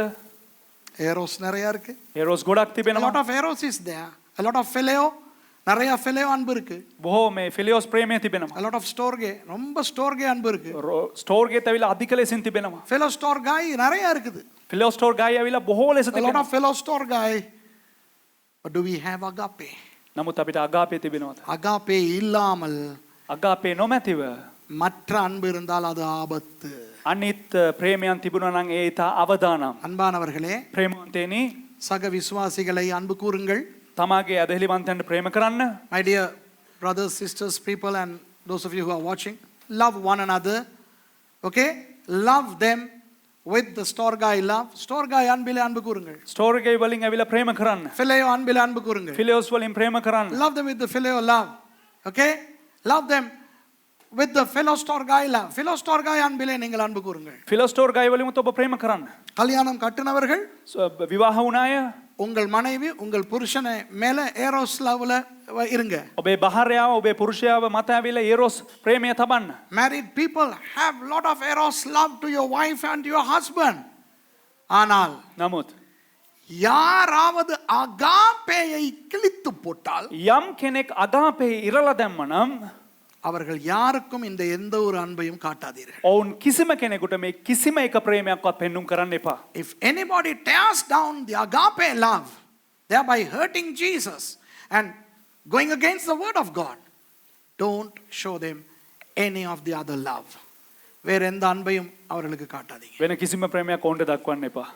ஏரோஸ் நிறைய இருக்கு. ඒරෝස් ගොඩක් A තිබෙනවා. lot of eros is there. A lot of phileo நிறைய phileo அன்பு இருக்கு. බොහෝ මේ ෆිලියෝස් ප්‍රේමය තිබෙනවා. A lot of storge ரொம்ப storge அன்பு இருக்கு. ස්ටෝර් ගෙත් ඇවිල්ලා අධික ලෙසින් තිබෙනවා. philo storgai நிறைய இருக்குது. ෆිලියෝ ස්ටෝර් ගායි ඇවිල්ලා බොහෝ ලෙස A lot තිබෙනවා. of philo storgai. But do we have agape? නමුත් අපිට අගාපේ තිබෙනවද? agape இல்லாமல் අගාපේ නොමැතිව மற்ற அன்பு இருந்தால் அது ஆபத்து. අනිත් ප්‍රේමයන් තිබුණා නම් ඒ ඊට අවදානම්. அன்பானவர்களே, ප්‍රේමවන්තේනි சக விசுவாசிகளை அன்பு கூறுங்கள். තමාගේ ඇදහිලිවන්තයන්ට ප්‍රේම කරන්න. My dear brothers, sisters, people, and those of you who are watching, love one another. Okay? Love them with the storgai love. Storgai அன்பிலே அன்பு கூறுங்கள். ස්ටෝර් ගේ වලින් ඇවිල්ලා ප්‍රේම කරන්න. phileo අன்பிலே அன்பு கூறுங்கள். ෆිලියෝස් වලින් ප්‍රේම කරන්න. Love them with the phileo love. Okay? Love them with the philo storgai love. philo storgai அன்பிலே நீங்கள் அன்பு கூறுங்கள். ෆිලියෝ ස්ටෝර් ගායි වලින් ඔබ ප්‍රේම කරන්න. கல்யாணம் கட்டினவர்கள் විවාහ වුණ අය உங்கள் மனைவி உங்கள் புருஷனை மேல ஏரோஸ் லவ்ல இருங்க. ඔබේ භාර්යාව ඔබේ පුරුෂයාව මත ඇවිල්ලා ඒරෝස් ප්‍රේමය තබන්න. Married people have lot of eros love to your wife and your husband. ஆனால் නමුත් யாராவது அகாபேயை கிழித்து போட்டால் යම් කෙනෙක් අගාපේ ඉරලා දැම්ම නම් அவர்கள் யாருக்கும் இந்த எந்த ஒரு அன்பையும் காட்டாதீர்கள். ඔවුන් කිසිම කෙනෙකුට මේ කිසිම එක ප්‍රේමයක්වත් පෙන්눔 කරන්න එපා. If anybody tears down the agape love, thereby hurting Jesus and going against the word of God, don't show them any of the other love. வேற எந்த அன்பையும் அவர்களுக்கு காட்டாதீங்க. වෙන කිසිම ප්‍රේමයක් ඔවුන්ට දක්වන්න එපා.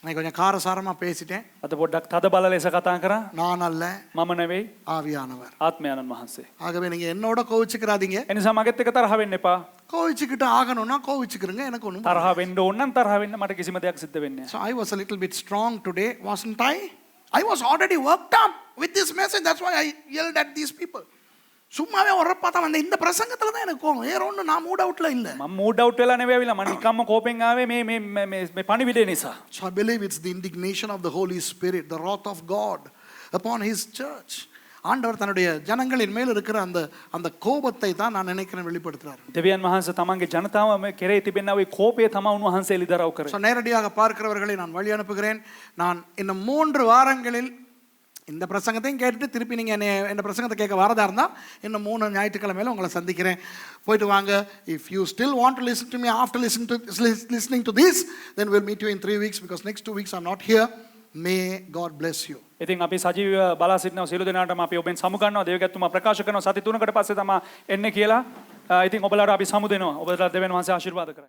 நான் கொஞ்சம் காரசாரமா பேசிட்டேன். අද පොඩ්ඩක් තද බල ලෙස කතා කරා. நான் அல்ல, මම නෙවෙයි ஆவியானவர். ආත්මයන්න් වහන්සේ. ஆகவே நீங்க என்னோட கோவிச்சுக்கிறாதீங்க. එනිසා මගෙත් එක තරහ වෙන්න එපා. கோவிச்சுக்கிட்டு ஆகணும்னா கோவிச்சுக்கிறங்க, எனக்கு ஒண்ணும். තරහ වෙන්න ඕන නම් තරහ වෙන්න, මට කිසිම දෙයක් සිද්ධ වෙන්නේ නැහැ. So I was a little bit strong today, wasn't I? I was already worked up with this message. That's why I yelled at these people. சும்மாவே உரப்பாத்தா வந்த இந்த பிரசங்கத்துல தான் எனக்கு கோவம். வேற ஒண்ணு நான் மூட் அவுட்ல இல்ல. මම මූඩ් අවුට් වෙලා නෙවෙයි ඇවිල්ලා මම නිකම්ම කෝපෙන් ආවේ මේ පණිවිඩය නිසා. So I believe it's the indignation of the Holy Spirit, the wrath of God upon his church. ஆண்டவர் தன்னுடைய ஜனங்களின் மேல் இருக்கிற அந்த அந்த கோபத்தை தான் நான் நினைக்கிறேன் வெளிப்படுத்துறார். දෙවියන් වහන්සේ තමන්ගේ ජනතාව කෙරේ තිබෙනා ওই කෝපය තමයි උන්වහන්සේ එළිදරව් කරේ. So நேரடியாக பார்க்கிறவர்களை நான் வழி அனுப்புகிறேன். நான் இன்னும் 3 வாரங்களில் இந்த பிரசங்கத்தையும் கேட்டுட்டு திருப்பி நீங்கள் என்ன பிரசங்கத்தை கேட்க வரதா இருந்தால் இன்னும் 3 ஞாயிற்றுக்கிழமையில உங்களை சந்திக்கிறேன். போயிட்டு வாங்க. If you still want to listen to me after listening to this, then we'll meet you in 3 weeks because next 2 weeks I'm not here. May God bless you. ඉතින් අපි සජීව බලා සිටිනවා සියලු දෙනාටම අපි ඔබෙන් සමු ගන්නවා. දේවගත්තුමා ප්‍රකාශ කරනවා සති 3කට පස්සේ තමයි එන්නේ කියලා. ඉතින් ඔබලාට අපි සමු දෙනවා. ඔබලාට දෙවියන් වහන්සේ ආශිර්වාද කරයි.